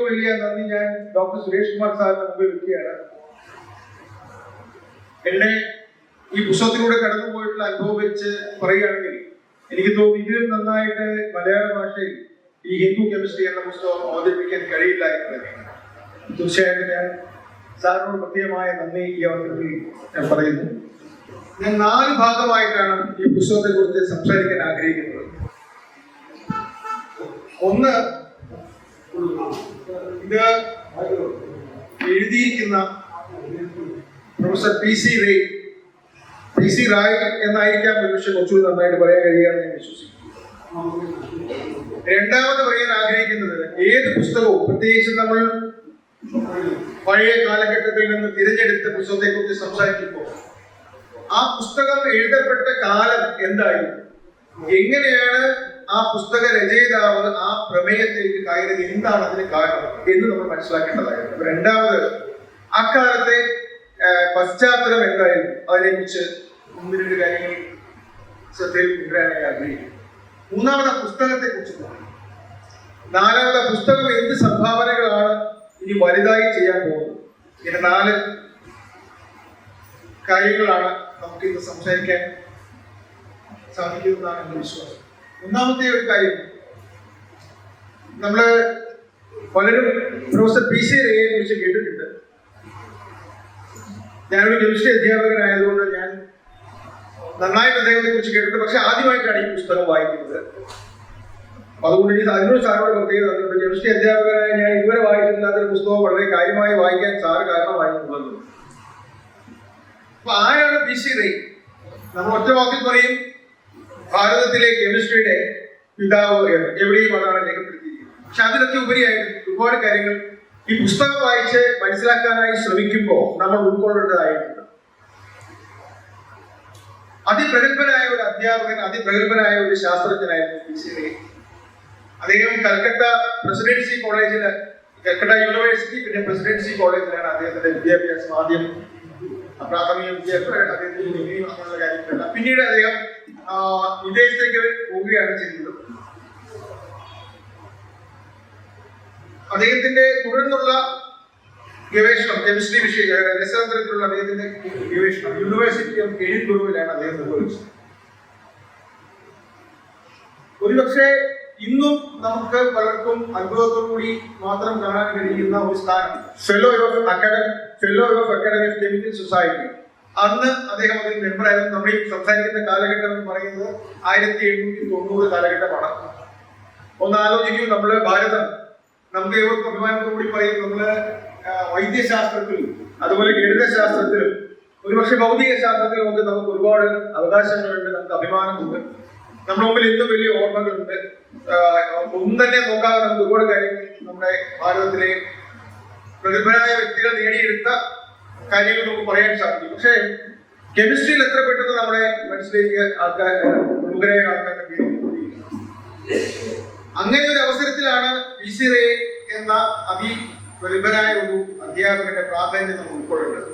വലിയ നന്ദി ഞാൻ ഡോക്ടർ സുരേഷ് കുമാർ സാറിന് മുമ്പിൽ വെക്കുകയാണ്. എന്നെ ഈ പുസ്തകത്തിലൂടെ കടന്നു പോയിട്ടുള്ള അനുഭവം വെച്ച് പറയുകയാണെങ്കിൽ എനിക്ക് തോന്നുന്നു ഇതിലും നന്നായിട്ട് മലയാള ഭാഷയിൽ ഈ ഹിന്ദു കെമിസ്ട്രി എന്ന പുസ്തകം അവതരിപ്പിക്കാൻ കഴിയില്ല എന്ന് തന്നെയാണ്. തീർച്ചയായിട്ടും ഞാൻ സാറിനോട് പ്രത്യേകമായ നന്ദി ഈ അവസരത്തിൽ ഞാൻ പറയുന്നു. ഞാൻ 4 ഭാഗമായിട്ടാണ് ഈ പുസ്തകത്തെ കുറിച്ച് സംസാരിക്കാൻ ആഗ്രഹിക്കുന്നത്. ഒന്ന്, ഇത് എഴുതിയിരിക്കുന്ന പ്രൊഫസർ പി സി റായ് എന്നായിരിക്കാം പക്ഷെ കുറച്ചുകൂടി നന്നായിട്ട് പറയാൻ കഴിയാമെന്ന് ഞാൻ വിശ്വസിക്കുന്നു. രണ്ടാമത് പറയാൻ ആഗ്രഹിക്കുന്നത്, ഏത് പുസ്തകവും പ്രത്യേകിച്ച് നമ്മൾ പഴയ കാലഘട്ടത്തിൽ നിന്ന് തിരഞ്ഞെടുത്ത പുസ്തകത്തെ കുറിച്ച് സംസാരിക്കുമ്പോൾ ആ പുസ്തകം എഴുതപ്പെട്ട കാലം എന്തായിരുന്നു, എങ്ങനെയാണ് ആ പുസ്തക രചയിതാവ് ആ പ്രമേയത്തിലേക്ക് കയറിയത്, എന്താണ് അതിന് കാരണം എന്ന് നമ്മൾ മനസ്സിലാക്കേണ്ടതായിരുന്നു. രണ്ടാമത്, അക്കാലത്തെ പശ്ചാത്തലം എന്തായിരുന്നു, അതിനെക്കുറിച്ച് 1-2 കാര്യങ്ങൾ ശ്രദ്ധയിൽ കൊണ്ടുവരാനായി ആഗ്രഹിക്കുന്നു. മൂന്നാമത്, പുസ്തകത്തെ കുറിച്ച്. നാലാമത്, പുസ്തകം എന്ത് സംഭാവനകളാണ് ഇനി വലുതായി ചെയ്യാൻ പോകുന്നത്. ഇങ്ങനെ 4 കാര്യങ്ങളാണ് നമുക്ക് ഇന്ന് സംസാരിക്കാൻ സാധിക്കുന്നതാണ് എന്റെ വിശ്വാസം. ഒന്നാമത്തെ ഒരു കാര്യം, നമ്മള് പലരും പ്രൊഫസർ പി സി റേയെ കുറിച്ച് കേട്ടിട്ടുണ്ട്. ഞാനൊരു കെമിസ്ട്രി അധ്യാപകനായതുകൊണ്ട് ഞാൻ നന്നായിട്ട് അദ്ദേഹത്തെ കുറിച്ച് കേട്ടിട്ടുണ്ട്. പക്ഷെ ആദ്യമായിട്ടാണ് ഈ പുസ്തകം വായിക്കുന്നത്. അതുകൊണ്ട് എനിക്ക് അതിനോട് സാറിനോട് പ്രത്യേകത തന്നിട്ടുണ്ട്. കെമിസ്ട്രി അധ്യാപകനായ ഞാൻ ഇതുവരെ വായിച്ചിട്ടില്ലാത്തൊരു പുസ്തകം വളരെ കാര്യമായി വായിക്കാൻ സാറ് കാരണമായി എന്നുള്ളത്. അപ്പൊ ആരാണ് പി സി റേ? നമ്മൾ ഒറ്റ വാക്കിൽ പറയും, ഭാരതത്തിലെ കെമിസ്ട്രിയുടെ പിതാവ് എന്ന്. എവിടെയും അതാണ് രേഖപ്പെടുത്തിയിരിക്കുന്നത്. പക്ഷെ അതിലൊക്കെ ഉപരിയായിട്ട് ഒരുപാട് കാര്യങ്ങൾ ഈ പുസ്തകം വായിച്ച് മനസ്സിലാക്കാനായി ശ്രമിക്കുമ്പോൾ നമ്മൾ ഉൾക്കൊള്ളേണ്ടതായിട്ടുണ്ട്. അതിപ്രഗത്ഭനായ ഒരു അധ്യാപകൻ, അതിപ്രഗത്ഭനായ ഒരു ശാസ്ത്രജ്ഞനായിരുന്നു പി സി റേ. അദ്ദേഹം കൽക്കട്ട പ്രസിഡൻസി കോളേജില്, കൽക്കട്ട യൂണിവേഴ്സിറ്റി പിന്നെ പ്രസിഡൻസി കോളേജിലാണ് അദ്ദേഹത്തിന്റെ വിദ്യാഭ്യാസം. ആദ്യം പ്രാഥമിക വിദ്യാഭ്യാസം, അദ്ദേഹത്തിന്റെ ഡിഗ്രി അങ്ങനെയുള്ള കാര്യങ്ങളല്ല. പിന്നീട് അദ്ദേഹം വിദേശത്തേക്ക് പോവുകയാണ് ചെയ്തത്. അദ്ദേഹത്തിന്റെ തുടർന്നുള്ള ഗവേഷണം, കെമിസ്ട്രി രസതന്ത്രത്തിലുള്ള അദ്ദേഹത്തിന്റെ ഗവേഷണം യൂണിവേഴ്സിറ്റി ഓഫ് എഡിൻബർഗിലാണ് അദ്ദേഹം നിർവഹിച്ചത്. ഒരുപക്ഷെ ഇന്നും നമുക്ക് പലർക്കും അത്ഭുതത്തോടുകൂടി മാത്രം കാണാൻ കഴിയുന്ന ഒരു സ്ഥാനം, fellow of academic chemical society. അന്ന് അദ്ദേഹം അതിൽ മെമ്പറായിരുന്നു. നമ്മൾ ഈ സംസാരിക്കുന്ന കാലഘട്ടം എന്ന് പറയുന്നത് 1890 കാലഘട്ടമാണ്. ഒന്ന് ആലോചിക്കൂ, നമ്മള് ഭാരതം, നമുക്ക് ഏവർക്കും അഭിമാനത്തോടുകൂടി പറയും, നമ്മള് വൈദ്യശാസ്ത്രത്തിലും അതുപോലെ ഗണിതശാസ്ത്രത്തിലും ഒരുപക്ഷെ ഭൗതിക ശാസ്ത്രത്തിലും ഒക്കെ നമുക്ക് ഒരുപാട് അവകാശങ്ങളുണ്ട്, നമുക്ക് അഭിമാനമുണ്ട്. നമ്മുടെ മുമ്പിൽ ഇന്നും വലിയ ഓർമ്മകളുണ്ട്. ഒന്നും തന്നെ നോക്കാതെ നമുക്ക് ഒരുപാട് കാര്യങ്ങൾ നമ്മുടെ ഭാരതത്തിലെ പ്രഗത്ഭരായ വ്യക്തികൾ നേടിയെടുത്ത കാര്യങ്ങൾ നമുക്ക് പറയാൻ സാധിക്കും. പക്ഷേ കെമിസ്ട്രിയിൽ എത്ര പെട്ടെന്ന് നമ്മുടെ മനസ്സിലേക്ക് പ്രമുഖരായ ആൾക്കാരുടെ പേര്. അങ്ങനെ ഒരു അവസരത്തിലാണ് പി സി റേ എന്ന അതിപ്രഗത്ഭനായ ഒരു അധ്യാപകന്റെ പ്രാധാന്യം നമ്മൾ ഉൾക്കൊള്ളേണ്ടത്.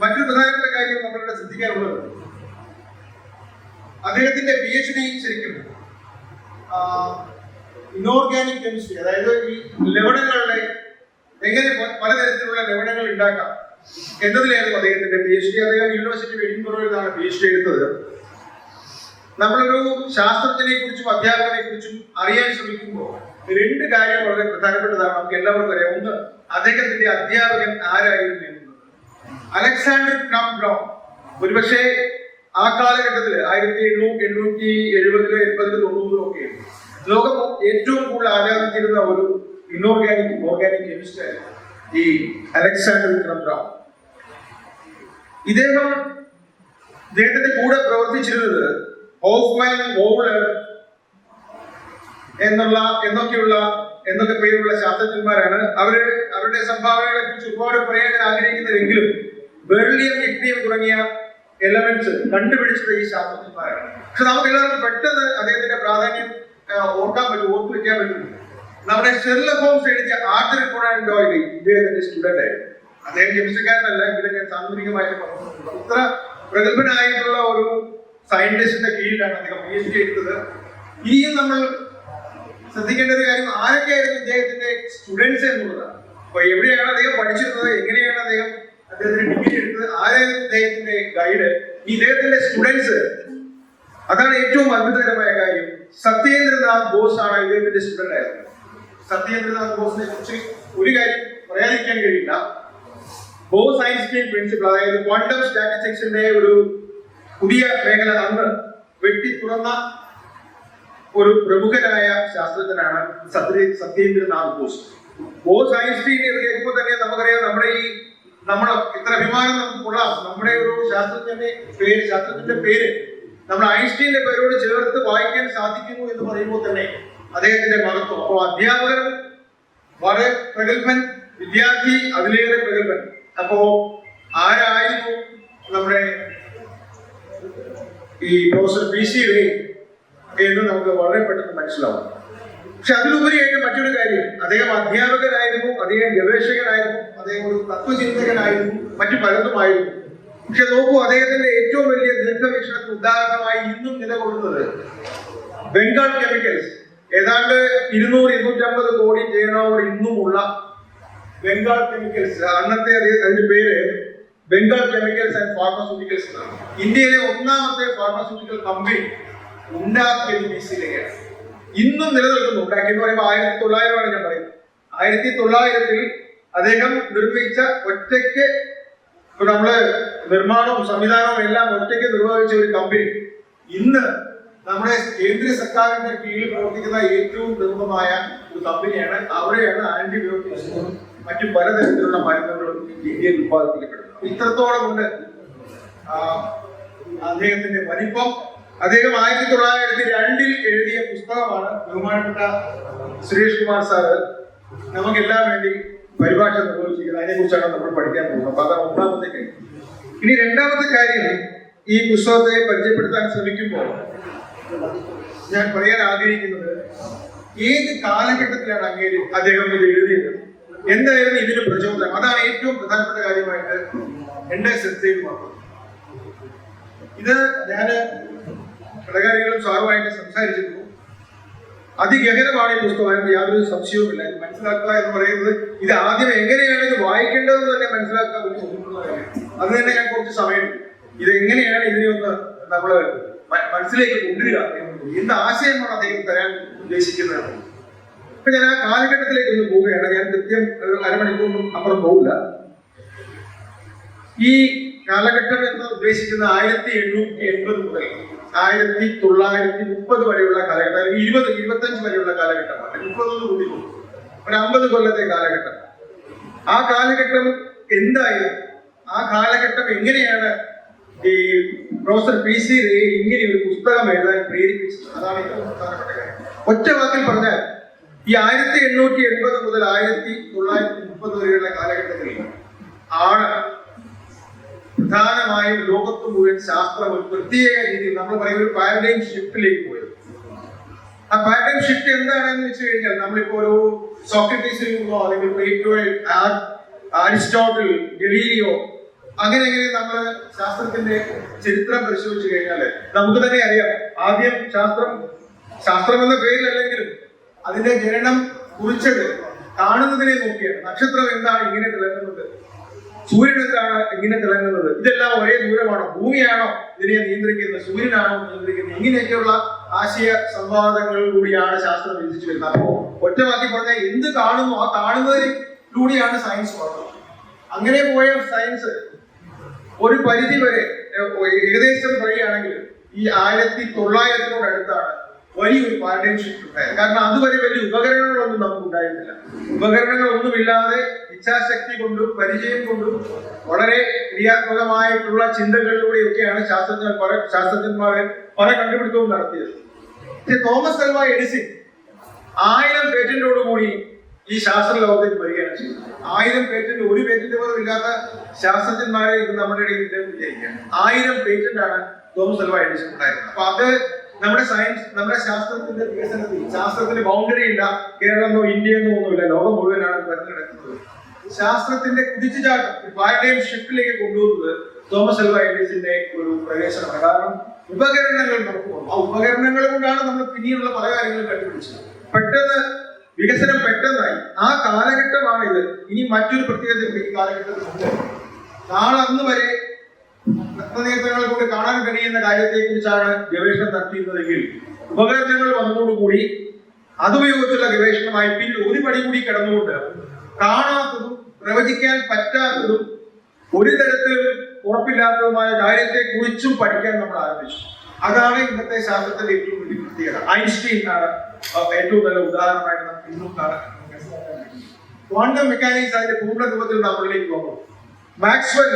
മറ്റൊരു പ്രധാനപ്പെട്ട കാര്യം നമ്മളിവിടെ ശ്രദ്ധിക്കാനുള്ളത്, അദ്ദേഹത്തിന്റെ PhD ശരിക്കും ഇനോർഗാനിക് കെമിസ്ട്രി, അതായത് ഈ ലവണങ്ങളുടെ എങ്ങനെ പലതരത്തിലുള്ള ലവണങ്ങൾ ഉണ്ടാക്കാം എന്നതിലായിരുന്നു അദ്ദേഹത്തിന്റെ PhD. അദ്ദേഹം യൂണിവേഴ്സിറ്റി ഓഫ് എഡിൻബർഗിലാണ് PhD എടുത്തത്. നമ്മളൊരു ശാസ്ത്രജ്ഞനെ കുറിച്ചും അധ്യാപകനെ കുറിച്ചും അറിയാൻ ശ്രമിക്കുമ്പോൾ 2 കാര്യങ്ങൾ വളരെ പ്രധാനപ്പെട്ടതാണ്. നമുക്ക് എല്ലാവർക്കും അറിയാം. ഒന്ന്, അദ്ദേഹത്തിന്റെ അധ്യാപകൻ ആരായിരുന്നു എന്നുള്ളത്. അലക്സാണ്ടർ ക്രം ബ്രൗൺ ഒരുപക്ഷെ ആ കാലഘട്ടത്തില് 1870, 80, 90 ഒക്കെ ലോകം ഏറ്റവും കൂടുതൽ ആരാധിച്ചിരുന്ന ഒരു ഓർഗാനിക് കെമിസ്റ്റ് ആയിരുന്നു ഈ അലക്സാണ്ടർ ക്രം ബ്രൗൺ. ഇദ്ദേഹത്തിന്റെ കൂടെ പ്രവർത്തിച്ചിരുന്നത് ഹോഫ്മാൻ, വോളർ എന്നൊക്കെ പേരുള്ള ശാസ്ത്രജ്ഞന്മാരാണ്. അവരുടെ സംഭാവനകളെ കുറിച്ച് ഒരുപാട് പറയാൻ ആഗ്രഹിക്കുന്നുവെങ്കിലും ബെർലിയം, ഇഗ്നിയം തുടങ്ങിയ എലമെന്റ്സ് കണ്ടുപിടിച്ചത് ഈ ശാസ്ത്രജ്ഞന്മാരാണ്. പക്ഷെ നമുക്ക് എല്ലാവർക്കും പെട്ടെന്ന് അദ്ദേഹത്തിന്റെ പ്രാധാന്യം ഓർത്തു വെക്കാൻ പറ്റും. നമ്മുടെ ഷെർലക് ഹോംസ് എഴുതിയ ആർതർ കോണൻ ഡോയ്ൽ ഇദ്ദേഹത്തിന്റെ സ്റ്റുഡന്റ് ആയിരുന്നു. അദ്ദേഹം കെമിസ്ട്രിക്കാരനല്ല, ഇവിടെ ഞാൻ സാന്ദർഭികമായിട്ട് പറഞ്ഞിട്ടുണ്ട്. ഇത്ര പ്രഗത്ഭനായിട്ടുള്ള ഒരു സയന്റിസ്റ്റിന്റെ കീഴിലാണ് അദ്ദേഹം PhD എടുത്തത്. ഇനിയും നമ്മൾ ശ്രദ്ധിക്കേണ്ട ഒരു കാര്യം ആരൊക്കെയായിരുന്നു ഇദ്ദേഹത്തിന്റെ സ്റ്റുഡൻസ് എന്നുള്ളതാണ്. അപ്പൊ എവിടെയാണ് അദ്ദേഹം പഠിച്ചിരുന്നത്, എങ്ങനെയാണ് അദ്ദേഹത്തിന് ഡിഗ്രി എടുത്തത്, ആരായിരുന്നു ഇദ്ദേഹത്തിന്റെ ഗൈഡ്, ഇദ്ദേഹത്തിന്റെ സ്റ്റുഡൻസ്. അതാണ് ഏറ്റവും അത്ഭുതകരമായ കാര്യം. സത്യേന്ദ്രനാഥ് ബോസ് ആണ് ഇദ്ദേഹത്തിന്റെ സ്റ്റുഡന്റ് ആയിരുന്നത്. സത്യേന്ദ്രനാഥ് ബോസിനെ കുറിച്ച് ഒരു കാര്യം പറയാതിരിക്കാൻ കഴിയില്ല. ബോസ് ഐൻസ്റ്റീൻ പ്രിൻസിപ്പിൾ, അതായത് ക്വാണ്ടം സ്റ്റാറ്റിസ്റ്റിക്സിന്റെ ഒരു പുതിയ മേഖല അന്ന് വെട്ടി തുറന്ന ഒരു പ്രമുഖനായ ശാസ്ത്രജ്ഞനാണ് സത്യേന്ദ്രനാഥ് ബോസ്. ബോസ് ഐൻസ്റ്റീൻ എന്ന് കേൾക്കുമ്പോൾ തന്നെ നമുക്കറിയാം, നമ്മുടെ ഇത്ര അഭിമാനം നമുക്ക് കൊള്ളാം. നമ്മുടെ ഒരു ശാസ്ത്രജ്ഞന്റെ പേര് നമ്മൾ ഐൻസ്റ്റീന്റെ പേരോട് ചേർത്ത് വായിക്കാൻ സാധിക്കുന്നു എന്ന് പറയുമ്പോൾ തന്നെ അദ്ദേഹത്തിന്റെ മഹത്വം. അപ്പോൾ അധ്യാപകൻ വളരെ പ്രഗത്ഭൻ, വിദ്യാർത്ഥി അതിലേറെ പ്രഗത്ഭൻ. അപ്പോ ആരായിരുന്നു നമ്മുടെ ഈ പ്രൊഫസർ PC റേ എന്ന് നമുക്ക് വളരെ പെട്ടെന്ന് മനസ്സിലാവും. പക്ഷെ അതിലുപരിയായിട്ട് മറ്റൊരു കാര്യം, അദ്ദേഹം അധ്യാപകനായിരുന്നു, അദ്ദേഹം ഗവേഷകനായിരുന്നു, അദ്ദേഹം ഒരു തത്വചിന്തകനായിരുന്നു, മറ്റു പലതുമായിരുന്നു. പക്ഷെ നോക്കൂ, അദ്ദേഹത്തിന്റെ ഏറ്റവും വലിയ ദീർഘവീക്ഷണത്തിന് ഉദാഹരണമായി ഇന്നും നിലകൊള്ളുന്നത് ബംഗാൾ കെമിക്കൽസ്, ഏതാണ്ട് 200-250 കോടി ടേൺഓവർ ഇന്നുമുള്ള ബംഗാൾ കെമിക്കൽസ്. അന്നത്തെ അതിന്റെ പേര് ബംഗാൾ കെമിക്കൽസ് ആൻഡ് ഫാർമസ്യൂട്ടിക്കൽസ് എന്നാണ്. ഇന്ത്യയിലെ ഒന്നാമത്തെ ഫാർമസ്യൂട്ടിക്കൽ കമ്പനി ഉണ്ടാക്കിയത് PC റേയാണ്. ഇന്നും നിലനിൽക്കുന്നു. ഉണ്ടാക്കിയെന്ന് പറയുമ്പോൾ 1900 ഞാൻ പറയുന്നത്. 1900 അദ്ദേഹം നിർമ്മിച്ച ഒറ്റയ്ക്ക്, നമ്മള് നിർമ്മാണവും സംവിധാനവും എല്ലാം ഒറ്റയ്ക്ക് നിർവഹിച്ച ഒരു കമ്പനി ഇന്ന് നമ്മുടെ കേന്ദ്ര സർക്കാരിന്റെ കീഴിൽ പ്രവർത്തിക്കുന്ന ഏറ്റവും പ്രമുഖമായ ഒരു കമ്പനിയാണ്. അവിടെയാണ് ആന്റിബയോട്ടിക്സും മറ്റു പലതരത്തിലുള്ള മരുന്നുകളും ഇന്ത്യയിൽ ഉത്പാദിപ്പിക്കപ്പെടുന്നത്. ഇത്രത്തോളം ഉണ്ട് അദ്ദേഹത്തിന്റെ വലിപ്പം. അദ്ദേഹം 1902 എഴുതിയ പുസ്തകമാണ് ബഹുമാനപ്പെട്ട സുരേഷ് കുമാർ സാറ് നമുക്കെല്ലാം വേണ്ടി പരിഭാഷ നിർവഹിച്ചിരിക്കുന്നത്. അതിനെ കുറിച്ചാണ് നമ്മൾ പഠിക്കാൻ പോകുന്നത്. അപ്പൊ അതാണ് ഒന്നാമത്തെ കാര്യം. ഇനി രണ്ടാമത്തെ കാര്യം, ഈ പുസ്തകത്തെ പരിചയപ്പെടുത്താൻ ശ്രമിക്കുമ്പോൾ ഞാൻ പറയാൻ ആഗ്രഹിക്കുന്നത്, ഏത് കാലഘട്ടത്തിലാണ് അദ്ദേഹം ഇത് എഴുതിയത്, എന്തായിരുന്നു ഇതിന് പ്രചോദനം, അതാണ് ഏറ്റവും പ്രധാനപ്പെട്ട കാര്യമായിട്ട് എന്റെ ശ്രദ്ധയിൽ വന്നത്. ഇത് ഞാൻ ഘടകാരികളും സാറുമായിട്ട് സംസാരിച്ചിരുന്നു. അതിഗഹനമാണ് ഈ പുസ്തകം, അതിന് യാതൊരു സംശയവുമില്ല. ഇത് മനസ്സിലാക്കുക എന്ന് പറയുന്നത്, ഇത് ആദ്യം എങ്ങനെയാണ് ഇത് വായിക്കേണ്ടതെന്ന് തന്നെ മനസ്സിലാക്കാൻ ഒരു ബുദ്ധിമുട്ടുള്ള കാര്യമാണ്. അത് തന്നെ ഞാൻ കുറച്ച് സമയം, ഇത് എങ്ങനെയാണ് ഇതിനെ ഒന്ന് നമ്മൾ മനസ്സിലേക്ക് കൊണ്ടുവരിക, എന്ത് ആശയമാണ് അദ്ദേഹം തരാൻ ഉദ്ദേശിക്കുന്നത്. അപ്പൊ ഞാൻ ആ കാലഘട്ടത്തിലേക്ക് ഒന്ന് പോവുകയാണ്. ഞാൻ കൃത്യം അരമണിക്കൂറിനും അപ്പുറം പോകില്ല. ഈ കാലഘട്ടം എന്ന് ഉദ്ദേശിക്കുന്ന 1880 മുതൽ 1930 വരെയുള്ള കാലഘട്ടം, 20-25 വരെയുള്ള കാലഘട്ടമാണ്. 30 കൂടി ഒരു 50 കൊല്ലത്തെ കാലഘട്ടം. ആ കാലഘട്ടം എന്തായിരുന്നു, ആ കാലഘട്ടം എങ്ങനെയാണ് ഈ പ്രൊഫസർ PC റേ ഇങ്ങനെ ഒരു പുസ്തകം എഴുതാൻ പ്രേരിപ്പിച്ചത്, അതാണ് ഏറ്റവും പ്രധാനപ്പെട്ട കാര്യം. ഒറ്റ വാക്കിൽ പറഞ്ഞാൽ, ഈ 1880 മുതൽ 1930 വരെയുള്ള കാലഘട്ടത്തിൽ ആണ് പ്രധാനമായും ലോകത്ത് മുഴുവൻ ശാസ്ത്രം ഒരു പ്രത്യേക രീതിയിൽ, നമ്മൾ പറയുന്ന ഒരു പാരഡൈം ഷിഫ്റ്റിലേക്ക് പോയത്. ആ പാരഡൈം ഷിഫ്റ്റ് എന്താണെന്ന് വെച്ച് കഴിഞ്ഞാൽ, നമ്മളിപ്പോ ഒരു സോക്രട്ടീസിൽ നിന്നോ അല്ലെങ്കിൽ പ്ലേറ്റോ, അരിസ്റ്റോട്ടിൽ, ഗലീലിയോ, അങ്ങനെ നമ്മൾ ശാസ്ത്രത്തിന്റെ ചരിത്രം പരിശോധിച്ചു കഴിഞ്ഞാൽ നമുക്ക് തന്നെ അറിയാം, ആദ്യം ശാസ്ത്രം എന്ന പേരിലല്ലെങ്കിലും അതിന്റെ ജനനം കുറിച്ചത് കാണുന്നതിനെ നോക്കിയാണ്. നക്ഷത്രം എന്താണ് ഇങ്ങനെ തിളങ്ങുന്നത്, സൂര്യൻ എന്താണ് ഇങ്ങനെ തിളങ്ങുന്നത്, ഇതെല്ലാം ഒരേ ദൂരമാണോ, ഭൂമിയാണോ ഇതിനെ നിയന്ത്രിക്കുന്നത്, സൂര്യനാണോ നിയന്ത്രിക്കുന്നത്, ഇങ്ങനെയൊക്കെയുള്ള ആശയ സംവാദങ്ങളിലൂടെയാണ് ശാസ്ത്രം വികസിച്ചു വരുന്നത്. അപ്പോ ഒറ്റവാക്കി പറഞ്ഞാൽ, എന്ത് കാണുന്നു ആ കാണുന്നതിലൂടെയാണ് സയൻസ് വളർന്നത്. അങ്ങനെ പോയ സയൻസ് ഒരു പരിധി വരെ ഏകദേശം പറയുകയാണെങ്കിൽ ഈ 1900 അടുത്താണ് വലിയൊരു പാരഡൈം ഷിഫ്റ്റ് ഉണ്ടായത്. കാരണം അതുവരെ വലിയ ഉപകരണങ്ങളൊന്നും നമുക്ക് ഉണ്ടായിരുന്നില്ല. ഉപകരണങ്ങളൊന്നുമില്ലാതെ ഇച്ഛാശക്തി കൊണ്ടും പരിചയം കൊണ്ടും വളരെ ക്രിയാത്മകമായിട്ടുള്ള ചിന്തകളിലൂടെയൊക്കെയാണ് ശാസ്ത്രജ്ഞന്മാരെ പല കണ്ടുപിടുത്തവും നടത്തിയത്. തോമസ് അൽവാ എഡിസൺ 1000 പേറ്റന്റോടുകൂടി ഈ ശാസ്ത്ര ലോകത്തേക്ക് വരികയാണ് ചെയ്തത്. 1000 പേറ്റന്റ്, ഒരു പേറ്റന്റ് പോലും ഇല്ലാത്ത ശാസ്ത്രജ്ഞന്മാരെ ഇത് നമ്മുടെ ഇടയിൽ വിചാരിക്കുകയാണ്. 1000 പേറ്റന്റ് ആണ് തോമസ് അൽവാ എഡിസൺ ഉണ്ടായിരുന്നത്. അപ്പൊ അത് നമ്മുടെ ശാസ്ത്രത്തിന്റെ വികസനത്തിൽ, ശാസ്ത്രത്തിന് ബൗണ്ടറി ഇല്ല, കേരളമോ ഇന്ത്യയെന്നോ ഒന്നുമില്ല, ലോകം മുഴുവനാണ് പറഞ്ഞു കിടക്കുന്നത്. ശാസ്ത്രത്തിന്റെ കുതിച്ചുചാട്ടം, പാരഡൈം ഷിഫ്റ്റിലേക്ക് കൊണ്ടുവന്നത് തോമസ് അൽവാ എഡിസന്റെ ഒരു പ്രവേശനമാണ്. കാരണം ഉപകരണങ്ങൾ നമുക്ക്, ആ ഉപകരണങ്ങൾ കൊണ്ടാണ് നമ്മൾ പിന്നീടുള്ള പല കാര്യങ്ങളും കണ്ടുപിടിച്ചത്. പെട്ടെന്ന് വികസനം പെട്ടെന്നായി. ആ കാലഘട്ടമാണ് ഇത്. ഇനി മറ്റൊരു പ്രത്യേകത ഈ കാലഘട്ടത്തിലുണ്ട്. നാളെ അന്ന് വരെ നഗ്നനേത്രങ്ങളെ കൊണ്ട് കാണാൻ കഴിയുന്ന കാര്യത്തെ കുറിച്ചാണ് ഗവേഷണം നടത്തിയിരുന്നതെങ്കിൽ ഉപകരണങ്ങൾ വന്നതോടുകൂടി അതുപയോഗിച്ചുള്ള ഗവേഷണമായി പിന്നെ ഒരു പടി കൂടി കടന്നുകൊണ്ട് കാണാത്തതും പ്രവചിക്കാൻ പറ്റാത്തതും ഒരു തരത്തിലും ഉറപ്പില്ലാത്തതുമായ കാര്യത്തെ കുറിച്ചും പഠിക്കാൻ നമ്മൾ ആരംഭിച്ചു. അതാണ് ഇന്നത്തെ ശാസ്ത്രത്തിന്റെ ഏറ്റവും വലിയ പ്രത്യേകത. ഐൻസ്റ്റീൻ ആണ് ഏറ്റവും നല്ല ഉദാഹരണമായിട്ട് നമുക്ക് ഇന്നും കാണാൻ. ക്വാണ്ടം മെക്കാനിക്സ് അതിന്റെ പൂർണ്ണ രൂപത്തിൽ നമ്മളിലേക്ക് വന്നു. മാക്സ്വെൽ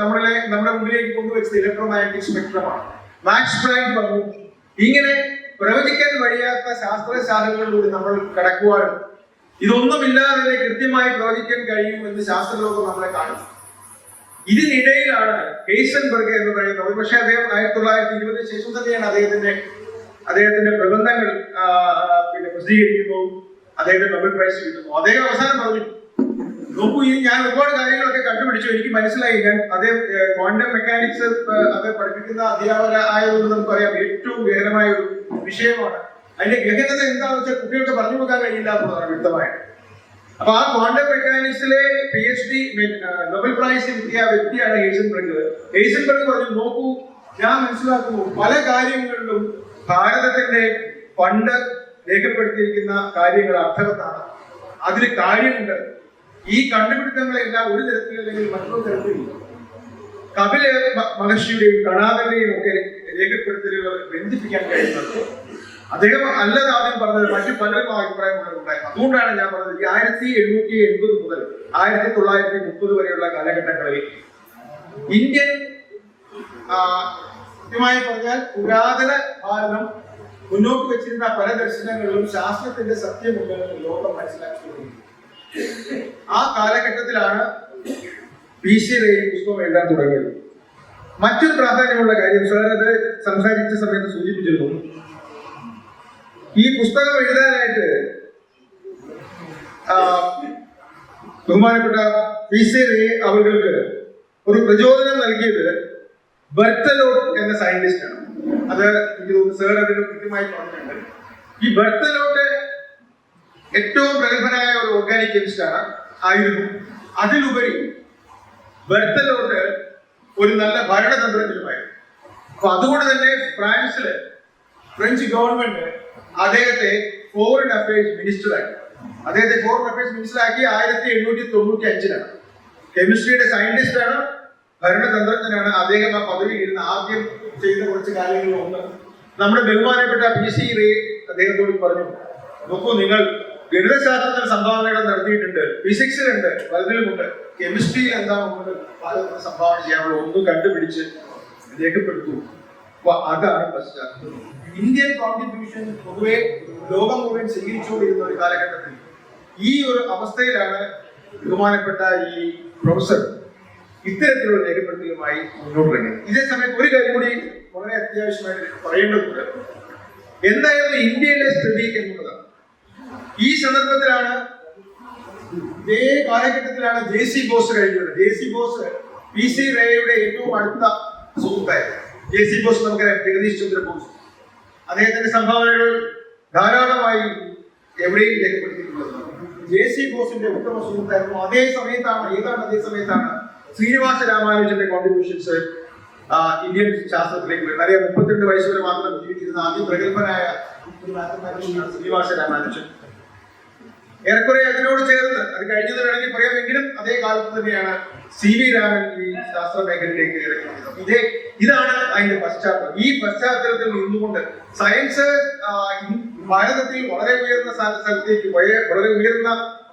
നമ്മുടെ മുമ്പിലേക്ക് കൊണ്ടുവച്ചത് ഇലക്ട്രോമാഗ്നറ്റിക് സ്പെക്ട്രമാണ്. മാക്സ് പ്ലാങ്ക് വന്നു. ഇങ്ങനെ പ്രവചിക്കാൻ കഴിയാത്ത ശാസ്ത്രശാഖകളിലൂടെ നമ്മൾ കടക്കുവാനും ഇതൊന്നുമില്ലാതെ കൃത്യമായി പ്രവചിക്കാൻ കഴിയും എന്ന് ശാസ്ത്രലോകം നമ്മളെ കാണും. ഇതിനിടയിലാണ് ഹെയ്സൻബർഗ് എന്ന് പറയുന്നത്. ഒരുപക്ഷെ അദ്ദേഹം 1920 ശേഷം തന്നെയാണ് അദ്ദേഹത്തിന്റെ പ്രബന്ധങ്ങൾ പ്രസിദ്ധീകരിക്കുന്നു, അദ്ദേഹത്തിന് നൊബേൽ പ്രൈസ് കിട്ടുന്നു. അദ്ദേഹം അവസാനം പറഞ്ഞു, നോക്കൂ, ഇനി ഞാൻ ഒരുപാട് കാര്യങ്ങളൊക്കെ കണ്ടുപിടിച്ചു, എനിക്ക് മനസ്സിലായി. ഞാൻ അദ്ദേഹം ക്വാണ്ടം മെക്കാനിക്സ് അത് പഠിപ്പിക്കുന്ന അധ്യാപക ആയതുകൊണ്ട് നമുക്കറിയാം ഏറ്റവും ഗഹനമായ ഒരു വിഷയമാണ്. അതിന്റെ ഗഹനത എന്താണെന്ന് വെച്ചാൽ കുട്ടികൾക്ക് പറഞ്ഞു കൊടുക്കാൻ കഴിയില്ല എന്നുള്ളതാണ് വ്യക്തമായിട്ട്. അപ്പൊ ആ ക്വാണ്ടം മെക്കാനിക്സിലെ PhD നൊബേൽ പ്രൈസ് കിട്ടിയ വ്യക്തിയാണ് ഹെയ്സൻബർഗ്. ഹെയ്സൻബർഗ് പറഞ്ഞു, നോക്കൂ, ഞാൻ മനസ്സിലാക്കുന്നു പല കാര്യങ്ങളിലും ഭാരതത്തിന്റെ പണ്ട് രേഖപ്പെടുത്തിയിരിക്കുന്ന കാര്യങ്ങൾ അർത്ഥവത്താണ്, അതിൽ കാര്യമുണ്ട്. ഈ കണ്ടുപിടുത്തങ്ങളെല്ലാം ഒരു തരത്തിലല്ലെങ്കിൽ മറ്റൊരു തരത്തിൽ കപില മഹർഷിയുടെയും കണാദന്റെയും ഒക്കെ രേഖപ്പെടുത്തലുകൾ ബന്ധിപ്പിക്കാൻ കഴിയുന്നത്. അദ്ദേഹം അല്ലത് ആദ്യം പറഞ്ഞത്, മറ്റു പലരും അഭിപ്രായമുണ്ടായിരുന്നു. അതുകൊണ്ടാണ് ഞാൻ പറഞ്ഞത് 1780 മുതൽ 1930 വരെയുള്ള കാലഘട്ടങ്ങളിൽ ഇന്ത്യൻ കൃത്യമായി പറഞ്ഞാൽ പുരാതന ഭാരതം മുന്നോട്ട് വെച്ചിരുന്ന പല ദർശനങ്ങളിലും ശാസ്ത്രത്തിന്റെ സത്യമുണ്ടെന്ന് ലോകം മനസ്സിലാക്കി. ആ കാലഘട്ടത്തിലാണ് PC റേ പുസ്തകം എഴുതാൻ തുടങ്ങിയത്. മറ്റൊരു പ്രാധാന്യമുള്ള കാര്യം, സാർ അത് സംസാരിച്ച സമയത്ത് സൂചിപ്പിച്ചിരുന്നു, ഈ പുസ്തകം എഴുതാനായിട്ട് ബഹുമാനപ്പെട്ട PC റേ അവർക്ക് ഒരു പ്രചോദനം നൽകിയത് ബെർത്തലോട്ട് എന്ന സയന്റിസ്റ്റ് ആണ്. അത് എനിക്ക് തോന്നുന്നു സാർ അതിന് കൃത്യമായി പറഞ്ഞിട്ടുണ്ട്. ഈ ബെർത്തലോട്ട് ഏറ്റവും പ്രഗത്ഭനായ ഒരു ഓർഗാനിക് കെമിസ്റ്റ് ആയിരുന്നു. അതിലുപരി ബെർത്തലോട്ട് ഒരു നല്ല ഭരണതന്ത്രജ്ഞനുമായിരുന്നു. അപ്പൊ അതുകൊണ്ട് തന്നെ ഫ്രഞ്ച് ഗവൺമെന്റ് അദ്ദേഹത്തെ ഫോറിൻ അഫയേഴ്സ് മിനിസ്റ്ററാക്കി. 1895 കെമിസ്ട്രിയുടെ സയന്റിസ്റ്റ് ആണ്, ഭരണതന്ത്രജ്ഞനാണ്. അദ്ദേഹം ആ പദവിയിൽ ഇരുന്ന് ആദ്യം ചെയ്ത കുറച്ച് കാര്യങ്ങളിൽ ഒന്ന്, നമ്മുടെ ബഹുമാനപ്പെട്ട PC റേ അദ്ദേഹത്തോട് പറഞ്ഞു, നോക്കൂ, നിങ്ങൾ ഗണിതശാസ്ത്രത്തിൽ സംഭാവനകൾ നടത്തിയിട്ടുണ്ട്, ഫിസിക്സിലുണ്ട്, പലതിലുമുണ്ട്, കെമിസ്ട്രിയിൽ എന്താണ് ഭാരതത്തിന് സംഭാവന ചെയ്യാനുള്ള ഒന്ന് കണ്ടുപിടിച്ച് രേഖപ്പെടുത്തു. അപ്പൊ അതാണ് പശ്ചാത്തലം. ഇന്ത്യൻ കോൺട്രിബ്യൂഷൻ പൊതുവെ ലോകം മുഴുവൻ സ്വീകരിച്ചുകൊണ്ടിരുന്ന ഒരു കാലഘട്ടത്തിൽ ഈ ഒരു അവസ്ഥയിലാണ് ബഹുമാനപ്പെട്ട ഈ പ്രൊഫസർ ഇത്തരത്തിലുള്ള രേഖപ്പെടുത്തലുമായി മുന്നോട്ടിറങ്ങി. ഇതേ സമയത്ത് ഒരു കാര്യം കൂടി വളരെ അത്യാവശ്യമായിട്ട് പറയേണ്ടതുണ്ട്. എന്തായാലും ഇന്ത്യയിലെ സ്ഥിതി എന്നുള്ളതാണ്. ഈ സന്ദർഭത്തിലാണ്, ഇതേ കാലഘട്ടത്തിലാണ് JC ബോസ് കഴിഞ്ഞത്. JC ബോസ് PC റേയുടെ ഏറ്റവും അടുത്ത സുഹൃത്തായിരുന്നു. JC ബോസ് നമുക്കറിയാം, ജഗദീഷ് ചന്ദ്ര ബോസ്. അദ്ദേഹത്തിന്റെ സംഭാവനകൾ ധാരാളമായി എവിടെയും രേഖപ്പെടുത്തിയിട്ടുള്ളത്. JC ബോസിന്റെ ഉത്തമ സുഹൃത്തായിരുന്നു. അതേ സമയത്താണ് ശ്രീനിവാസ രാമാനുജന്റെ കോൺട്രിബ്യൂഷൻസ് ഇന്ത്യൻ ശാസ്ത്രത്തിലേക്ക് വരുന്നത്. അറിയാം, 32 വയസ്സ് വരെ മാത്രം ജീവിച്ചിരുന്ന ആദ്യം പ്രഗത്ഭനായ ശ്രീനിവാസ രാമാനുജൻ. ഏറെക്കുറെ അതിനോട് ചേർന്ന് അത് കഴിഞ്ഞത് വേണമെങ്കിൽ പറയാമെങ്കിലും അതേ കാലത്ത് തന്നെയാണ് CV രാമൻ ഈ ശാസ്ത്ര മേഖലയിലേക്ക് ഇറങ്ങിയത്. ഇതാണ് അതിന്റെ പശ്ചാത്തലം. ഈ പശ്ചാത്തലത്തിൽ നിന്നുകൊണ്ട് സയൻസ് ഭാരതത്തിൽ വളരെ ഉയർന്ന സ്ഥലത്തേക്ക്, വളരെ ഉയർന്ന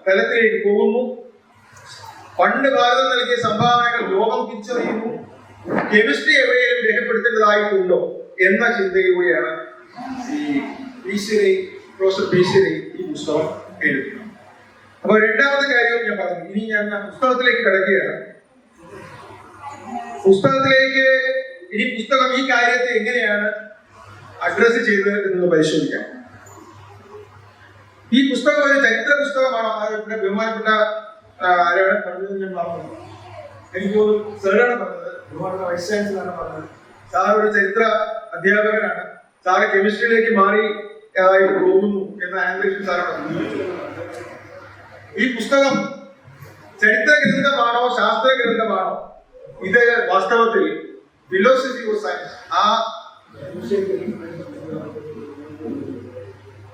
തലത്തിലേക്ക് പോകുന്നു. പണ്ട് ഭാരതം നൽകിയ സംഭാവനകൾ ലോകം തിരിച്ചറിയുന്നു. കെമിസ്ട്രി എവിടെയും രേഖപ്പെടുത്തേണ്ടതായിട്ടുണ്ടോ എന്ന ചിന്തയിലൂടെയാണ് പ്രൊഫസർ PC റേ ഈ പുസ്തകം എഴുതുന്നത്. അപ്പൊ രണ്ടാമത്തെ കാര്യവും ഞാൻ പറഞ്ഞു. ഇനി ഞാൻ പുസ്തകത്തിലേക്ക് കിടക്കുകയാണ്. പുസ്തകം ഈ കാര്യത്തെ എങ്ങനെയാണ് അഡ്രസ് ചെയ്തത് എന്നൊന്ന് പരിശോധിക്കാം. ഈ പുസ്തകം ഒരു ചരിത്ര പുസ്തകമാണോ? ഇവിടെ ബഹുമാനപ്പെട്ട ആരാണ് പറഞ്ഞത്? ഞാൻ പറഞ്ഞു, എനിക്ക് തോന്നുന്നു സാറാണ് പറഞ്ഞത്, ബഹുമാനപ്പെട്ട വൈസ് ചാൻസലറാണ് പറഞ്ഞത്. സാർ ഒരു ചരിത്ര അധ്യാപകനാണ്. സാറ് കെമിസ്ട്രിയിലേക്ക് മാറി ഏതായിട്ട് തോന്നുന്നു എന്ന് ആംഗ്ലേഷൻ സാറോട് സൂചിപ്പിച്ചു. ഈ പുസ്തകം ചരിത്ര ഗ്രന്ഥമാണോ ശാസ്ത്ര ഗ്രന്ഥമാണോ? ഇത് വാസ്തവത്തിൽ ഫിലോസഫി ഓഫ് സയൻസ്, ആ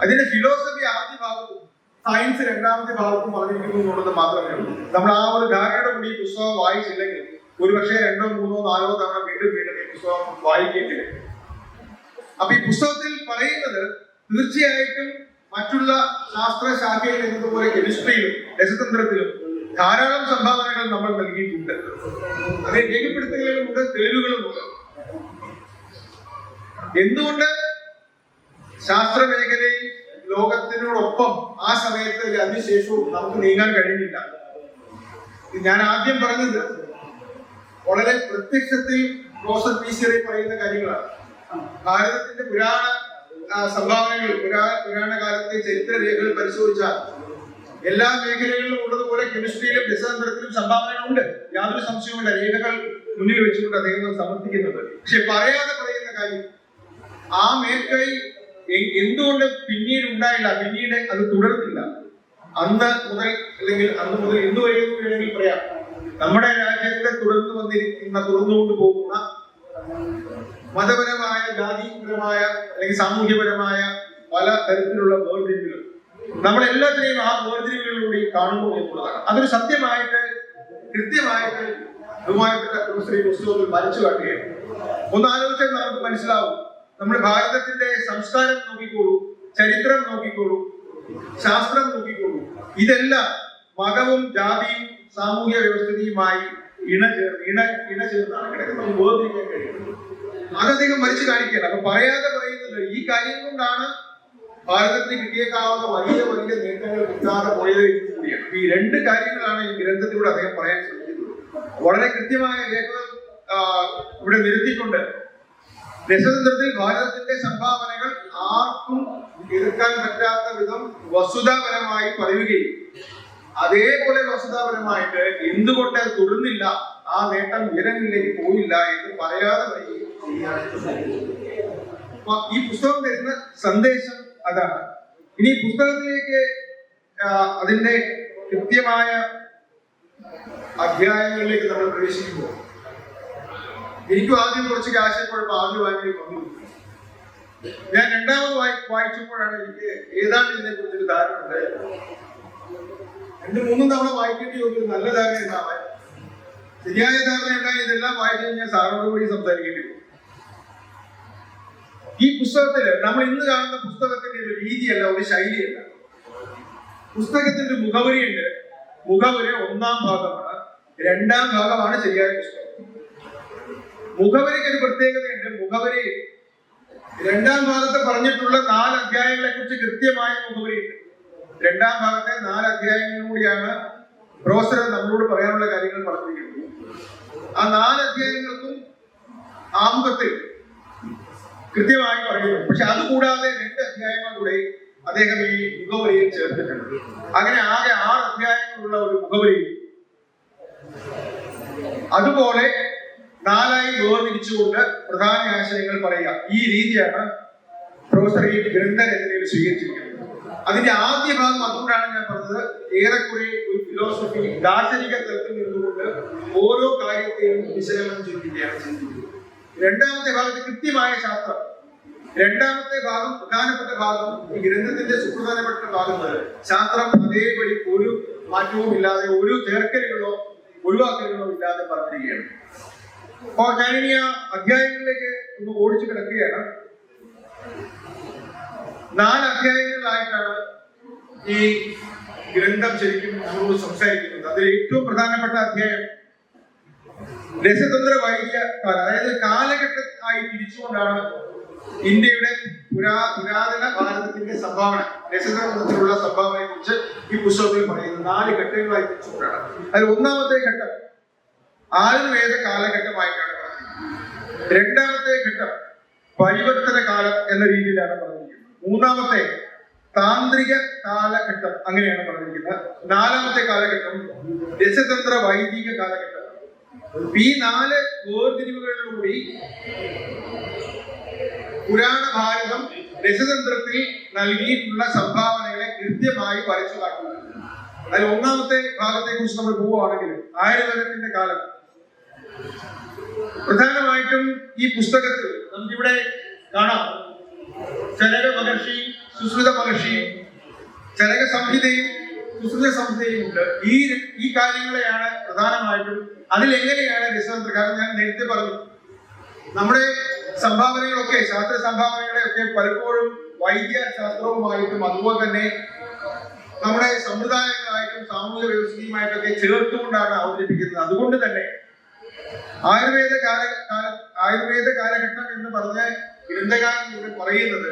അതിന്റെ ഫിലോസഫി ആദ്യ ഭാഗത്തും സയൻസ് രണ്ടാമത്തെ ഭാഗത്തും പറഞ്ഞിരിക്കുന്നു എന്നുള്ളത് മാത്രമേ ഉള്ളൂ. നമ്മൾ ആ ഒരു ധാരണയുടെ കൂടി ഈ പുസ്തകം വായിച്ചില്ലെങ്കിൽ ഒരുപക്ഷെ 2, 3, 4 തവണ വീണ്ടും വീണ്ടും ഈ പുസ്തകം വായിക്കേണ്ടി വരും. അപ്പൊ ഈ പുസ്തകത്തിൽ പറയുന്നത് തീർച്ചയായിട്ടും മറ്റുള്ള ശാസ്ത്ര ശാഖയിൽ എന്നതുപോലെ കെമിസ്ട്രിയിലും രസതന്ത്രത്തിലും ധാരാളം സംഭാവനകൾ നമ്മൾ നൽകിയിട്ടുണ്ട്. അത് രേഖപ്പെടുത്തലുകളുമുണ്ട്, തെളിവുകളുമുണ്ട്. എന്തുകൊണ്ട് ശാസ്ത്ര മേഖലയിൽ ലോകത്തിനോടൊപ്പം ആ സമയത്ത് അതിനുശേഷവും നമുക്ക് നീങ്ങാൻ കഴിയുന്നില്ല? ഞാൻ ആദ്യം പറഞ്ഞത് വളരെ പ്രത്യക്ഷത്തിൽ പ്രൊഫസർ പീശ്വരി പറയുന്ന കാര്യങ്ങളാണ്. ഭാരതത്തിന്റെ പുരാണ സംഭാവനകൾ, പുരാണ കാലത്തെ ചരിത്ര രേഖകൾ പരിശോധിച്ചാൽ എല്ലാ മേഖലകളിലും ഉള്ളതുപോലെ കെമിസ്ട്രിയിലും രസതന്ത്രത്തിലും സംഭാവനകളുണ്ട്, യാതൊരു സംശയവുമില്ല. രേഖകൾ മുന്നിൽ വെച്ചുകൊണ്ട് അദ്ദേഹം സമർത്ഥിക്കുന്നുണ്ട്. പക്ഷെ പറയാതെ പറയുന്ന കാര്യം, ആ മേൽക്കൈ എന്തുകൊണ്ട് പിന്നീട് ഉണ്ടായില്ല, പിന്നീട് അത് തുടർന്നില്ല? അന്ന് മുതൽ അല്ലെങ്കിൽ അന്ന് മുതൽ ഇന്ന് വരെ വേണമെങ്കിൽ പറയാം, നമ്മുടെ രാജ്യത്തെ തുടർന്നുകൊണ്ട് പോകുന്ന മതപരമായ, ജാതിപരമായ അല്ലെങ്കിൽ സാമൂഹ്യപരമായ പല തരത്തിലുള്ള വേർതിരിവുകൾ നമ്മളെല്ലാത്തിനെയും ആ വേർതിരിവുകളിലൂടെ കാണുന്നു എന്നുള്ളതാണ്. അതൊരു സത്യമായിട്ട് കൃത്യമായിട്ട് ബഹുമാനപ്പെട്ട പ്രൊഫസർ ഈ പുസ്തകത്തിൽ വരച്ചു കാട്ടുകയാണ്. ഒന്ന് ആലോചിച്ചാൽ നമുക്ക് മനസ്സിലാവും. നമ്മൾ ഭാരതത്തിന്റെ സംസ്കാരം നോക്കിക്കോളൂ, ചരിത്രം നോക്കിക്കോളൂ, ശാസ്ത്രം നോക്കിക്കോളൂ, ഇതെല്ലാം മതവും ജാതിയും സാമൂഹ്യ വ്യവസ്ഥയുമായി ഇണചേർന്നാണ് കിടക്കുന്നത്. വേർതിരിക്കാൻ കഴിയുന്നത് അതധികം വരച്ചു കാണിക്കുകയാണ്. അപ്പൊ പറയാതെ പറയുന്നത് ഈ കാര്യം കൊണ്ടാണ് ഭാരതത്തിന് കിട്ടിയേക്കാവുന്ന വലിയ വലിയ നേട്ടങ്ങൾ കിട്ടാതെ പോയത് കൂടിയാണ്. ഈ രണ്ട് കാര്യങ്ങളാണ് ഈ ഗ്രന്ഥത്തിലൂടെ അദ്ദേഹം പറയാൻ ശ്രമിക്കുന്നത്. വളരെ കൃത്യമായ രേഖകൾ ഇവിടെ നിരത്തിക്കൊണ്ട് രസതന്ത്രത്തിൽ ഭാരതത്തിന്റെ സംഭാവനകൾ ആർക്കും എതിർക്കാൻ പറ്റാത്ത വിധം വസ്തുതാപരമായി പറയുകയും അതേപോലെ വസ്തുതാപരമായിട്ട് എന്തുകൊണ്ട് അത് തുടർന്നില്ല, ആ നേട്ടം ഉയരങ്ങളിലേക്ക് പോയില്ല എന്ന് പറയാതെ പറയുകയും ചെയ്യുകയാണ്. ഈ പുസ്തകം തരുന്ന സന്ദേശം അതാണ്. ഇനി പുസ്തകത്തിലേക്ക് അതിന്റെ കൃത്യമായ അധ്യായങ്ങളിലേക്ക് നമ്മൾ പ്രവേശിക്കുമ്പോൾ എനിക്കും ആദ്യം കുറച്ച് ആശയക്കുഴപ്പം ആദ്യം വാങ്ങി വന്നു. ഞാൻ രണ്ടാമത് വായിച്ചപ്പോഴാണ് എനിക്ക് ഏതാണ്ട് ഇതിനെ കുറിച്ചൊരു ധാരണ ഉണ്ടായത്. 2-3 തവണ വായിക്കേണ്ടി ഒരു നല്ല ധാരണ ഉണ്ടാവാൻ, ശരിയായ ധാരണ ഉണ്ടായി ഇതെല്ലാം വായിച്ചു കഴിഞ്ഞാൽ സാറിനോട് കൂടി സംസാരിക്കേണ്ടി വരും. ഈ പുസ്തകത്തില് നമ്മൾ ഇന്ന് കാണുന്ന പുസ്തകത്തിന്റെ ഒരു രീതിയല്ല, ഒരു ശൈലിയല്ല. പുസ്തകത്തിന്റെ മുഖവരിയുണ്ട്. മുഖവരി 1-ാം ഭാഗമാണ്, 2-ാം ഭാഗമാണ് ശരിയായ പുസ്തകം. മുഖവരിക്ക് ഒരു പ്രത്യേകതയുണ്ട്. മുഖവരി 2-ാം ഭാഗത്ത് പറഞ്ഞിട്ടുള്ള 4 അധ്യായങ്ങളെ കുറിച്ച് കൃത്യമായ മുഖവരിയുണ്ട്. 2-ാം ഭാഗത്തെ 4 അധ്യായങ്ങളും കൂടിയാണ് പ്രൊഫസർ നമ്മളോട് പറയാനുള്ള കാര്യങ്ങൾ പറഞ്ഞിരിക്കുന്നത്. ആ 4 അധ്യായങ്ങൾക്കും ആമുഖത്തിൽ കൃത്യമായി പറയുന്നു. പക്ഷെ അതുകൂടാതെ 2 അധ്യായങ്ങൾ കൂടെ അദ്ദേഹം ഈ മുഖവരിയിൽ ചേർത്തിട്ടുണ്ട്. അങ്ങനെ ആകെ 6 അധ്യായങ്ങളുള്ള ഒരു മുഖവരി. അതുപോലെ 4ആയി വേർതിരിച്ചുകൊണ്ട് പ്രധാന ആശയങ്ങൾ പറയുക. ഈ രീതിയാണ് പ്രൊഫസർ ഈ ഗ്രന്ഥരചനയിൽ സ്വീകരിച്ചിരിക്കുന്നത്. അതിന്റെ ആദ്യ ഭാഗം, അതുകൊണ്ടാണ് ഞാൻ പറഞ്ഞത്, ഏറെക്കുറെ ഒരു ഫിലോസഫി ദാർശനിക തലത്തിൽ നിന്നുകൊണ്ട് ഓരോ കാര്യത്തെയും വിശകലനം ചെയ്യുകയാണ് ചെയ്തിരിക്കുന്നത്. 2-ാമത്തെ ഭാഗത്ത് കൃത്യമായ ശാസ്ത്രം. 2-ാമത്തെ ഭാഗം, പ്രധാനപ്പെട്ട ഭാഗം, ഈ ഗ്രന്ഥത്തിന്റെ സുപ്രധാനപ്പെട്ട ഭാഗം ശാസ്ത്രം അതേപടി ഒരു മാറ്റവും ഇല്ലാതെ, ഒരു ചേർക്കലുകളോ ഒഴിവാക്കലുകളോ ഇല്ലാതെ പറഞ്ഞിരിക്കുകയാണ്. അപ്പോ ഞാനിനി ആ അധ്യായങ്ങളിലേക്ക് ഒന്ന് ഓടിച്ചു കിടക്കുകയാണ്. 4 അധ്യായങ്ങളിലായിട്ടാണ് ഈ ഗ്രന്ഥം ശരിക്കും നമ്മളോട് സംസാരിക്കുന്നത്. അതിൽ ഏറ്റവും പ്രധാനപ്പെട്ട അധ്യായം രസതന്ത്ര വൈദ്യ കാലം, അതായത് കാലഘട്ടമായി തിരിച്ചുകൊണ്ടാണ് ഇന്ത്യയുടെ പുരാതന ഭാരതത്തിന്റെ സംഭാവന, രസതന്ത്രത്തിലുള്ള സംഭാവനയെ കുറിച്ച് ഈ പുസ്തകത്തിൽ പറയുന്നത്. 4 ഘട്ടങ്ങളായി തിരിച്ചുകൊണ്ടാണ്. അതിൽ 1-ാമത്തെ ഘട്ടം ആയുർവേദ കാലഘട്ടമായിട്ടാണ് പറഞ്ഞിരിക്കുന്നത്. 2-ാമത്തെ ഘട്ടം പരിവർത്തന കാലം എന്ന രീതിയിലാണ് പറഞ്ഞിരിക്കുന്നത്. 3-ാമത്തെ താന്ത്രിക കാലഘട്ടം അങ്ങനെയാണ് പറഞ്ഞിരിക്കുന്നത്. 4-ാമത്തെ കാലഘട്ടം രസതന്ത്ര വൈദിക കാലഘട്ടം. ഈ 4 വേർതിരിവുകളിലൂടെ പുരാണ ഭാരതം രസതന്ത്രത്തിൽ നൽകിയിട്ടുള്ള സംഭാവനകളെ കൃത്യമായി വരച്ചു കാട്ടുന്നത്. അതിൽ ഒന്നാമത്തെ ഭാഗത്തെ കുറിച്ച് നമ്മൾ പോവുകയാണെങ്കിൽ ആയുർവേദത്തിന്റെ കാലം. പ്രധാനമായിട്ടും ഈ പുസ്തകത്തിൽ നമുക്കിവിടെ കാണാം ചരക മഹർഷി, സുശ്രുത മഹർഷി, ചരക സംഹിതയും സുശ്രുത സംഹിതയും ഉണ്ട്. ഈ കാര്യങ്ങളെയാണ് പ്രധാനമായിട്ടും അതിലെങ്ങനെയാണ് രസതന്ത്ര. കാരണം ഞാൻ നേരത്തെ പറഞ്ഞു, നമ്മുടെ സംഭാവനകളൊക്കെ, ശാസ്ത്ര സംഭാവനകളെയൊക്കെ പലപ്പോഴും വൈദ്യശാസ്ത്രവുമായിട്ടും അതുപോലെ തന്നെ നമ്മുടെ സമ്പ്രദായങ്ങളായിട്ടും സാമൂഹിക വ്യവസ്ഥയുമായിട്ടൊക്കെ ചേർത്തുകൊണ്ടാണ് അവതരിപ്പിക്കുന്നത്. അതുകൊണ്ട് തന്നെ ആയുർവേദ കാലഘട്ടം എന്ന് പറഞ്ഞ ഗ്രന്ഥകാരൻ ഇവിടെ പറയുന്നത്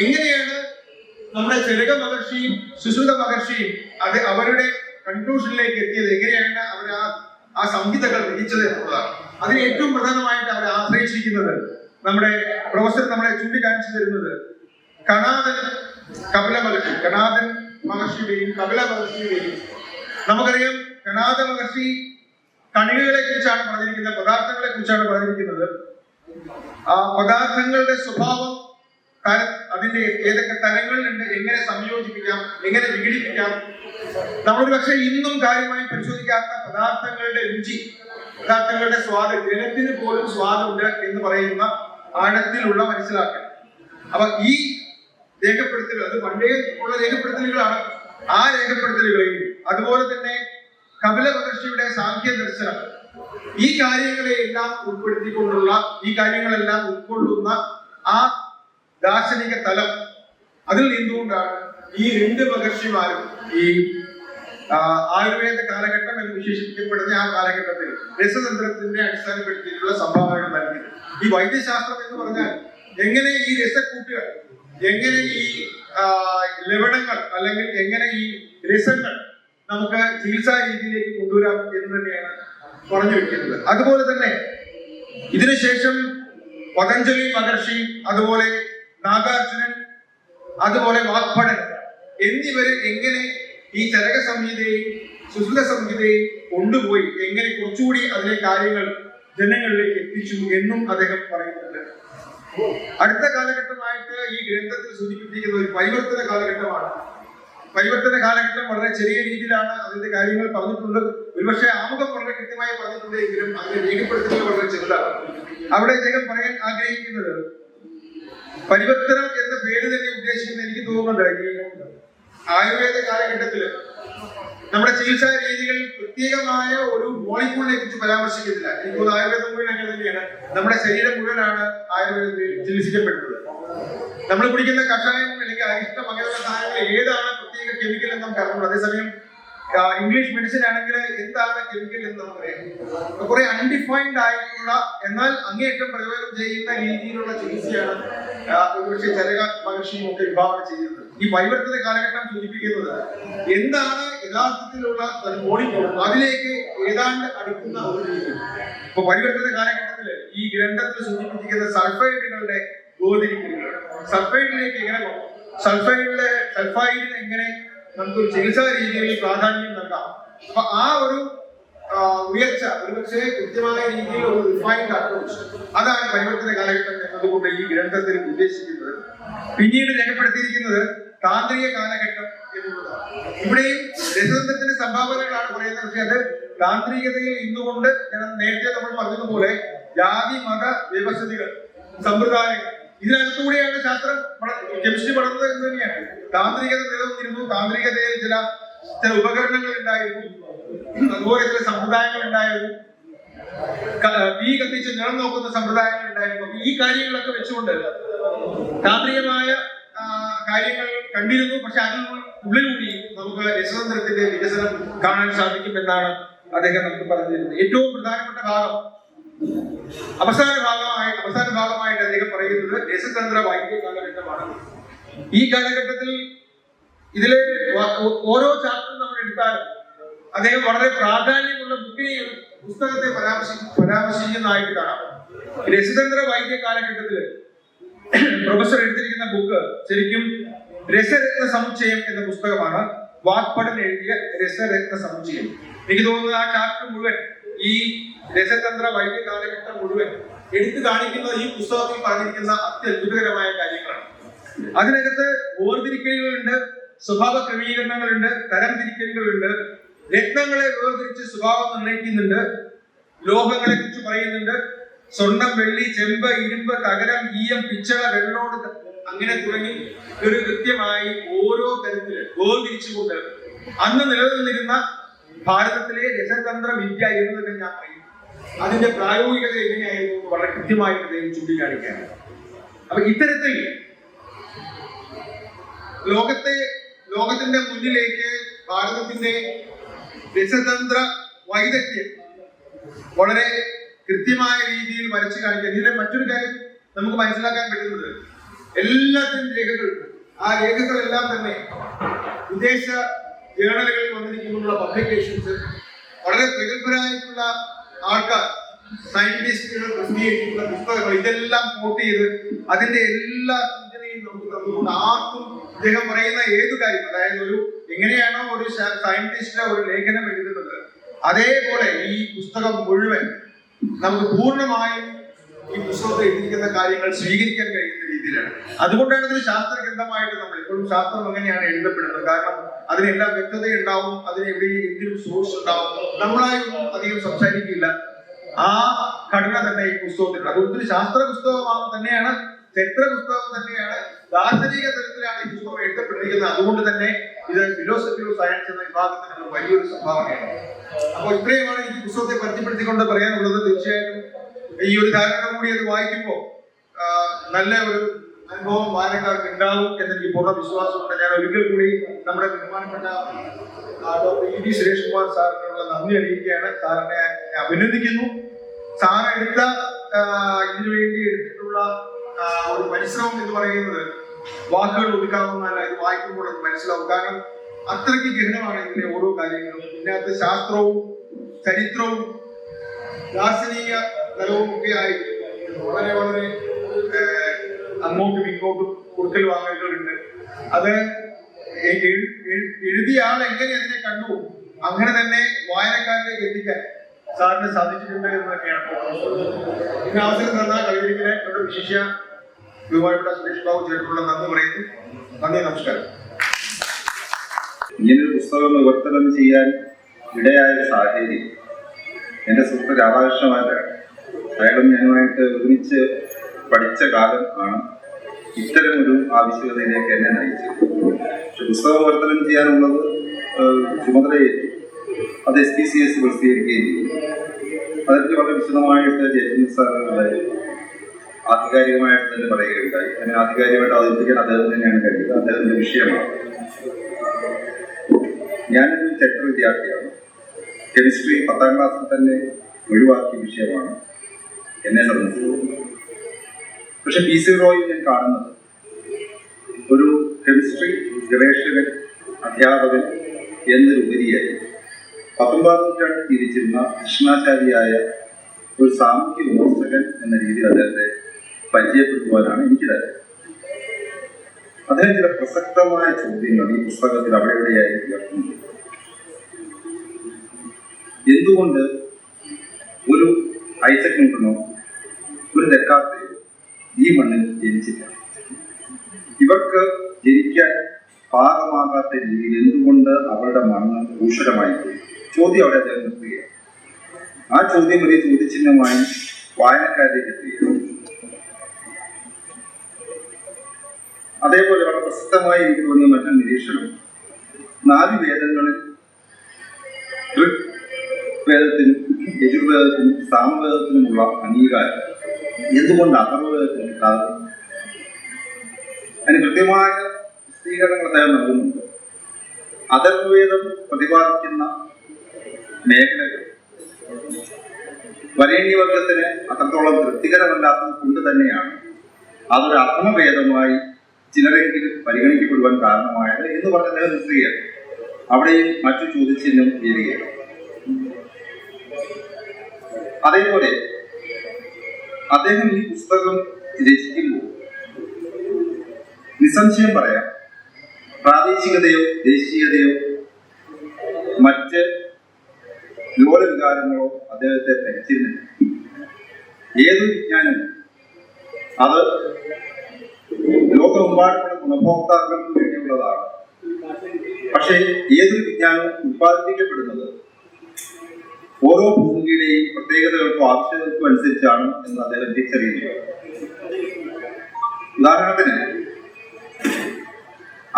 എങ്ങനെയാണ് നമ്മുടെ ചരക മഹർഷിയും സുശ്രുത മഹർഷിയും അത് അവരുടെ കൺക്ലൂഷനിലേക്ക് എത്തിയത്, എങ്ങനെയാണ് അവർ ആ സംഹിതകൾ രചിച്ചത് എന്നുള്ളതാണ്. അതിന് ഏറ്റവും പ്രധാനമായിട്ട് അവരെ ആശ്രയിച്ചിരിക്കുന്നത് നമ്മുടെ പ്രൊഫസർ നമ്മളെ ചൂണ്ടിക്കാണിച്ചു തരുന്നത് കണാദൻ മഹർഷിയുടെയും കപില മഹർഷിയുടെയും. നമുക്കറിയാം കണാദ മഹർഷി കണികകളെ കുറിച്ചാണ് പറഞ്ഞിരിക്കുന്നത്, പദാർത്ഥങ്ങളെ കുറിച്ചാണ് പറഞ്ഞിരിക്കുന്നത്. ആ പദാർത്ഥങ്ങളുടെ സ്വഭാവം, അതിന്റെ ഏതൊക്കെ തരങ്ങളിലുണ്ട്, എങ്ങനെ സംയോജിപ്പിക്കാം, എങ്ങനെ വിഘടിപ്പിക്കാം. നമ്മളൊരു പക്ഷെ ഇന്നും കാര്യമായി പരിശോധിക്കാത്ത പദാർത്ഥങ്ങളുടെ രുചി, പദാർത്ഥങ്ങളുടെ സ്വാദ്, ജലത്തിന് പോലും സ്വാദുണ്ട് എന്ന് പറയുന്ന ആഴത്തിലുള്ള മനസ്സിലാക്കൽ. അപ്പൊ ഈ രേഖപ്പെടുത്തലുകൾ അത് പണ്ടേ ഉള്ള രേഖപ്പെടുത്തലുകളാണ്. ആ രേഖപ്പെടുത്തലുകളെയും അതുപോലെ തന്നെ കപില മഹർഷിയുടെ സാഖ്യ ദർശനം, ഈ കാര്യങ്ങളെല്ലാം ഉൾപ്പെടുത്തിക്കൊണ്ടുള്ള, ഈ കാര്യങ്ങളെല്ലാം ഉൾക്കൊള്ളുന്ന ആ ദാർശനിക തലം, അതിൽ നിന്നുകൊണ്ടാണ് ഈ രണ്ട് മഹർഷിമാരും ഈ ആയുർവേദ കാലഘട്ടം എന്ന് വിശേഷിപ്പിക്കപ്പെടുന്ന ആ കാലഘട്ടത്തിൽ രസതന്ത്രത്തിന്റെ അടിസ്ഥാനപ്പെടുത്തിയിട്ടുള്ള സംഭാവനകൾ നൽകിയത്. ഈ വൈദ്യശാസ്ത്രം എന്ന് പറഞ്ഞാൽ എങ്ങനെ ഈ രസക്കൂട്ടുകൾ, എങ്ങനെ ഈ ലവണങ്ങൾ അല്ലെങ്കിൽ എങ്ങനെ ഈ രസങ്ങൾ നമുക്ക് ചികിത്സാ രീതിയിലേക്ക് കൊണ്ടുവരാം എന്ന് തന്നെയാണ് പറഞ്ഞു വെക്കുന്നത്. അതുപോലെ തന്നെ ഇതിനുശേഷം പതഞ്ജലി മഹർഷി, അതുപോലെ നാഗാർജുനൻ, അതുപോലെ വാഗ്ഭടൻ എന്നിവര് എങ്ങനെ ഈ ചരക സംഹിതയും സുശ്രുത സംഹിതയും കൊണ്ടുപോയി എങ്ങനെ കുറച്ചുകൂടി അതിലെ കാര്യങ്ങൾ ജനങ്ങളിലേക്ക് എത്തിച്ചു എന്നും അദ്ദേഹം പറയുന്നുണ്ട്. അടുത്ത കാലഘട്ടമായിട്ട് ഈ ഗ്രന്ഥത്തിൽ സൂചിപ്പിച്ചിരിക്കുന്ന ഒരു പരിവർത്തന കാലഘട്ടമാണ്. പരിവർത്തന കാലഘട്ടം വളരെ ചെറിയ രീതിയിലാണ് അതിന്റെ കാര്യങ്ങൾ പറഞ്ഞിട്ടുള്ളത്. ഒരുപക്ഷെ ആമുഖം വളരെ കൃത്യമായി പറഞ്ഞിട്ടുണ്ട് എങ്കിലും അതിന്റെ രേഖപ്പെടുത്തലുകൾ വളരെ ചെറുതാണ്. അവിടെ അദ്ദേഹം പറയാൻ ആഗ്രഹിക്കുന്നത് പരിവർത്തനം എന്ന പേര് തന്നെ ഉദ്ദേശിക്കുന്ന, എനിക്ക് തോന്നുന്നുണ്ട് ഈ ആയുർവേദ കാലഘട്ടത്തില് നമ്മുടെ ചികിത്സാ രീതികൾ പ്രത്യേകമായ ഒരു മോളിക്കൂളിനെ കുറിച്ച് പരാമർശിക്കുന്നില്ല. എനിക്ക് തോന്നുന്നു ആയുർവേദം മുഴുവൻ അങ്ങനെ തന്നെയാണ്. നമ്മുടെ ശരീരം മുഴുവനാണ് ആയുർവേദത്തിൽ ചികിത്സിക്കപ്പെടുന്നത്. നമ്മൾ കുടിക്കുന്ന കഷായം അല്ലെങ്കിൽ അരിഷ്ടം അങ്ങനെയുള്ള സാധനങ്ങൾ ഏതാണ് പ്രത്യേക കെമിക്കൽ എന്ന് നമുക്ക് അറിഞ്ഞു. അതേസമയം ഇംഗ്ലീഷ് മെഡിസിൻ ആണെങ്കിൽ എന്താണ് കെമിക്കൽ എന്ന് നമുക്കറിയാം. കുറെ അൺഡിഫൈൻഡ് ആയിട്ടുള്ള എന്നാൽ അങ്ങേയറ്റം പ്രയോജനം ചെയ്യുന്ന രീതിയിലുള്ള ചികിത്സയാണ് ഒരുപക്ഷെ ചരക മഹർഷിയും ഒക്കെ വിഭാവനം ചെയ്യുന്നത്. ഈ പരിവർത്തന കാലഘട്ടം സൂചിപ്പിക്കുന്നത് എന്താണ് യഥാർത്ഥത്തിലുള്ള മോളിക്യൂൾ, അതിലേക്ക് ഏതാണ്ട് അടുക്കുന്ന ഒരു രീതി. ഇപ്പൊ പരിവർത്തന കാലഘട്ടത്തില് ഈ ഗ്രന്ഥത്തിൽ സൂചിപ്പിച്ചിരിക്കുന്ന സൾഫൈഡുകളുടെ വേർതിരിക്കലുകൾ, സൾഫൈഡിലേക്ക് എങ്ങനെ പോകും, സൾഫൈഡിന് എങ്ങനെ നമുക്കൊരു ചികിത്സാ രീതിയിൽ പ്രാധാന്യം നൽകാം. അപ്പൊ ആ ഒരു ഉയർച്ച ഒരുപക്ഷെ കൃത്യമായ രീതിയിൽ ഒരു റിഫൈൻഡ് അപ്രോച്ച്, അതാണ് പരിവർത്തന കാലഘട്ടം എന്നതുകൊണ്ട് ഈ ഗ്രന്ഥത്തിൽ ഉദ്ദേശിക്കുന്നത്. പിന്നീട് രേഖപ്പെടുത്തിയിരിക്കുന്നത് താന്ത്രിക കാലഘട്ടം എന്നുള്ളതാണ്. ഇവിടെയും രസതന്ത്രത്തിന്റെ സംഭാവനകളാണ് പറയുന്നത്. പക്ഷെ അത് താന്ത്രികതയിൽ ഇന്നുകൊണ്ട് നേരത്തെ നമ്മൾ പറഞ്ഞതുപോലെ ജാതി മത വ്യവസ്ഥിതികൾ, സമ്പ്രദായങ്ങൾ, ഇതിനകത്തുകൂടെയാണ് ശാസ്ത്രം കെമിസ്ട്രി പഠിക്കുന്നത് എന്ന് തന്നെയാണ്. താന്ത്രികത നിലനിന്നിരുന്നു. താന്ത്രികതയിൽ ചില ഉപകരണങ്ങൾ ഉണ്ടായിരുന്നു, അതുപോലെ ചില സമ്പ്രദായങ്ങൾ ഉണ്ടായിരുന്നു, തീ കത്തിച്ച് നിറം നോക്കുന്ന സമ്പ്രദായങ്ങൾ ഉണ്ടായിരുന്നു. ഈ കാര്യങ്ങളൊക്കെ വെച്ചുകൊണ്ട് താന്ത്രികമായ കാര്യങ്ങൾ കണ്ടിരുന്നു. പക്ഷെ അതിനുള്ളിലൂടെ നമുക്ക് രസതന്ത്രത്തിന്റെ വികസനം കാണാൻ സാധിക്കും എന്നാണ് അദ്ദേഹം നമുക്ക് പറഞ്ഞിരുന്നത്. ഏറ്റവും പ്രധാനപ്പെട്ട ഭാഗം അവസാന ഭാഗമായിട്ട് അദ്ദേഹം പറയുന്നത് രസതന്ത്ര വൈദ്യ കാലഘട്ടമാണ്. ഈ കാലഘട്ടത്തിൽ ഇതിലെ ഓരോ ചാപ്റ്ററും നമ്മൾ എടുത്താലും അദ്ദേഹം വളരെ പ്രാധാന്യമുള്ള പുസ്തകത്തെ പരാമർശിക്കുന്നതായിട്ട് കാണാം. രസതന്ത്ര വൈദ്യ കാലഘട്ടത്തില് പ്രൊഫസർ എടുത്തിരിക്കുന്ന ബുക്ക് ശരിക്കും രസരത്ന സമുച്ചയം എന്ന പുസ്തകമാണ്. വാഗ്ഭടൻ എഴുതിയ രസരത്ന സമുച്ചയം. എനിക്ക് തോന്നുന്നത് ആ ചാപ്റ്റർ മുഴുവൻ, ഈ രസതന്ത്ര വൈദ്യ കാലഘട്ടം മുഴുവൻ എടുത്തു കാണിക്കുന്നത് ഈ പുസ്തകത്തിൽ പറഞ്ഞിരിക്കുന്ന അത്യത്ഭുതകരമായ കാര്യങ്ങളാണ്. അതിനകത്ത് വേർതിരിക്കലുകളുണ്ട്, സ്വഭാവ ക്രമീകരണങ്ങളുണ്ട്, തരംതിരിക്കലുകളുണ്ട്, രത്നങ്ങളെ വേർതിരിച്ച് സ്വഭാവം നിർണ്ണയിക്കുന്നുണ്ട്, ലോഹങ്ങളെ കുറിച്ച് പറയുന്നുണ്ട്, സ്വർണം, വെള്ളി, ചെമ്പ്, ഇരുമ്പ്, തകരം, ഈയം, പിച്ചള, വെള്ളോട്, അങ്ങനെ തുടങ്ങി ഒരു കൃത്യമായി ഓരോ തരത്തില് വേർതിരിച്ചുകൊണ്ട് അന്ന് നിലനിന്നിരുന്ന ഭാരതത്തിലെ രസതന്ത്ര വിദ്യ എന്ന് തന്നെ ഞാൻ പറയും. അതിന്റെ പ്രായോഗികത എങ്ങനെയായിരുന്നു വളരെ കൃത്യമായിട്ട് അദ്ദേഹം ചൂണ്ടിക്കാണിക്കുകയാണ്. അപ്പൊ ഇത്തരത്തിൽ ലോകത്തിന്റെ മുന്നിലേക്ക് ഭാരതത്തിന്റെ രസതന്ത്ര വൈദഗ്ധ്യം വളരെ കൃത്യമായ രീതിയിൽ വരച്ചു കാണിക്കാൻ. ഇതിലെ മറ്റൊരു കാര്യം നമുക്ക് മനസ്സിലാക്കാൻ പറ്റുന്നത്, എല്ലാത്തിനും രേഖകളുണ്ട്. ആ രേഖകളെല്ലാം തന്നെ വിദേശ ജേണലുകളിൽ വന്നിരിക്കുന്നുള്ള പബ്ലിക്കേഷൻസ്, വളരെ പ്രഗത്ഭരായിട്ടുള്ള ആൾക്കാർ, സയന്റിസ്റ്റുകൾ പ്രസിദ്ധീകരിക്കുന്ന പുസ്തകങ്ങൾ, ഇതെല്ലാം കോട്ട് ചെയ്ത് അതിന്റെ എല്ലാ സൂചനയും നമുക്ക് തന്നുകൊണ്ട് ആർക്കും അദ്ദേഹം പറയുന്ന ഏതു കാര്യം, അതായത് എങ്ങനെയാണോ ഒരു സയന്റിസ്റ്റ് ഒരു ലേഖനം എഴുതുന്നത്, അതേപോലെ ഈ പുസ്തകം മുഴുവൻ നമുക്ക് പൂർണ്ണമായും ഈ പുസ്തകത്തിൽ എഴുതിയിരിക്കുന്ന കാര്യങ്ങൾ സ്വീകരിക്കാൻ കഴിയുന്ന രീതിയിലാണ്. അതുകൊണ്ടാണ് ഇതിന് ശാസ്ത്രഗ്രന്ഥമായിട്ട് നമ്മൾ എപ്പോഴും ശാസ്ത്രം എങ്ങനെയാണ് എഴുതപ്പെടുന്നത്. കാരണം അതിനെല്ലാം വ്യക്തത ഉണ്ടാവും, അതിന് എവിടെയും എന്തെങ്കിലും സോഴ്സ് ഉണ്ടാവും. നമ്മളായൊന്നും അധികം സംസാരിക്കില്ല. ആ ഘടന തന്നെ ഈ പുസ്തകത്തിലുണ്ട്. അതുകൊണ്ട് ശാസ്ത്ര പുസ്തകമാണ് തന്നെയാണ്, ചരിത്ര പുസ്തകം തന്നെയാണ്, ദാർശനിക തലത്തിലാണ് ഈ പുസ്തകം എഴുതപ്പെട്ടിരിക്കുന്നത്. അതുകൊണ്ട് തന്നെ ഇത് ഫിലോസഫി ഓഫ് സയൻസ് എന്ന വിഭാഗത്തിന് വലിയൊരു സംഭാവനയാണ്. അപ്പോൾ ഇത്രയുമാണ് ഈ പുസ്തകത്തെ പരിചയപ്പെടുത്തിക്കൊണ്ട് പറയാനുള്ളത്. തീർച്ചയായിട്ടും ഈ ഒരു ധാരണ കൂടി അത് വായിക്കുമ്പോൾ നല്ല ഒരു അനുഭവം വായനക്കാർക്ക് ഉണ്ടാവും എന്നെനിക്ക് പൂർണ്ണ വിശ്വാസമുണ്ട്. ഞാൻ ഒരിക്കൽ കൂടി നമ്മുടെ ബഹുമാനപ്പെട്ട doctor E D Suresh Kumar സാറിനുള്ള നന്ദി അറിയിക്കുകയാണ്. സാറിനെ അഭിനന്ദിക്കുന്നു. സാർ ഇതിനു വേണ്ടി എടുത്തിട്ടുള്ള ഒരു പരിശ്രമം എന്ന് പറയുന്നത് വാക്കുകൾ ഒതുക്കാവുന്നതല്ല. ഇത് വായിക്കുമ്പോൾ അത് മനസ്സിലാവും. കാരണം അത്രയ്ക്ക് ഗഹനമാണ് ഇതിലെ ഓരോ കാര്യങ്ങളും. ഇതിനകത്ത് ശാസ്ത്രവും ചരിത്രവും ദാർശനിക തലവും ഒക്കെ ആയി വളരെ വളരെ അങ്ങോട്ടും ഇങ്ങോട്ടും കൊടുക്കൽ വാങ്ങലുകളുണ്ട്. അത് എഴുതിയ ആൾ എങ്ങനെ അതിനെ കണ്ടു, അങ്ങനെ തന്നെ വായനക്കാരിലേക്ക് എത്തിക്കാൻ സാറിന് സാധിച്ചിട്ടുണ്ട് എന്ന് തന്നെയാണ്. ഇന്ന് അവസരം തന്ന കഴിവിനെ എന്നോട് വിശിഷ്യ ബഹുമാനപ്പെട്ട സുരേഷ് ബാബു ചേർത്തുള്ള നന്ദി പറയുന്നു. നന്ദി, നമസ്കാരം. ഇങ്ങനൊരു പുസ്തകം വിവർത്തനം ചെയ്യാൻ ഇടയായ സാഹചര്യം എൻ്റെ സുഹൃത്ത് രാധാകൃഷ്ണമാരാണ്. അയാളും ഞാനുമായിട്ട് ഒരുമിച്ച് പഠിച്ച കാലം ആണ് ഇത്തരമൊരു ആവശ്യകതയിലേക്ക് എന്നെ നയിച്ചത്. പക്ഷെ പുസ്തകം വിവർത്തനം ചെയ്യാനുള്ളത് ചുമതലയേറ്റു. അത് SPCS പ്രസിദ്ധീകരിക്കുകയും ചെയ്തു. അതിന് വളരെ വിശദമായിട്ട് ജയചന്ദ്രൻ സാറുകളുടെ ആധികാരികമായിട്ട് തന്നെ പറയുകയുണ്ടായി. അങ്ങനെ ആധികാരികമായിട്ട് അവതരിപ്പിക്കാൻ അദ്ദേഹത്തിന് തന്നെയാണ് കഴിയുന്നത്. അദ്ദേഹത്തിന്റെ വിഷയമാണ്. ഞാനൊരു ചരിത്ര വിദ്യാർത്ഥിയാണ്. കെമിസ്ട്രി 10ാം ക്ലാസ്സിൽ തന്നെ ഒഴിവാക്കിയ വിഷയമാണ് എന്നെ സംബന്ധിച്ചത്. പക്ഷെ PC റോയിൽ ഞാൻ കാണുന്നത് ഒരു കെമിസ്ട്രി ഗവേഷകൻ, അധ്യാപകൻ എന്നതിലുപരിയായി 19ാം നൂറ്റാണ്ടിൽ ജീവിച്ചിരുന്ന കൃഷ്ണാചാരിയായ ഒരു സാമൂഹ്യ വിമർശകൻ എന്ന രീതിയിൽ അദ്ദേഹത്തെ പരിചയപ്പെടുത്തുവാനാണ് എനിക്ക് താല്പര്യം. അദ്ദേഹം ചില പ്രസക്തമായ ചോദ്യങ്ങൾ ഈ പുസ്തകത്തിൽ അവിടെ എവിടെയായി ഉയർത്തുന്നുണ്ട്. എന്തുകൊണ്ട് ഒരു ഐസക് ന്യൂട്ടനോ ഒരു ദെക്കാർത്തയോ ഈ മണ്ണിൽ ജനിച്ചില്ല? ഇവർക്ക് ജനിക്കാൻ പാകമാകാത്ത രീതിയിൽ എന്തുകൊണ്ട് അവരുടെ മണ്ണ് ഭൂഷണമായി പോയി? ചോദ്യം അവിടെ അദ്ദേഹം നിർത്തുകയാണ്. ആ ചോദ്യം വലിയ ചോദ്യചിഹ്നമായി വായനക്കാരിലേക്ക് എത്തുകയാണ്. അതേപോലെ വളരെ പ്രസക്തമായി എനിക്ക് തോന്നിയ മറ്റൊരു നിരീക്ഷണം, 4 വേദങ്ങളിൽ ഋഗ്വേദത്തിനും യജുർവേദത്തിനും സാമവേദത്തിനുമുള്ള അംഗീകാരം എന്തുകൊണ്ട് അഥർവവേദത്തിന് കിട്ടാതെ? അതിന് കൃത്യമായ വിശദീകരണങ്ങൾ അദ്ദേഹം നൽകുന്നുണ്ട്. അഥർവവേദം പ്രതിപാദിക്കുന്ന മേഖലകൾ വരേണ്യവർഗത്തിന് അത്രത്തോളം തൃപ്തികരമല്ലാത്തത് കൊണ്ട് തന്നെയാണ് അതൊരു അധമവേദമായി ചിലരെങ്കിലും പരിഗണിക്കപ്പെടുവാൻ കാരണമായത് എന്ന് പറഞ്ഞ അദ്ദേഹം നിർത്തുകയാണ്. അവിടെയും മറ്റു ചോദ്യചിഹ്നം ഉയരുകയാണ്. അതേപോലെ അദ്ദേഹം ഈ പുസ്തകം രചിക്കുമ്പോൾ നിസ്സംശയം പറയാം, പ്രാദേശികതയോ ദേശീയതയോ മറ്റ് ലോലവികാരങ്ങളോ അദ്ദേഹത്തെ ധരിച്ചിരുന്നില്ല. ഏതൊരു വിജ്ഞാനവും അത് ലോകമെമ്പാടുമുള്ള ഗുണഭോക്താക്കൾക്ക് വേണ്ടിയുള്ളതാണ്. പക്ഷേ ഏതൊരു വിജ്ഞാനവും ഉത്പാദിപ്പിക്കപ്പെടുന്നത് ഓരോ ഭൂമിയുടെയും പ്രത്യേകതകൾക്കും ആവശ്യകതകൾക്കും അനുസരിച്ചാണ് എന്ന് അദ്ദേഹം തിരിച്ചറിയുന്നു. ഉദാഹരണത്തിന്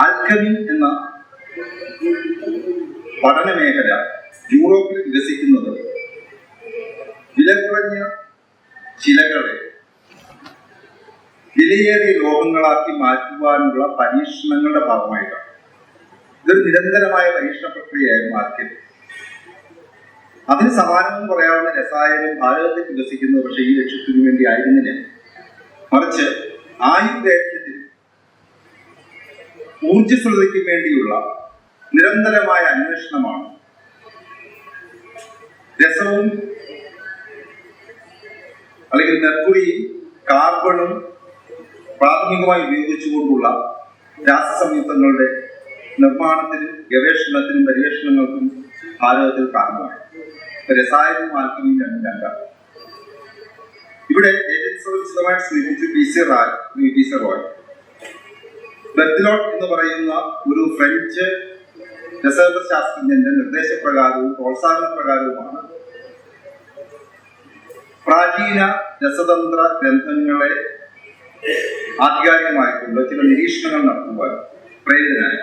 ആൽക്കമി എന്ന പഠന മേഖല യൂറോപ്പിൽ വികസിക്കുന്നത് വില കുറഞ്ഞ ശിലകളെ വിലയേറിയ ലോഹങ്ങളാക്കി മാറ്റുവാനുള്ള പരീക്ഷണങ്ങളുടെ ഭാഗമായിട്ടാണ്. ഇതൊരു നിരന്തരമായ പരീക്ഷണ പ്രക്രിയയായിരുന്നു ആൽക്കമി. അതിന് സമാനമെന്ന് പറയാവുന്ന രസായനം ഭാരതത്തിൽ വികസിക്കുന്നത് പക്ഷേ ഈ ലക്ഷ്യത്തിനു വേണ്ടി ആയിരുന്നില്ല. മറിച്ച് ആയുർവേദ്യത്തിൽ ഊർജ്ജസ്വലതയ്ക്ക് വേണ്ടിയുള്ള നിരന്തരമായ അന്വേഷണമാണ് രസവും അല്ലെങ്കിൽ മെർക്കുറിയും കാർബണും പ്രാഥമികമായി ഉപയോഗിച്ചുകൊണ്ടുള്ള രാസസംയുക്തങ്ങളുടെ നിർമ്മാണത്തിനും ഗവേഷണത്തിനും പര്യവേഷണങ്ങൾക്കും ഭാരതത്തിൽ കാരണമായി. രസായനവും ആൽക്കമിയും രണ്ടാണ്. ഇവിടെ വിശദമായിട്ട് സൂചിപ്പിച്ചു പി സി റോയ്. ബെർത്തിലോട്ട് എന്ന് പറയുന്ന ഒരു ഫ്രഞ്ച് രസതന്ത്രശാസ്ത്രജ്ഞന്റെ നിർദ്ദേശപ്രകാരവും പ്രോത്സാഹനപ്രകാരവുമാണ് പ്രാചീന രസതന്ത്ര ഗ്രന്ഥങ്ങളെ ആധികാരികമായിക്കൊണ്ട് ചില നിരീക്ഷണങ്ങൾ നടത്തുവാൻ പ്രേരിതനായി.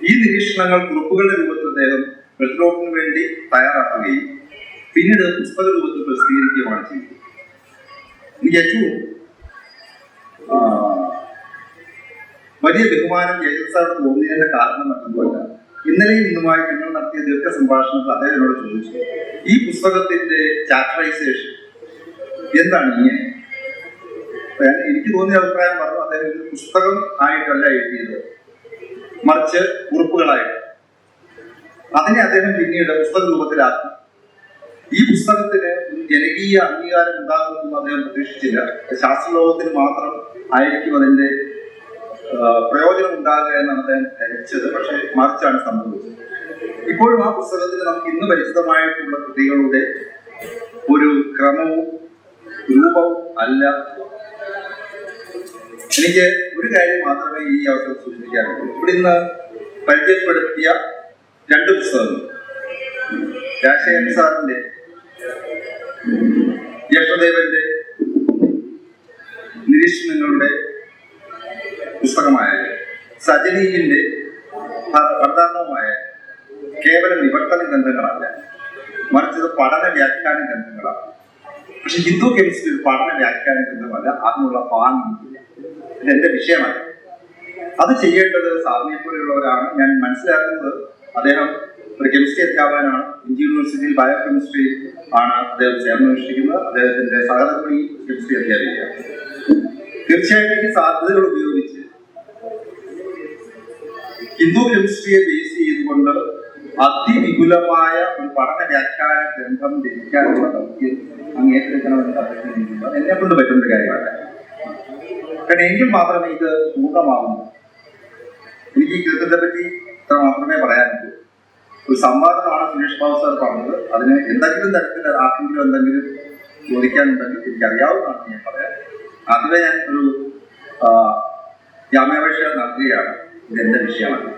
ഈ നിരീക്ഷണങ്ങൾ കുറിപ്പുകളുടെ രൂപത്തിൽ അദ്ദേഹം ബെർത്തിലോട്ടിന് വേണ്ടി തയ്യാറാക്കുകയും പിന്നീട് പുസ്തക രൂപത്തിൽ പ്രസിദ്ധീകരിക്കുകയുമാണ് ചെയ്തത്. എനിക്ക് ഏറ്റവും വലിയ ബഹുമാനം ജയചന്ദ് സാർ തോന്നിയതിന്റെ കാരണം മറ്റൊന്നുമല്ല. ഇന്നലെയും ഇന്നുമായി ഞങ്ങൾ നടത്തിയ ദീർഘ സംഭാഷണത്തിൽ അദ്ദേഹം എന്നോട് ചോദിച്ചു, ഈ പുസ്തകത്തിന്റെ ചാപ്റ്ററൈസേഷൻ എന്താണ് ഇങ്ങനെ? എനിക്ക് തോന്നിയ അഭിപ്രായം പറഞ്ഞു, അദ്ദേഹം ഒരു പുസ്തകം ആയിട്ടല്ല എഴുതിയത്, മറിച്ച് കുറിപ്പുകളായിട്ട്. അതിനെ അദ്ദേഹം പിന്നീട് പുസ്തക രൂപത്തിലാക്കി. ഈ പുസ്തകത്തിന് ജനകീയ അംഗീകാരം ഉണ്ടാകുമെന്ന് അദ്ദേഹം പ്രതീക്ഷിച്ചില്ല. ശാസ്ത്രലോകത്തിന് മാത്രം ആയിരിക്കും അതിന്റെ പ്രയോജനം ഉണ്ടാകുക എന്നാണ് അദ്ദേഹം ധരിച്ചത്. പക്ഷെ മറിച്ചാണ് സംഭവിച്ചത്. ഇപ്പോഴും ആ പുസ്തകത്തിൽ നമുക്ക് ഇന്ന് പരിചിതമായിട്ടുള്ള കൃതികളുടെ ഒരു ക്രമവും രൂപവും അല്ല. എനിക്ക് ഒരു കാര്യം മാത്രമേ ഈ അവസരം സൂചിപ്പിക്കാറുള്ളൂ. ഇവിടെ ഇന്ന് പരിചയപ്പെടുത്തിയ 2 പുസ്തകങ്ങൾ രാജശേഖരൻ സാറിന്റെ യക്ഷദേവന്റെ നിരീക്ഷണങ്ങളുടെ പുസ്തകമായ സജനീയന്റെ വർദ്ധാന്തവുമായ കേവലം വിവർത്തന ഗ്രന്ഥങ്ങളല്ല, മറിച്ചത് പഠന വ്യാഖ്യാന ഗ്രന്ഥങ്ങളാണ്. പക്ഷെ ഹിന്ദു കെമിസ്ട്രി ഒരു പഠന വ്യാഖ്യാന ഗ്രന്ഥമല്ല, അതിനുള്ള ഭാഗമില്ല. ഇതെന്റെ വിഷയമല്ല. അത് ചെയ്യേണ്ടത് സാറിനെ പോലെയുള്ളവരാണ്. ഞാൻ മനസ്സിലാക്കുന്നത് അദ്ദേഹം ഒരു കെമിസ്ട്രി അധ്യാപകനാണ്. ഇന്ത്യ യൂണിവേഴ്സിറ്റിയിൽ ബയോ കെമിസ്ട്രി ആണ് അദ്ദേഹം ചേർന്നനുഷ്ഠിക്കുന്നത്. അദ്ദേഹത്തിന്റെ സഹധർമ്മിണി കെമിസ്ട്രി അധ്യാപികയാണ്. തീർച്ചയായിട്ടും ഈ സാധ്യതകൾ ഉപയോഗിച്ച് ഹിന്ദു കെമിസ്ട്രിയെ ബേസ് ചെയ്തുകൊണ്ട് അതിവിപുലമായ ഒരു പഠന വ്യാഖ്യാന ഗ്രന്ഥം രചിക്കാനുള്ള ദൗത്യം അങ്ങേറ്റെടുക്കണമെന്ന് അദ്ദേഹം എന്നെ കൊണ്ട് പറ്റുന്ന കാര്യമാണ്. കാരണം എങ്കിൽ മാത്രമേ ഇത് പൂർണ്ണമാവുന്നു. എനിക്ക് ഈ ഗ്രന്ഥത്തെ പറ്റി ഇത്ര മാത്രമേ പറയാനുള്ളൂ. ഒരു സംവാദമാണ് സുരേഷ് ബാബു സാർ പറഞ്ഞത്. അതിന് എന്തെങ്കിലും തരത്തിൽ ആർക്കെങ്കിലും എന്തെങ്കിലും ചോദിക്കാനുണ്ടെങ്കിൽ എനിക്കറിയാവുന്നതാണ് ഞാൻ പറയാം. അതിലെ ഞാൻ ഒരു ജാമ്യാപേക്ഷ നൽകുകയാണ്. ഇതെന്റെ വിഷയമാണ്.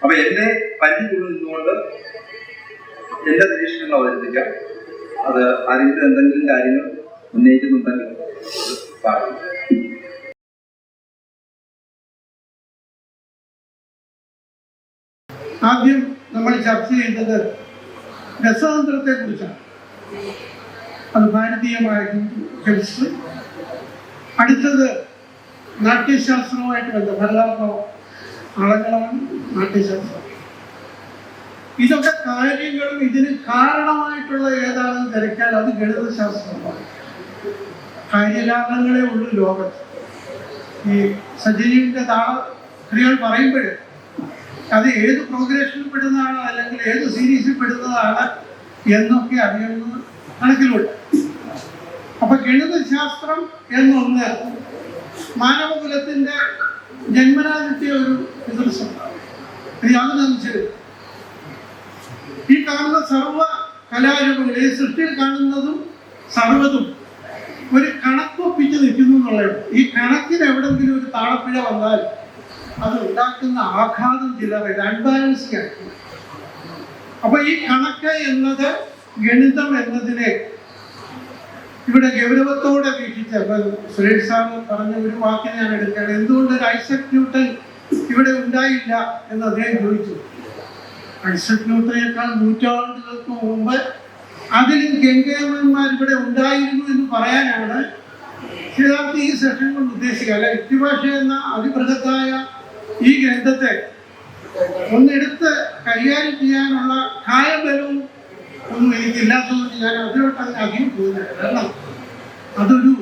അപ്പൊ എന്റെ പരിധിക്കുള്ളിൽ നിന്നുകൊണ്ട് എന്റെ നിരീക്ഷണങ്ങൾ അവതരിപ്പിക്കാം. അത് ആരെങ്കിലും എന്തെങ്കിലും കാര്യങ്ങൾ ഉന്നയിക്കുന്നുണ്ടെങ്കിൽ പറയും. ആദ്യം നമ്മൾ ചർച്ച ചെയ്തത് രസതന്ത്രത്തെ കുറിച്ചാണ്. അത് ഭാരതീയമായ കെമിസ്ട്രി. അടുത്തത് നാട്യശാസ്ത്രവുമായിട്ട് ബന്ധപ്പെട്ട അളങ്ങളാണ് നാട്യശാസ്ത്രം. ഇതൊക്കെ കാര്യങ്ങളും ഇതിന് കാരണമായിട്ടുള്ള ഏതാണെന്ന് തിരക്കാൻ അത് ഗണിതശാസ്ത്രമാണ്. കാര്യകാരണങ്ങളെ ഉള്ളൂ ലോകത്ത്. ഈ സജീവിന്റെ താളക്രിയകൾ പറയുമ്പോൾ അത് ഏത് പ്രോഗ്രഷനിൽ പെടുന്നതാണ് അല്ലെങ്കിൽ ഏത് സീരീസിൽ പെടുന്നതാണ് എന്നൊക്കെ അറിയുന്നത് കണക്കിലുണ്ട്. അപ്പൊ ഗണിതശാസ്ത്രം എന്നൊന്ന് മാനവകുലത്തിന്റെ ജന്മനാ കിട്ടിയ ഒരു എതിർസത്താണ്. ഇത് യാതൊരു ഈ കാണുന്ന സർവ കലാരൂപങ്ങൾ ഈ സൃഷ്ടിയിൽ കാണുന്നതും സർവ്വതും ഒരു കണക്കൊപ്പിച്ച് നിൽക്കുന്നു എന്നുള്ളത്. ഈ കണക്കിന് എവിടെങ്കിലും ഒരു താളപ്പിഴ വന്നാൽ അത് ഉണ്ടാക്കുന്ന ആഘാതം ചിലർ അൺബാലൻസിങ് ആയിരിക്കും. അപ്പൊ ഈ കണക്ക് എന്നത് ഗണിതം എന്നതിനെ ഇവിടെ ഗൗരവത്തോടെ വീക്ഷിച്ച സുരേഷ് സാറ് പറഞ്ഞ ഒരു വാക്കിനെ ഞാൻ എടുക്കുകയാണ്. എന്തുകൊണ്ട് ഒരു ഐസക് ന്യൂട്ടൺ ഇവിടെ ഉണ്ടായില്ല എന്ന് അദ്ദേഹം ചോദിച്ചു. ഐസക് ന്യൂട്ടനേക്കാൾ നൂറ്റാണ്ടുകൾക്ക് മുമ്പ് അതിലും ഗംഗേമന്മാർ ഇവിടെ ഉണ്ടായിരുന്നു എന്ന് പറയാനാണ് യഥാർത്ഥ ഈ സെഷൻ കൊണ്ട് ഉദ്ദേശിക്കുക. അല്ല, യുക്തിഭാഷ എന്ന അതിബൃഹത്തായ ഈ ഗ്രന്ഥത്തെ ഒന്നെടുത്ത് കൈകാര്യം ചെയ്യാനുള്ള കായബലവും ഒന്നും എനിക്കില്ലാത്തതുകൊണ്ട് ഞാൻ അതിലോട്ട് അതിന് അധികം പോകുന്നില്ല. കാരണം അതൊരു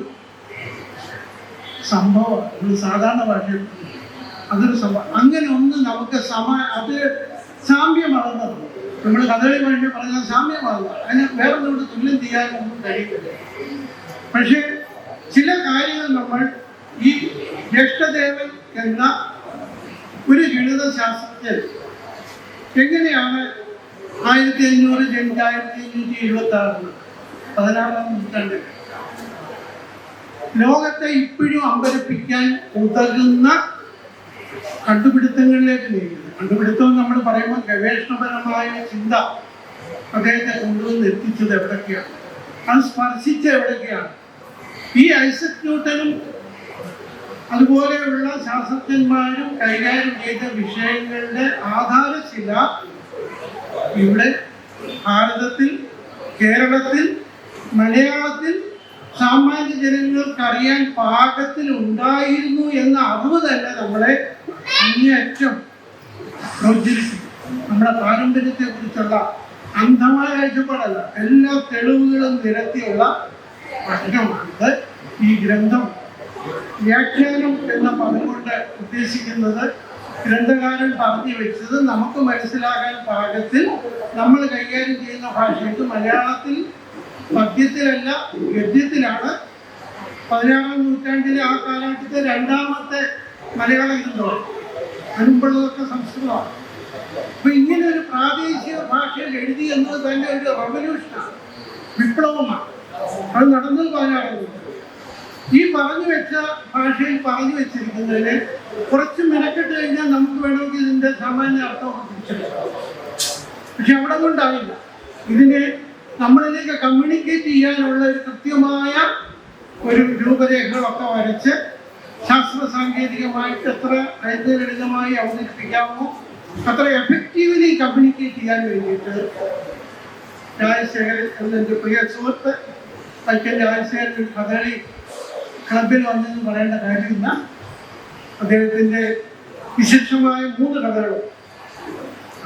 സംഭവമാണ്. ഒരു സാധാരണ ഭാഷയിൽ അതൊരു സംഭവം. അങ്ങനെ ഒന്ന് നമുക്ക് അത് സാമ്യമാകുന്നത്, നമ്മൾ കഥകളി ഭാഷ പറഞ്ഞാൽ സാമ്യമാകുക, അതിന് വേറെ നമ്മുടെ തുല്യം ചെയ്യാനൊന്നും കഴിയില്ല. പക്ഷേ ചില കാര്യങ്ങൾ നമ്മൾ ഈ ജ്യേഷ്ഠദേവൻ എന്ന ഒരു ഗണിത ശാസ്ത്രജ്ഞൻ എങ്ങനെയാണ് 1500 ജനിച്ച് 1576 16-ാം നൂറ്റാണ്ടിൽ ലോകത്തെ ഇപ്പോഴും അമ്പരപ്പിക്കാൻ ഉതകുന്ന കണ്ടുപിടുത്തങ്ങളിലേക്ക് നീങ്ങുന്നത്. കണ്ടുപിടുത്തം നമ്മൾ പറയുമ്പോൾ ഗവേഷണപരമായ ചിന്ത അദ്ദേഹത്തെ കൊണ്ടുവന്ന് എത്തിച്ചത് എവിടൊക്കെയാണ്, അത് സ്പർശിച്ച എവിടൊക്കെയാണ്. ഈ ഐസക് ന്യൂട്ടനും അതുപോലെയുള്ള ശാസ്ത്രജ്ഞന്മാരും കൈകാര്യം ചെയ്ത വിഷയങ്ങളുടെ ആധാരശില ഇവിടെ ഭാരതത്തിൽ, കേരളത്തിൽ, മലയാളത്തിൽ സാമാന്യ ജനങ്ങൾക്കറിയാൻ പാകത്തിൽ ഉണ്ടായിരുന്നു എന്ന അറിവ് തന്നെ നമ്മളെ അങ്ങേയറ്റം പ്രോജ്വലിപ്പിക്കും. നമ്മുടെ പാരമ്പര്യത്തെ കുറിച്ചുള്ള അന്ധമായ കാഴ്ചപ്പാടല്ല, എല്ലാ തെളിവുകളും നിരത്തിയുള്ള പഠനമാണ് ഈ ഗ്രന്ഥം. വ്യാഖ്യാനം എന്ന പദം കൊണ്ട് ഉദ്ദേശിക്കുന്നത് ഗ്രന്ഥകാരൻ പറഞ്ഞു വെച്ചത് നമുക്ക് മനസ്സിലാകാൻ പാകത്തിൽ നമ്മൾ കൈകാര്യം ചെയ്യുന്ന ഭാഷയ്ക്ക് മലയാളത്തിൽ പദ്യത്തിലല്ല ഗദ്യത്തിലാണ്. 16-ാം നൂറ്റാണ്ടിലെ ആ കാലഘട്ടത്തെ രണ്ടാമത്തെ മലയാള ഗ്രന്ഥമാണ്. അതിനുമ്പുള്ളതൊക്കെ സംസ്കൃതമാണ്. അപ്പൊ ഇങ്ങനെ ഒരു പ്രാദേശിക ഭാഷയിൽ എഴുതി എന്നത് തന്നെ ഒരു റവല്യൂഷനാണ്, വിപ്ലവമാണ്. അത് നടന്നത് 16-ാം നൂറ്റാണ്ടിൽ. ഈ പറഞ്ഞു വെച്ച ഭാഷയിൽ പറഞ്ഞു വെച്ചിരിക്കുന്നതിന് കുറച്ച് മെനക്കെട്ട് കഴിഞ്ഞാൽ നമുക്ക് വേണമെങ്കിൽ ഇതിന്റെ സാമാന്യ അർത്ഥമൊക്കെ തിരിച്ചെടുക്കാം. പക്ഷെ അവിടെ കൊണ്ടാവില്ല. ഇതിനെ നമ്മളിലേക്ക് കമ്മ്യൂണിക്കേറ്റ് ചെയ്യാനുള്ള ഒരു കൃത്യമായ ഒരു രൂപരേഖകളൊക്കെ വരച്ച് ശാസ്ത്ര സാങ്കേതികമായിട്ട് എത്ര ലളിതമായി അവതരിപ്പിക്കാമോ അത്ര എഫക്റ്റീവ്ലി കമ്മ്യൂണിക്കേറ്റ് ചെയ്യാൻ വേണ്ടിയിട്ട് രാജശേഖരൻ എന്നെൻ്റെ പ്രിയ സുഹൃത്ത് വൈക്കം രാജശേഖരൻ ഒരു കഥകളി ക്ലബിൽ വന്നെന്ന് പറയേണ്ട കാര്യമില്ല. അദ്ദേഹത്തിൻ്റെ വിശിഷ്ടമായ 3 കഥകളും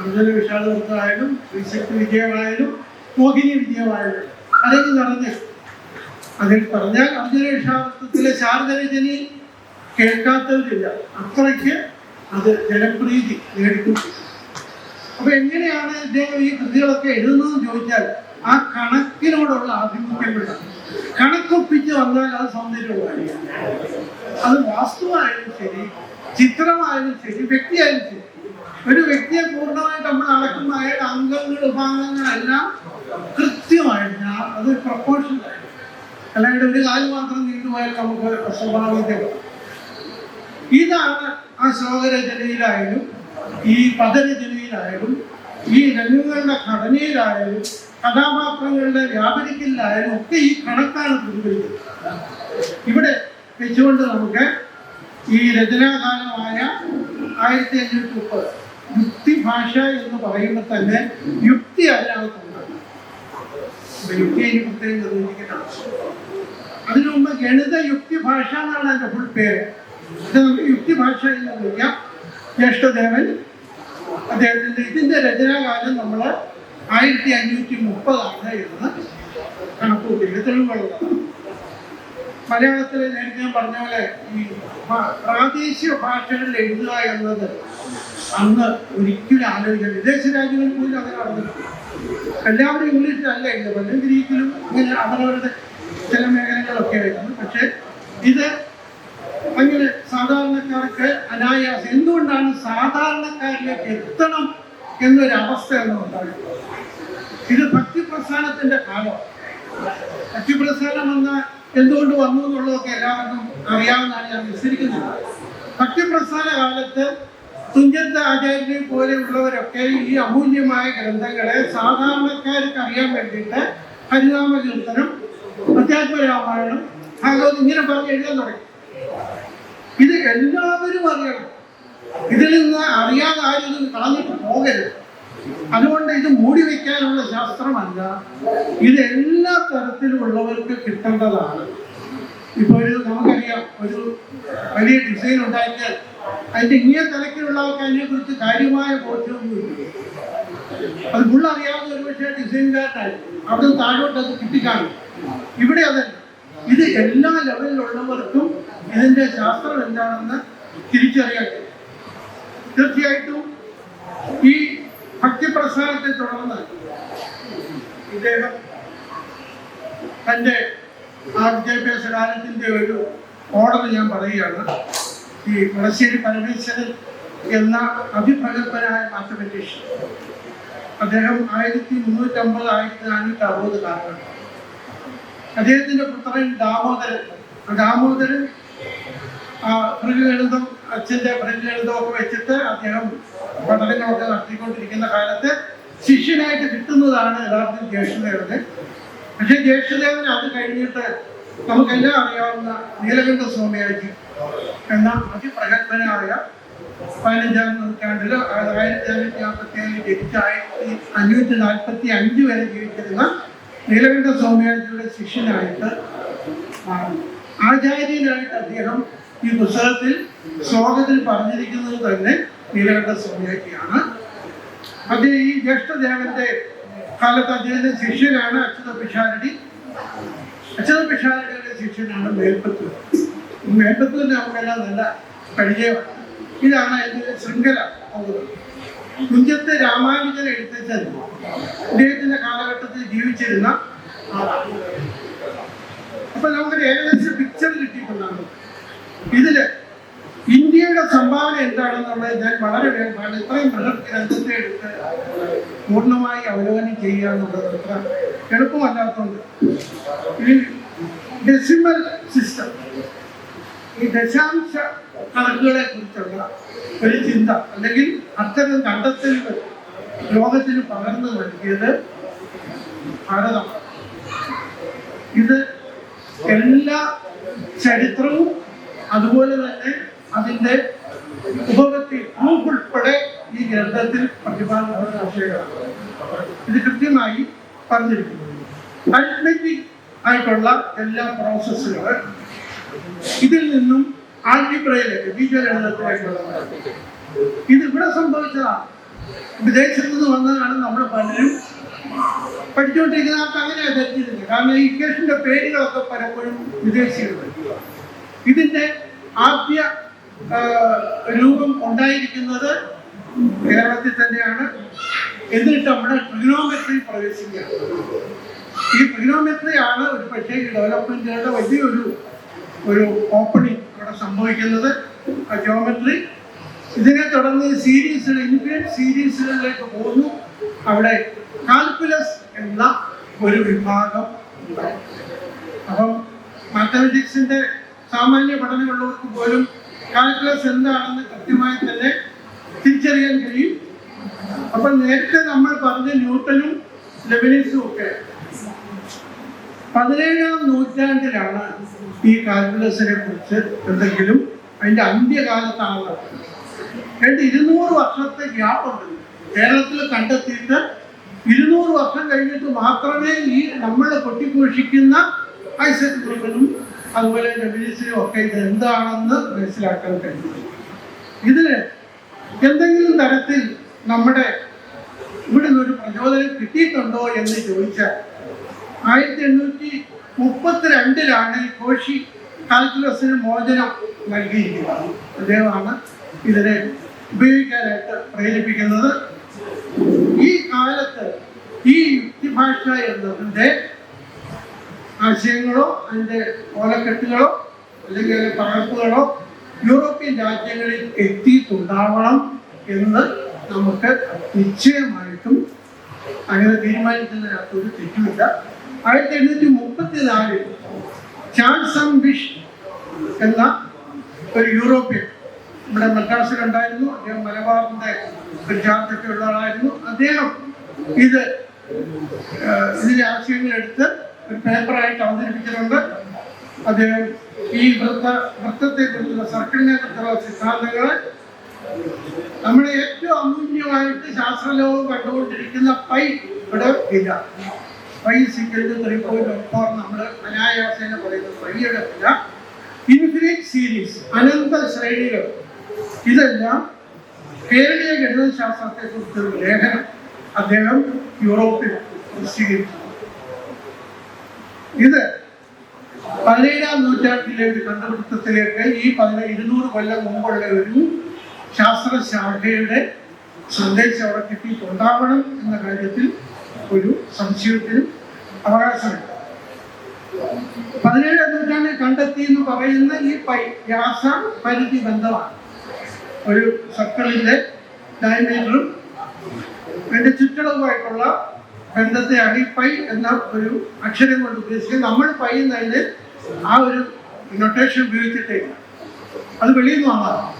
അർജുന വിഷാദവൃത്തമായാലും ശ്രീശക്തി വിജയമായാലും മോഹിനി വിജയമായാലും അതൊക്കെ നിറഞ്ഞ് അതിൽ പറഞ്ഞാൽ അർജുന വിഷാദവൃത്തത്തിലെ ശാരദരജനി കേൾക്കാത്തവരില്ല, അത്രയ്ക്ക് അത് ജനപ്രീതി നേടിക്കൊണ്ടിരിക്കും. അപ്പൊ എങ്ങനെയാണ് ഇദ്ദേഹം ഈ കൃതികളൊക്കെ എഴുതുന്നതെന്ന് ചോദിച്ചാൽ ആ കണക്കിനോടുള്ള ആഭിമുഖ്യം കൊണ്ടാണ്. കണക്കൊപ്പിച്ച് വന്നാൽ അത് സൗന്ദര്യമാണ്. അത് വാസ്തുവായാലും ശരി, ചിത്രമായാലും ശരി, വ്യക്തിയായാലും ശരി. ഒരു വ്യക്തിയെ പൂർണ്ണമായിട്ട് നമ്മൾ അളക്കുന്ന അയാളുടെ അംഗങ്ങൾ ഉപാംഗങ്ങളെല്ലാം കൃത്യമായിട്ട് അത് പ്രൊപ്പോർഷനായിട്ട്, അല്ലാണ്ട് ഒരു കാല് മാത്രം നീണ്ടുപോയാൽ നമുക്ക് സ്വാഭാവികത. ഇതാണ് ആ ശ്ലോകരചനയിലായാലും ഈ പദരചനയിലായാലും ഈ രംഗങ്ങളുടെ ഘടനയിലായാലും കഥാപാത്രങ്ങളുടെ വ്യാപരിക്കലിലായാലും ഒക്കെ ഈ കണക്കാണ് പ്രതിഫലിക്കുന്നത്. ഇവിടെ വെച്ചുകൊണ്ട് നമുക്ക് ഈ രചനാകാലമായ 1530 യുക്തിഭാഷ എന്ന് പറയുമ്പോൾ തന്നെ യുക്തി അതിനകത്തുണ്ട്. യുക്തി അതിന് പ്രത്യേകം നിർവചിക്കണം. അതിനു മുമ്പ് ഗണിത യുക്തിഭാഷ എന്നാണ് എൻ്റെ ഫുൾ പേര്. ഇത് നമുക്ക് യുക്തിഭാഷ എന്ന് വിളിക്കാം. ജ്യേഷ്ഠദേവൻ അദ്ദേഹത്തിൻ്റെ ഇതിൻ്റെ രചനാകാലം നമ്മൾ 1530 എന്ന് കണക്കൂട്ടി തെളിവുകളുള്ളതാണ്. മലയാളത്തിലെ നേരത്തെ ഞാൻ പറഞ്ഞ പോലെ ഈ പ്രാദേശിക ഭാഷകളിൽ എഴുതുക എന്നത് അന്ന് ഒരിക്കലും ആലോചിക്കാൻ വിദേശ രാജ്യങ്ങളിൽ പോലും അങ്ങനെ നടന്നിട്ടുണ്ട്. എല്ലാവരും ഇംഗ്ലീഷിലല്ല എഴുതുക, പലരും ഗ്രീക്കിലും ഇങ്ങനെ അവരവരുടെ ചില മേഖലകളൊക്കെ ആയിരുന്നു. പക്ഷെ ഇത് അങ്ങനെ സാധാരണക്കാർക്ക് അനായാസം. എന്തുകൊണ്ടാണ് സാധാരണക്കാരിലേക്ക് എത്തണം എന്നൊരവസ്ഥ എന്നുണ്ടാകുന്നത്? ഇത് ഭക്തി പ്രസ്ഥാനത്തിന്റെ കാലം. ഭക്തിപ്രസ്ഥാനം എന്തുകൊണ്ട് വന്നു എന്നുള്ളതൊക്കെ എല്ലാവർക്കും അറിയാവുന്നതാണ്, ഞാൻ വിസ്തരിക്കുന്നില്ല. ഭക്തിപ്രസ്ഥാന കാലത്ത് തുഞ്ചത്ത് ആചാര്യനെ പോലെയുള്ളവരൊക്കെ ഈ അമൂല്യമായ ഗ്രന്ഥങ്ങളെ സാധാരണക്കാർക്ക് അറിയാൻ വേണ്ടിയിട്ട് ഹരിനാമ കീർത്തനം, അധ്യാത്മരാമായണം, ഭാഗവതം ഇങ്ങനെ പറഞ്ഞ് എഴുതാൻ തുടങ്ങി. ഇത് എല്ലാവരും അറിയണം. ഇതിൽ നിന്ന് അറിയാതെ ആരും ഇത് കളഞ്ഞിട്ട് പോകരുത്. അതുകൊണ്ട് ഇത് മൂടി വയ്ക്കാനുള്ള ശാസ്ത്രമല്ല, ഇത് എല്ലാ തരത്തിലുമുള്ളവർക്ക് കിട്ടേണ്ടതാണ്. ഇപ്പോൾ നമുക്കറിയാം, ഒരു വലിയ ഡിസൈൻ ഉണ്ടാക്കിയാൽ അതിൻ്റെ ഇങ്ങനെ തലത്തിലുള്ള ആൾക്ക് അതിനെക്കുറിച്ച് കാര്യമായ ബോധ്യമൊന്നുമില്ല. അത് ഫുള്ളറിയാവുന്ന ഒരു പക്ഷേ ഡിസൈൻകാരനായിരിക്കും, അവിടെ താഴോട്ട് അത് കിട്ടിക്കാണും. ഇവിടെ അതല്ല, ഇത് എല്ലാ ലെവലിലുള്ളവർക്കും ഇതിൻ്റെ ശാസ്ത്രം എന്താണെന്ന് തിരിച്ചറിയാൻ കഴിയും. തീർച്ചയായിട്ടും ഈ ഭക്തിപ്രസ്ഥാനത്തെ തുടർന്ന് ഇദ്ദേഹം തൻ്റെ വിദ്യാഭ്യാസ കാലത്തിൻ്റെ ഒരു ഓർഡർ ഞാൻ പറയുകയാണ്. ഈ വടശ്ശേരി പരമേശ്വരൻ എന്ന അതിപ്രഗത്ഭനായ മാത്തമെറ്റീഷ്യൻ, അദ്ദേഹം 1350 1460 കാലഘട്ടം. അദ്ദേഹത്തിൻ്റെ പുത്രൻ ദാമോദരൻ ഭൃഗഗണിതം, അച്ഛൻ്റെ ഭൃഗഗണിതമൊക്കെ വെച്ചിട്ട് അദ്ദേഹം പഠനങ്ങളൊക്കെ നടത്തിക്കൊണ്ടിരിക്കുന്ന കാലത്ത് ശിഷ്യനായിട്ട് കിട്ടുന്നതാണ് യഥാർത്ഥത്തിൽ ജ്യേഷ്ഠദേവന്. പക്ഷേ ജ്യേഷ്ഠദേവന് അത് കഴിഞ്ഞിട്ട് നമുക്കെല്ലാം അറിയാവുന്ന നീലകണ്ഠ സ്വാമിയാജി എന്ന അതിപ്രഗത്ഭനായ 15-ാം നൂറ്റാണ്ടിൽ 1547 ജനിച്ച് 1545 വരെ ജീവിച്ചിരുന്ന നീലകണ്ഠ സ്വാമിയാജിയുടെ ശിഷ്യനായിട്ട് ആചാര്യനായിട്ട് അദ്ദേഹം ഈ പുസ്തകത്തിൽ ശ്ലോകത്തിൽ പറഞ്ഞിരിക്കുന്നത് തന്നെ നീലകണ്ഠ സ്വാമിയാജിയാണ്. അദ്ദേഹം ഈ ജ്യേഷ്ഠദേവന്റെ കാലത്ത് അദ്ദേഹത്തിന്റെ ശിഷ്യനാണ് അച്യുത പിഷാരടി. അച്യുത പിഷാരടിയുടെ ശിഷ്യനാണ് മേൽപ്പത്തൂർ. മേൽപ്പത്തൂരിന് നമുക്കെല്ലാം നല്ല പരിചയമാണ്. ഇതാണ് അതിൻ്റെ ശൃംഖല. തുഞ്ചത്ത് രാമാനുജൻ എഴുത്തച്ഛൻ അദ്ദേഹത്തിന്റെ കാലഘട്ടത്തിൽ ജീവിച്ചിരുന്ന ആളാണ്. അപ്പൊ നമുക്കൊരു ഏകദേശം പിക്ചർ കിട്ടിയിട്ടുണ്ടാകും. ഇതില് ഇന്ത്യയുടെ സംഭാവന എന്താണെന്നുള്ളത് ഞാൻ വളരെ വേഗമാണ്, ഇത്രയും ബൃഹത് ഗ്രന്ഥത്തെ എടുത്ത് പൂർണ്ണമായി അവലോകനം ചെയ്യുക എന്നുള്ളത് അത്ര എളുപ്പമല്ലാത്തതുകൊണ്ട് ഈ ഡെസിമൽ സിസ്റ്റം, ഈ ദശാംശ കണക്കുകളെ കുറിച്ചുള്ള ഒരു ചിന്ത അല്ലെങ്കിൽ അത്തരം കണ്ടെത്തലുകൾ ലോകത്തിന് പകർന്നു നൽകിയത് ഭാരതമാണ്. ഇത് എല്ലാ ചരിത്രവും അതുപോലെ തന്നെ അതിൻ്റെ ഉപപത്തി ഉൾപ്പെടെ ഈ ഗ്രന്ഥത്തിൽ പ്രതിപാദിക്കുന്ന വിഷയങ്ങളാണ്. ഇത് കൃത്യമായി പറഞ്ഞിരിക്കുന്നു. അരിത്മെറ്റിക് ആയിട്ടുള്ള എല്ലാ പ്രോസസ്സുകൾ ഇതിൽ നിന്നും ആൽജിബ്രയിലേക്ക്, ബീജഗണിതത്തിലേക്കുള്ളതാണ്. ഇത് ഇവിടെ സംഭവിച്ചതാണ്. വിദേശത്ത് നിന്ന് വന്നതാണ്. നമ്മൾ പലരും പഠിച്ചുകൊണ്ടിരിക്കുന്ന ആൾക്ക് അങ്ങനെയാണ് ധരിച്ചിരുന്നത്. കാരണം ഈ ഇക്വേഷന്റെ പേരുകളൊക്കെ പലപ്പോഴും വിദേശികളുണ്ട്. ഇതിന്റെ ആദ്യ രൂപം ഉണ്ടായിരിക്കുന്നത് കേരളത്തിൽ തന്നെയാണ്. എന്നിട്ട് നമ്മുടെ ട്രിഗണോമെട്രി പ്രവേശിക്കുകയാണ്. ഈ ട്രിഗണോമെട്രി ആണ് ഒരു പക്ഷേ ഈ ഡെവലപ്മെന്റുകളുടെ വലിയൊരു ഓപ്പണിംഗ് ഇവിടെ സംഭവിക്കുന്നത്. ജിയോമെട്രി ഇതിനെ തുടർന്ന് സീരീസുകൾ, ഇൻഫിനിറ്റ് സീരീസുകളിലേക്ക് പോകുന്നു. അവിടെ കാൽക്കുലസ് എന്ന ഒരു വിഭാഗം ഉണ്ടായി. അപ്പം മാത്തമാറ്റിക്സിന്റെ സാമാന്യ പഠനമുള്ളവർക്ക് പോലും കാൽക്കുലസ് എന്താണെന്ന് കൃത്യമായി തന്നെ തിരിച്ചറിയാൻ കഴിയും. അപ്പം നേരത്തെ നമ്മൾ പറഞ്ഞ ന്യൂട്ടനും ലെബനീസും ഒക്കെ 17-ാം നൂറ്റാണ്ടിലാണ് ഈ കാൽക്കുലസിനെ കുറിച്ച് എന്തെങ്കിലും അതിൻ്റെ അന്ത്യകാലത്താണ്. 200 വർഷത്തെ ഗ്യാപ്പുണ്ട്. കേരളത്തിൽ കണ്ടെത്തിയിട്ട് 200 വർഷം കഴിഞ്ഞിട്ട് മാത്രമേ ഈ നമ്മൾ കൊട്ടിഘോഷിക്കുന്ന ഐസക് ന്യൂട്ടനും അതുപോലെ ലെബനീസിനും ഒക്കെ ഇത് എന്താണെന്ന് മനസ്സിലാക്കാൻ കഴിയും. ഇതിന് എന്തെങ്കിലും തരത്തിൽ നമ്മുടെ ഇവിടെ നിന്നൊരു പ്രചോദനം കിട്ടിയിട്ടുണ്ടോ എന്ന് ചോദിച്ചാൽ 1832 ഈ കോഷി കാൽക്കുലസിന് മോചനം നൽകിയിരിക്കുന്നത്. അദ്ദേഹമാണ് ഇതിനെ ഉപയോഗിക്കാനായിട്ട് പ്രേരിപ്പിക്കുന്നത്. ഈ കാലത്ത് ഈ യുക്തിഭാഷ എന്നതിൻ്റെ ആശയങ്ങളോ അതിൻ്റെ ഓലക്കെട്ടുകളോ അല്ലെങ്കിൽ പകർപ്പുകളോ യൂറോപ്യൻ രാജ്യങ്ങളിൽ എത്തിയിട്ടുണ്ടാവണം എന്ന് നമുക്ക് നിശ്ചയമായിട്ടും അങ്ങനെ തീരുമാനിക്കുന്നതിനകത്തൊരു തെറ്റുമില്ല. 1834 ചാൾസം വിഷ് എന്ന ഒരു യൂറോപ്യൻ നമ്മുടെ മദ്രാസിലുണ്ടായിരുന്നു. അദ്ദേഹം മലബാറിന്റെ ഒരു ചാർജൊക്കെ ഉള്ള ആളായിരുന്നു. അദ്ദേഹം ഇതിന്റെ ആശയങ്ങളെടുത്ത് ഒരു പേപ്പറായിട്ട് അവതരിപ്പിച്ചിട്ടുണ്ട്. അദ്ദേഹം ഈ വൃത്തത്തെ കുറിച്ചുള്ള സർക്കിളിനെ കുറിച്ചുള്ള സിദ്ധാന്തങ്ങള് നമ്മുടെ ഏറ്റവും അമൂല്യമായിട്ട് ശാസ്ത്രലോകം കണ്ടുകൊണ്ടിരിക്കുന്ന പൈ ഇവിടെ ഇല്ല. പൈ സിക്കലിന്റെ 3.14 നമ്മൾ അനായാസേന പറയുന്നത് പൈയുടെ ഇല്ല. ഇൻഫിനിറ്റ് സീരീസ്, അനന്ത ശ്രേണികൾ, ഇതെല്ലാം കേരളീയ ഗണിതശാസ്ത്രത്തെ കുറിച്ചൊരു ലേഖനം അദ്ദേഹം യൂറോപ്പിൽ പ്രസിദ്ധീകരിച്ചു. ഇത് 17-ാം നൂറ്റാണ്ടിലെ ഒരു കണ്ടുപിടുത്തത്തിലേക്ക് ഈ 200 കൊല്ലം മുമ്പുള്ള ഒരു ശാസ്ത്രശാഖയുടെ സന്ദേശം അവിടെ കിട്ടിയിട്ടുണ്ടാവണം എന്ന കാര്യത്തിൽ ഒരു സംശയത്തിനും അവകാശമില്ല. 17-ാം നൂറ്റാണ്ടിൽ കണ്ടെത്തി എന്ന് പറയുന്ന ഈ വ്യാസ പരിധി ബന്ധമാണ്. ഒരു സർക്കിളിന്റെ ഡയമീറ്ററും അതിന്റെ ചുറ്റളവുമായിട്ടുള്ള ബന്ധത്തെയാണ് ഈ പൈ എന്ന ഒരു അക്ഷരം കൊണ്ട് ഉദ്ദേശിക്കുന്നത്. നമ്മൾ പൈ എന്നതിന് ആ ഒരു നൊട്ടേഷൻ ഉപയോഗിച്ചിട്ടേക്ക് അത് വെളിയിൽ നിന്ന് വന്നതാണ്.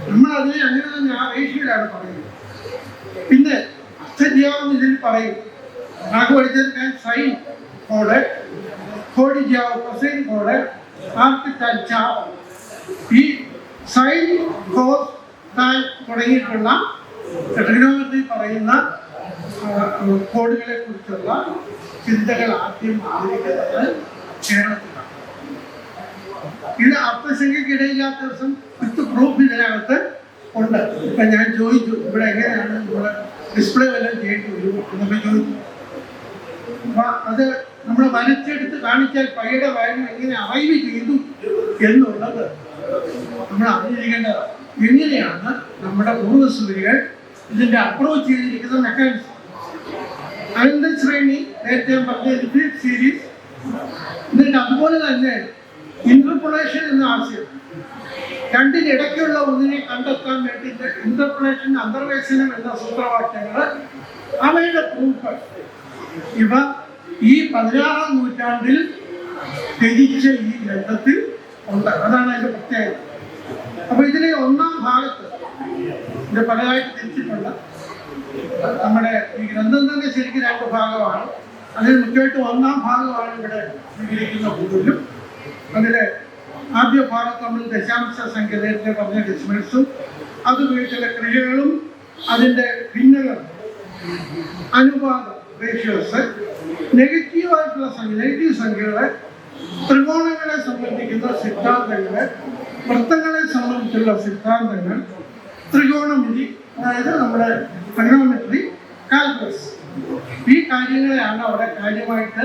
നമ്മൾ അതിനെ അങ്ങനെ തന്നെ ആ റേഷ്യോയിലാണ് പറയുന്നത്. പിന്നെ അർത്ഥജ്യാവെന്ന് ഇതിൽ പറയും. കണക്ക് പഠിച്ചെടുക്കാൻ സൈൻ കോഡ്, കോഡിജാവ്, കൊസൈൻ കോഡ്, ആർക്ക് തൽച്ച, ഈ സൈൻ കോസ് താൻ തുടങ്ങിയിട്ടുള്ള ട്രിഗണോമെട്രി പറയുന്ന കോഡുകളെ കുറിച്ചുള്ള ചിന്തകൾ ആദ്യം ആരംഭിക്കുന്നത് കേരളത്തിലാണ്. ഇത് അർത്ഥശങ്കയ്ക്കിടയില്ലാത്ത ദിവസം വിത്ത് പ്രൂഫ് ഇതിനകത്ത് ഉണ്ട്. ഇപ്പൊ ഞാൻ ചോദിച്ചു ഇവിടെ എങ്ങനെയാണ് നമ്മൾ ഡിസ്പ്ലേ വല്ലതും ചെയ്യേണ്ടി വരും എന്നൊക്കെ ചോദിച്ചു. അപ്പൊ അത് നമ്മൾ വരച്ചെടുത്ത് കാണിച്ചാൽ പൈയുടെ വാല്യൂ എങ്ങനെ അറൈവ് ചെയ്തു എന്നുള്ളത് നമ്മൾ അറിഞ്ഞിരിക്കേണ്ടതാണ്. എങ്ങനെയാണ് നമ്മുടെ പൂർവ്വസൂരികൾ ഇതിന്റെ അപ്രോച്ച് ചെയ്തിരിക്കുന്ന മെക്കാനിസം. അനന്ത ശ്രേണി നേരത്തെ പറഞ്ഞ ഇൻഫിനിറ്റ് സീരീസ്, എന്നിട്ട് അതുപോലെ തന്നെ ഇന്റർപോളേഷൻ എന്ന ആശയം, രണ്ടിനിടയ്ക്കുള്ള ഒന്നിനെ കണ്ടെത്താൻ വേണ്ടിയിട്ട് ഇന്റർപോളേഷൻ, അന്തർവേശനം എന്ന സൂത്രവാക്യങ്ങൾ, അവയുടെ പ്രൂഫ്, ഇവ ഈ 16-ാം നൂറ്റാണ്ടിൽ രചിച്ച ഈ ഗ്രന്ഥത്തിൽ ഉണ്ട്. അതാണ് അതിന്റെ പ്രത്യേകത. അപ്പൊ ഇതിലെ 1-ാം ഭാഗത്ത് ഇത് പലതായിട്ട് തിരിച്ചിട്ടുണ്ട്. നമ്മുടെ ഈ ഗ്രന്ഥം തന്നെ ശരിക്കും 2 ഭാഗമാണ്. അതിൽ മുഖ്യമായിട്ട് 1-ാം ഭാഗമാണ് ഇവിടെ സ്വീകരിക്കുന്ന കൂടുതലും. അതിലെ ആദ്യ ഭാഗത്ത് നമ്മൾ ദശാംശ സംഖ്യ നേരത്തെ പറഞ്ഞ ഡെസിമൽസും അതുപയോഗിച്ചുള്ള ക്രിയകളും അതിൻ്റെ ഭിന്നകളും, അനുപാതം, റേഷ്യോസ്, നെഗറ്റീവായിട്ടുള്ള സംഖ്യ, നെഗറ്റീവ് സംഖ്യകളെ, ത്രികോണങ്ങളെ സംബന്ധിക്കുന്ന സിദ്ധാന്തങ്ങള്, വൃത്തങ്ങളെ സംബന്ധിച്ചുള്ള സിദ്ധാന്തങ്ങൾ, ത്രികോണമിതി, അതായത് നമ്മുടെ ട്രിഗണോമെട്രി, കാൽക്കുലസ്, ഈ കാര്യങ്ങളെയാണ് അവിടെ കാര്യമായിട്ട്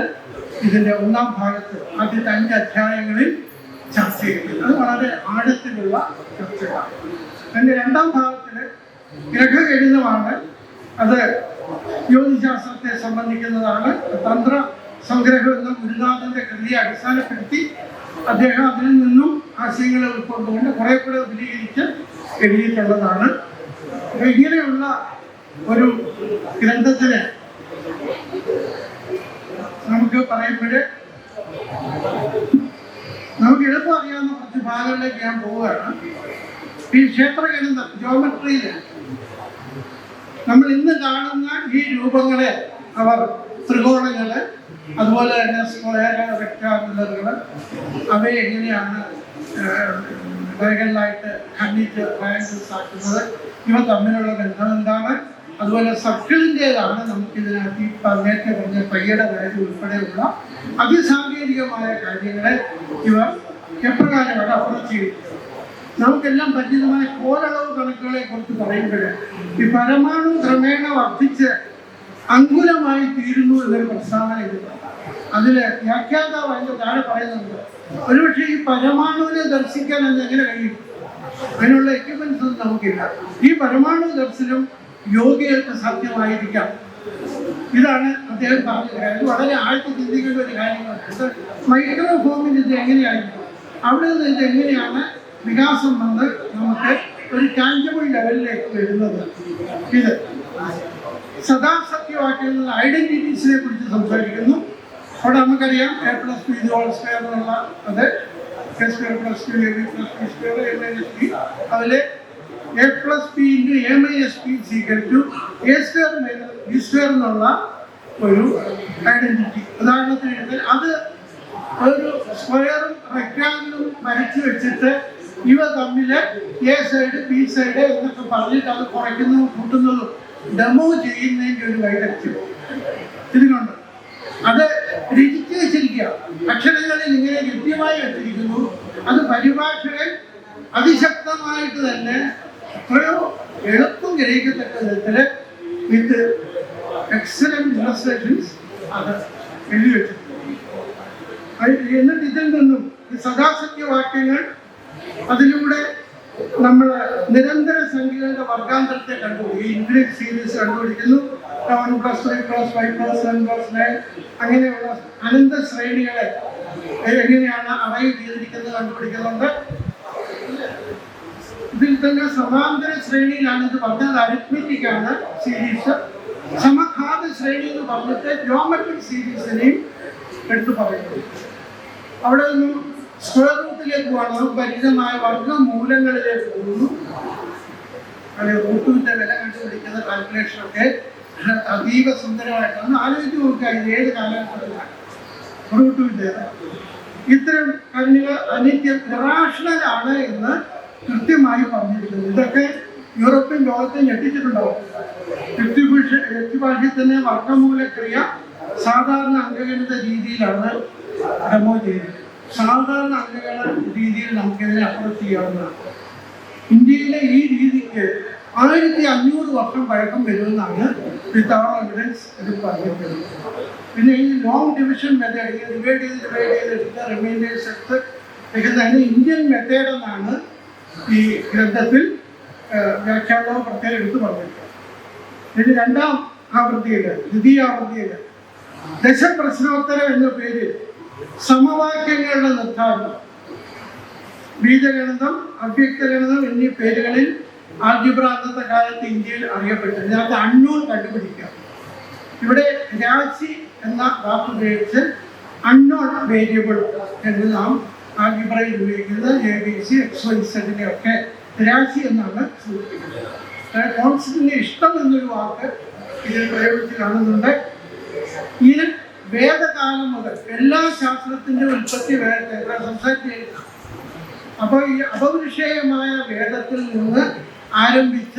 ഇതിന്റെ 1-ാം ഭാഗത്ത് ആദ്യത്തെ 5 അധ്യായങ്ങളിൽ ചർച്ച ചെയ്യുന്നത്. അത് വളരെ ആഴത്തിലുള്ള ചർച്ചകളാണ്. അതിന്റെ 2-ാം ഭാഗത്തില് ഗ്രഹഗണിതമാണ്. അത് ജ്യോതിശാസ്ത്രത്തെ സംബന്ധിക്കുന്നതാണ്. തന്ത്ര സംഗ്രഹം എന്ന ഗുരുനാഥന്റെ കൃതിയെ അടിസ്ഥാനപ്പെടുത്തി അദ്ദേഹം അതിൽ നിന്നും ആശയങ്ങളെ ഉൾക്കൊണ്ടുകൊണ്ട് കുറെ കൂടെ വിപുലീകരിച്ച് എഴുതിയിട്ടുള്ളതാണ്. ഇങ്ങനെയുള്ള ഒരു ഗ്രന്ഥത്തിന് നമുക്ക് പറയുമ്പോഴേ നമുക്ക് എളുപ്പം അറിയാവുന്ന കുറച്ച് ഭാഗങ്ങളിലേക്ക് ഞാൻ പോവുകയാണ്. ഈ ക്ഷേത്രഗണിതം, ജോമെട്രിയിൽ നമ്മൾ ഇന്ന് കാണുന്ന ഈ രൂപങ്ങളെ അവർ ത്രികോണങ്ങള്, അതുപോലെ തന്നെ സ്ക്വയർ, റെക്ടാങ്കുലറുകൾ, അവയെ എങ്ങനെയാണ് വരകളിലായിട്ട് ഖണ്ഡിച്ച് ട്രയാങ്കിൾസ് ആക്കുന്നത്, ഇവ തമ്മിലുള്ള ബന്ധം എന്താണ്, അതുപോലെ സർക്കിളിൻ്റെതാണ് നമുക്കിതിനകത്ത് ഈ നേരത്തെ പറഞ്ഞ പയ്യയുടെ വാല്യൂ ഉൾപ്പെടെയുള്ള അതിസാങ്കേതികമായ കാര്യങ്ങളെ ഇവർ എപ്രകാരമാണ് അപ്രോച്ച് ചെയ്തിരിക്കുന്നത്. നമുക്കെല്ലാം പരിചിതമായ കോലളവ് കണക്കുകളെ കുറിച്ച് പറയുമ്പോൾ ഈ പരമാണു ക്രമേണ വർദ്ധിച്ച് അങ്കുലമായി തീരുന്നു എന്നൊരു പ്രസ്താവന ഉണ്ട്. അതിൽ വ്യാഖ്യാതാവ് അതിൻ്റെ താഴെ പറയുന്നുണ്ട്, ഒരുപക്ഷെ ഈ പരമാണുവിനെ ദർശിക്കാൻ അത് എങ്ങനെ കഴിയും? അതിനുള്ള എക്യുപ്മെന്റ്സ് ഒന്നും നമുക്കില്ല. ഈ പരമാണു ദർശനം യോഗികൾക്ക് സാധ്യമായിരിക്കാം. ഇതാണ് അദ്ദേഹം പറഞ്ഞത്. അത് വളരെ ആഴ്ച ചിന്തിക്കേണ്ട ഒരു കാര്യമാണ്. മൈക്രോഫോമിൽ ഇത് എങ്ങനെയായിരിക്കും, അവിടെ നിന്ന് ഇത് എങ്ങനെയാണ് വികാസം വന്ന് നമുക്ക് ഒരു ടാഞ്ചബിൾ ലെവലിലേക്ക് വരുന്നത്. ഇത് സദാസത്യവാക്യങ്ങൾ ഐഡന്റിറ്റീസിനെ കുറിച്ച് സംസാരിക്കുന്നു. അവിടെ നമുക്കറിയാം A+B ഹോൾ സ്ക്വയർ എന്നുള്ള അത് A²+2 AB+B² A-B അതിൽ A+B × A-B A² - B² എന്നുള്ള ഒരു ഐഡന്റിറ്റി. ഉദാഹരണത്തിന് എഴുതാൻ അത് ഒരു സ്ക്വയറും റെക്ടാങ്കിളും വരച്ചു വെച്ചിട്ട് ഇവ തമ്മിൽ A സൈഡ് B സൈഡ് എന്നൊക്കെ പറഞ്ഞിട്ട് അത് കുറയ്ക്കുന്നതും കൂട്ടുന്നതും ഡെമോ ചെയ്യുന്നതിൻ്റെ ഒരു വൈദഗ്ധ്യം ഇതിനുണ്ട്. അത് രചിച്ചു വെച്ചിരിക്കുക, അക്ഷരങ്ങളിൽ ഇങ്ങനെ കൃത്യമായി വെച്ചിരിക്കുന്നു. അത് പരിഭാഷകൾ അതിശക്തമായിട്ട് തന്നെ എത്രയോ എളുപ്പം ഗ്രഹിക്കത്തക്ക വിധത്തിൽ വിത്ത് എക്സലന്റ് ഇലസ്ട്രേഷൻസ് അത് എഴുതി വെച്ചിട്ടുണ്ട്. എന്നിട്ട് ഇതിൽ നിന്നും സദാസത്യവാക്യങ്ങൾ അതിലൂടെ നമ്മൾ നിരന്തര സംഖ്യകളുടെ വർഗാന്തരത്തെ കണ്ടുപിടിക്കും. ഇംഗ്ലീഷ് സീരീസ് കണ്ടുപിടിക്കുന്നു. 1+3 + 5 + 7 + 9 അങ്ങനെയുള്ള അനന്ത ശ്രേണികളെ എങ്ങനെയാണ് അറേഞ്ച് ചെയ്തിരിക്കുന്നത് കണ്ടുപിടിക്കുന്നുണ്ട്. ഇതിൽ തന്നെ സമാന്തര ശ്രേണിയിലാണ് ഇത് പറഞ്ഞത്. അരിത്മെറ്റിക്കാണ് സീരീസ്. സമഘാത ശ്രേണി എന്ന് പറഞ്ഞിട്ട് ജിയോമെട്രിക് സീരീസിനെയും എടുത്തു പറയുന്നു. അവിടെ നിന്നും സ്ക്വയർ റൂട്ടിലേക്ക് പോകണം. പരിചിതമായ വർഗ്ഗമൂലങ്ങളിലേക്ക് പോകുന്നു. അത് റൂട്ടിന്റെ വില കണ്ടുപിടിക്കുന്ന കാൽക്കുലേഷനൊക്കെ അതീവ സുന്ദരമായിട്ടാണ്. ആലോചിച്ച് നോക്കുക, ഇത് ഏത് കാലഘട്ടത്തിലാണ് റൂട്ടിന്റെ ഇത്തരം കാര്യങ്ങൾ അനിത്യം ഇറാഷണലാണ് എന്ന് കൃത്യമായി പറഞ്ഞിരിക്കുന്നത്. ഇതൊക്കെ യൂറോപ്യൻ ലോകത്തെ ഞെട്ടിച്ചിട്ടുണ്ടാവും. യുക്തിഭാഷ്യത്തിന്റെ വർഗ്ഗമൂലക്രിയ സാധാരണ അംഗഗണിത രീതിയിലാണ് ഡെമോ ചെയ്തത്. സാധാരണ അംഗഗണ രീതിയിൽ നമുക്കിതിനെ അപ്രോച്ച് ചെയ്യാവുന്നതാണ്. ഇന്ത്യയിലെ ഈ രീതിക്ക് 1500 വർഷം പഴക്കം വരുമെന്നാണ് വിത്തൗട്ട് എവിഡൻസ് ഇത് പറഞ്ഞിട്ടുള്ളത്. പിന്നെ ഈ ലോങ് ഡിവിഷൻ മെത്തേഡ് ഡിവൈഡ് ചെയ്ത് എടുത്ത റിമൈൻഡേഴ്സ് എടുത്ത് വെക്കുന്നതിന് ഇന്ത്യൻ മെത്തേഡ് എന്നാണ് ഈ ഗ്രന്ഥത്തിൽ വ്യാഖ്യാനവും പ്രത്യേകം എടുത്ത് പറഞ്ഞിട്ടുള്ളത്. ഇതിന് രണ്ടാം ആവൃത്തിയിൽ ദ്വിതീയാവൃത്തിയിൽ ദശപ്രശ്നോത്തരം എന്ന പേരിൽ സമവാക്യങ്ങളുടെ നിർദ്ധാരണം, ബീജഗണിതം, അവ്യക്തഗണിതം എന്നീ പേരുകളിൽ ആൾജിബ്ര അന്നത്തെ കാലത്ത് ഇന്ത്യയിൽ അറിയപ്പെട്ടു. ഇതിനകത്ത് അൺനോൺ കണ്ടുപിടിക്കാം. ഇവിടെ രാശി എന്ന വാക്ക് ഉപയോഗിച്ച് അൺനോൺ വേരിയബിൾ എന്ന് നാം ആൾജിബ്രയിൽ ഉപയോഗിക്കുന്നത് ABC XYZ ഒക്കെ രാശി എന്നാണ് സൂചിപ്പിക്കുന്നത്. കോൺസ്റ്റന്റിന് ഇഷ്ടം എന്നൊരു വാക്ക് ഇതിൽ പ്രയോഗിച്ച് കാണുന്നുണ്ട്. ഇത് വേദകാലം മുതൽ എല്ലാ ശാസ്ത്രത്തിന്റെ ഉൽപ്പത്തി വേദത്തെ സംസാരിച്ചിരിക്കുന്നു. അപ്പോൾ ഈ അപൗരുഷേയമായ വേദത്തിൽ നിന്ന് ആരംഭിച്ച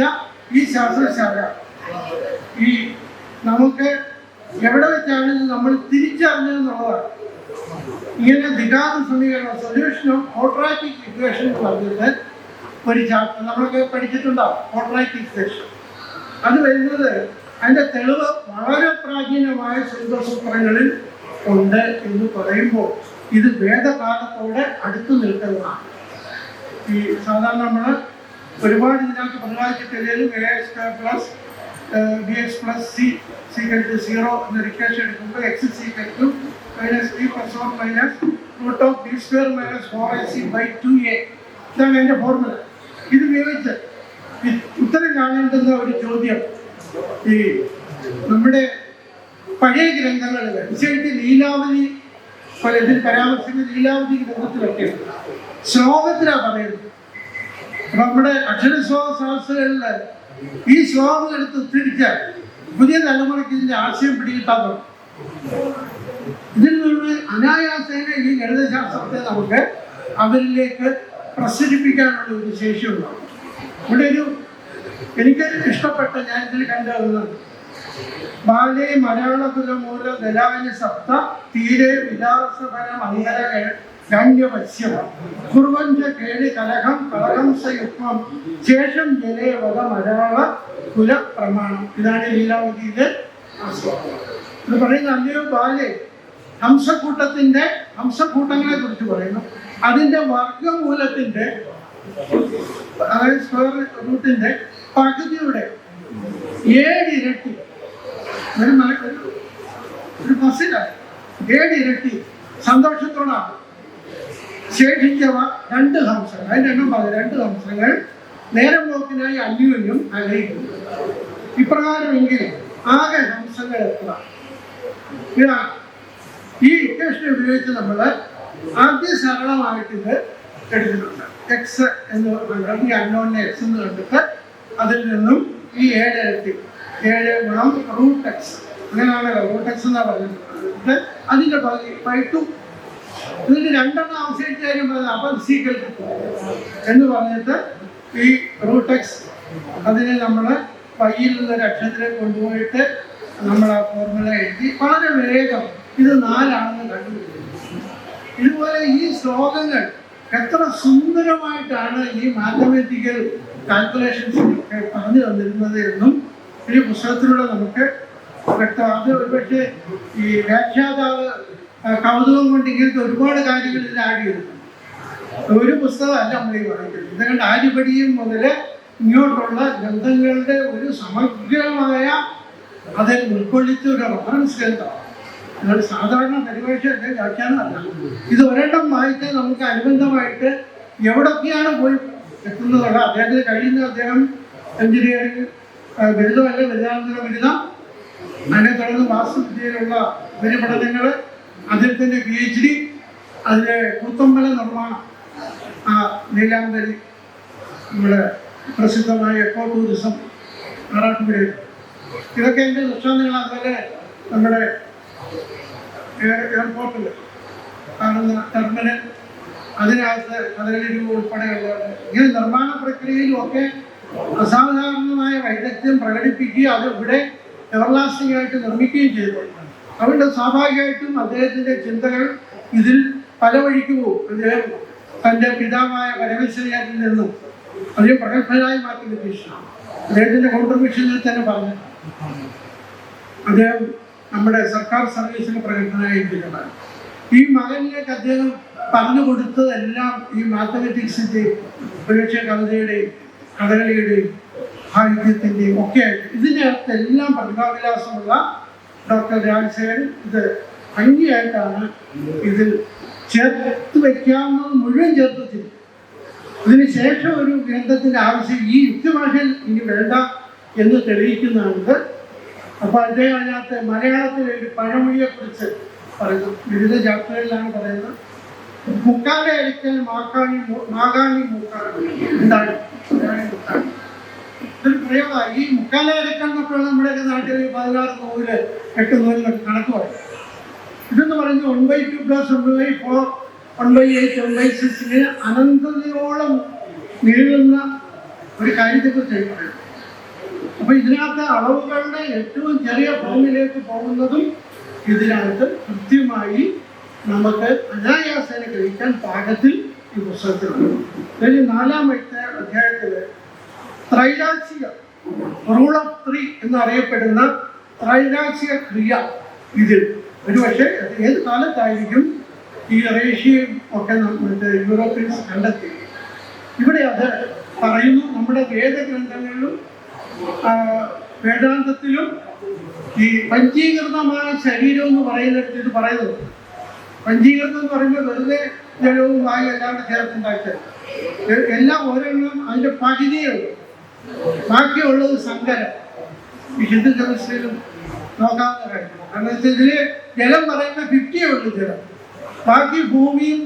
ഈ ശാസ്ത്രശാഖ ഈ നമുക്ക് എവിടെ വെച്ചാണ് നമ്മൾ തിരിച്ചറിഞ്ഞതെന്നുള്ളതാണ്. ഇങ്ങനെ ദ്വിഘാത സമീകരണം സൊല്യൂഷൻ ഓഫ് ക്വാഡ്രാറ്റിക് ഇക്വേഷൻ എന്ന് പറഞ്ഞിട്ട് ഒരു ചാപ്റ്റർ നമ്മളൊക്കെ പഠിച്ചിട്ടുണ്ടാവും. ക്വാഡ്രാറ്റിക് ഇക്വേഷൻ അത് വരുന്നത് അതിൻ്റെ തെളിവ് വളരെ പ്രാചീനമായ ശുദ്ധസൂത്രങ്ങളിൽ ഉണ്ട് എന്ന് പറയുമ്പോൾ ഇത് വേദകാലത്തോടെ അടുത്തു നിൽക്കുന്നതാണ്. ഈ സാധാരണ നമ്മൾ ഒരുപാട് ഇതിനകത്ത് പ്രതിപാദിച്ചിട്ടില്ലെങ്കിലും A² + BX + C = 0 എന്നൊരു ഇക്വേഷൻ എടുക്കുമ്പോൾ X = -b + or -√b² - 4ac/2a ഇതാണ് അതിൻ്റെ ഫോർമുല. ഇത് ഉപയോഗിച്ച് ഉത്തരം കാണേണ്ടുന്ന ഒരു ചോദ്യം ഈ നമ്മുടെ പഴയ ഗ്രന്ഥങ്ങളിൽ വിശേഷിച്ച് ലീലാവതി ഇതിൽ പരാമർശിക്കുന്ന ലീലാവതി ഗ്രന്ഥത്തിലൊക്കെ ശ്ലോകത്തിലാണ് പറയുന്നത്. നമ്മുടെ അക്ഷരശ്ലോകശാസ്ത്രങ്ങളിൽ ഈ ശ്ലോകം എടുത്ത് ഉദ്ധരിച്ചാൽ പുതിയ തലമുറയ്ക്ക് ഇതിന്റെ ആശയം പിടികിട്ടാൻ തുടങ്ങും. ഇതിൽ നിന്ന് അനായാസേന ഈ ഗണിതശാസ്ത്രത്തെ നമുക്ക് അവരിലേക്ക് പ്രസരിപ്പിക്കാനുള്ള ഒരു ശേഷിയുണ്ടാവും. ഇവിടെ എനിക്ക് ഇഷ്ടപ്പെട്ട ഞാൻ ഇതിൽ കണ്ടുവരുന്നത് ബാലേ മലയാളകുലമൂല ദലാനി സപ്ത തീരെ വിലാസപരം അങ്കര ഗണ്യപശ്യം കുർവഞ്ച കേളി കലഹം കളഹംസയുക്മം ശേഷം ജലേവത മലയാള കുല പ്രമാണം. ഇതാണ് ലീലാവതിയിലെ ഇത് പറയുന്ന അല്ലയോ ബാലെ ഹംസക്കൂട്ടങ്ങളെ കുറിച്ച് പറയുന്നു. അതിൻ്റെ വർഗമൂലത്തിൻ്റെ അതായത് സ്ക്വയർ റൂട്ടിൻ്റെ പകുതിയുടെ 7 ഇരട്ടി ഒരു ബസ്സിലാണ് 7 ഇരട്ടി സന്തോഷത്തോടാണ്. ശേഷിച്ചവ 2 ഹംസങ്ങൾ, അതിൻ്റെ എണ്ണം 2 ഹംസങ്ങൾ നേരം പോക്കിനായി അന്യോന്യം അലയിക്കുന്നു. ഇപ്രകാരമെങ്കിൽ ആകെ ഹംസങ്ങൾ എത്ര? ഇതാണ് ഈ ഇക്വേഷൻ ഉപയോഗിച്ച് നമ്മൾ ആദ്യം സരളമായിട്ട് ഇത് എടുത്തിട്ടുണ്ട്. എക്സ് എന്ന് പറഞ്ഞാൽ ഈ അൺനോണിനെ എക്സ് എന്ന് കണ്ടിട്ട് അതിൽ നിന്നും ഈ 7 ഇരട്ടി 7 ഗുണം റൂട്ട് എക്സ്, അങ്ങനെയാണല്ലോ റൂട്ട് എക്സ് എന്നാണ് പറഞ്ഞിട്ടുണ്ട്. അതിൻ്റെ പകുതി 5 ഇതിന് 2 അവശേഷിച്ച കാര്യം പറഞ്ഞത് അപ്പം സീക്വൽ എന്ന് പറഞ്ഞിട്ട് ഈ റൂട്ട് എക്സ് അതിനെ നമ്മൾ പയ്യിൽ നിന്നൊരു അക്ഷരത്തിലേക്ക് കൊണ്ടുപോയിട്ട് നമ്മൾ ആ ഫോർമുല എഴുതി വളരെ വേഗം ഇത് 4 ആണെന്ന് കണ്ടുപിടിക്കും. ഇതുപോലെ ഈ ശ്ലോകങ്ങൾ എത്ര സുന്ദരമായിട്ടാണ് ഈ മാത്തമാറ്റിക്കൽ കാൽക്കുലേഷൻസ് ഒക്കെ പറഞ്ഞു തന്നിരുന്നത് എന്നും ഈ പുസ്തകത്തിലൂടെ നമുക്ക് വ്യക്തം. അത് ഒരുപക്ഷെ ഈ വ്യാഖ്യാതാവ് കൗതുകം കൊണ്ട് ഇങ്ങനത്തെ ഒരുപാട് കാര്യങ്ങൾ ഇതിൽ ആഡ് ചെയ്തിട്ടുണ്ട്. ഒരു പുസ്തകമല്ല നമ്മൾ ഈ വായിക്കുന്നത്. ഇതുകൊണ്ട് ആര്യപടിയും മുതൽ ഇങ്ങോട്ടുള്ള ഗ്രന്ഥങ്ങളുടെ ഒരു സമഗ്രമായ അതിൽ ഉൾക്കൊള്ളിച്ച ഒരു റഫറൻസ് ഗ്രന്ഥമാണ്. അതൊരു സാധാരണ പരിഭാഷയുടെ വ്യാഖ്യാനമല്ല. ഇത് ഒരെണ്ണം വായിച്ചാൽ നമുക്ക് അനുബന്ധമായിട്ട് എവിടൊക്കെയാണ് പോയി എത്തുന്നതുള്ള അദ്ദേഹത്തിന് കഴിയുന്ന അദ്ദേഹം എഞ്ചിനീയറിംഗ് ബിരുദമല്ല ബിരുദാനന്തര ബിരുദം, അതിനെ തുടർന്ന് വാസ്തുവിദ്യയിലുള്ള ഉപരിപഠനങ്ങൾ, അതിൽ തന്നെ PhD, അതിലെ കൂത്തമ്പല നിർമ്മാണം, നീലാംബരി നമ്മുടെ പ്രസിദ്ധമായ എക്കോ ടൂറിസം ആറാട്ടുപുഴയിൽ, ഇതൊക്കെ എൻ്റെ ദൃഷ്ടാന്തങ്ങൾ. അതുപോലെ നമ്മുടെ എയർപോർട്ടിൽ കാണുന്ന ടെർമിനൽ, അതിനകത്ത് കഥകളി രൂപ ഉൾപ്പെടെയുള്ള ഇങ്ങനെ നിർമ്മാണ പ്രക്രിയയിലും ഒക്കെ അസാധാരണമായ വൈദഗ്ധ്യം പ്രകടിപ്പിക്കുകയും അത് ഇവിടെ എവർലാസ്റ്റിംഗ് ആയിട്ട് നിർമ്മിക്കുകയും ചെയ്തിട്ടുണ്ട്. അതുകൊണ്ട് സ്വാഭാവികമായിട്ടും അദ്ദേഹത്തിൻ്റെ ചിന്തകൾ ഇതിൽ പല വഴിക്ക് പോകും. അദ്ദേഹം തൻ്റെ പിതാവായ പരമേശ്വരത്തിൽ നിന്നും അദ്ദേഹം പ്രഗത്ഭനായി മാറ്റി നിരീക്ഷിച്ചു. അദ്ദേഹത്തിൻ്റെ കോൺട്രിബ്യൂഷനിൽ തന്നെ പറഞ്ഞു അദ്ദേഹം നമ്മുടെ സർക്കാർ സർവീസിന് പ്രഗത്ഭനായിരിക്കുന്നതാണ്. ഈ മകനിലേക്ക് അദ്ദേഹം പറഞ്ഞു കൊടുത്തതെല്ലാം ഈ മാത്തമാറ്റിക്സിൻ്റെയും ഒരുപക്ഷെ കവിതയുടെയും കഥകളിയുടെയും സാഹിത്യത്തിൻ്റെയും ഒക്കെ ആയിട്ട് ഇതിനകത്തെല്ലാം പ്രതിഭാവിലാസമുള്ള ഡോക്ടർ രാജശേഖരൻ ഇത് ഭംഗിയായിട്ടാണ് ഇതിൽ ചേർത്ത് വയ്ക്കാവുന്നത് മുഴുവൻ ചേർത്ത് വെച്ചിരിക്കും. ഇതിന് ശേഷം ഒരു ഗ്രന്ഥത്തിൻ്റെ ആവശ്യം ഈ യുക്തിഭാഷയിൽ ഇനി വേണ്ട എന്ന് തെളിയിക്കുന്നുണ്ട്. അപ്പോൾ അദ്ദേഹം അതിനകത്ത് മലയാളത്തിലെ ഒരു പഴമൊഴിയെക്കുറിച്ച് പറയുന്നു. വിവിധ ചാപ്റ്ററുകളിലാണ് പറയുന്നത്. മുക്കാലെ അടിക്കാൻ മാകാണി മൂക്കാണി എന്താണ് ഇതൊരു പ്രയോഗമാണ്. ഈ മുക്കാലെ അടിക്കാൻ എന്നൊക്കെ നമ്മുടെയൊക്കെ നാട്ടിൽ 16 നൂല് 8 നൂലിലൊക്കെ കണക്ക് പറയും. ഇതെന്ന് പറയുന്നത് 1/2 + 1/4 1/8 1/6 ഇങ്ങനെ അനന്തതയോളം നീളുന്ന ഒരു കാര്യത്തെക്കുറിച്ച് പറയുന്നത്. അപ്പൊ ഇതിനകത്ത് അളവുകളുടെ ഏറ്റവും ചെറിയ ഫോമിലേക്ക് പോകുന്നതും ഇതിനകത്ത് കൃത്യമായി നമുക്ക് അനായാസേന ഗ്രഹിക്കാൻ പാകത്തിൽ ഈ പുസ്തകത്തിലുണ്ട്. ഇതിൽ 4-ാമത്തെ അധ്യായത്തില് ത്രൈരാക്ഷിക റൂൾ ഓഫ് 3 എന്നറിയപ്പെടുന്ന ത്രൈരാക്ഷിക ക്രിയ ഇതിൽ ഒരുപക്ഷെ ഏത് കാലത്തായിരിക്കും ഈ റേഷ്യയും ഒക്കെ മറ്റേ യൂറോപ്യൻസ് കണ്ടെത്തി. ഇവിടെ അത് പറയുന്നു. നമ്മുടെ വേദഗ്രന്ഥങ്ങളിലും വേദാന്തത്തിലും ഈ പഞ്ചീകൃതമായ ശരീരം എന്ന് പറയുന്നിടത്ത് ഇത് പറയുന്നത്. പഞ്ചീകൃതം എന്ന് പറയുമ്പോൾ വെറുതെ ജലവും വായു എല്ലാവരും ചേർത്തുണ്ടാക്കിയത് എല്ലാം ഓരോന്നും അതിൻ്റെ പകുതിയേ ഉള്ളൂ. ബാക്കിയുള്ളത് സങ്കരം. ഈ ഹിന്ദു കെമിസ്ട്രിയിലും നോക്കാവുന്ന കാര്യം. കാരണം വെച്ചാൽ ഇതിൽ ജലം പറയുന്ന 50 ഉള്ളൂ ജലം. ബാക്കി ഭൂമിയും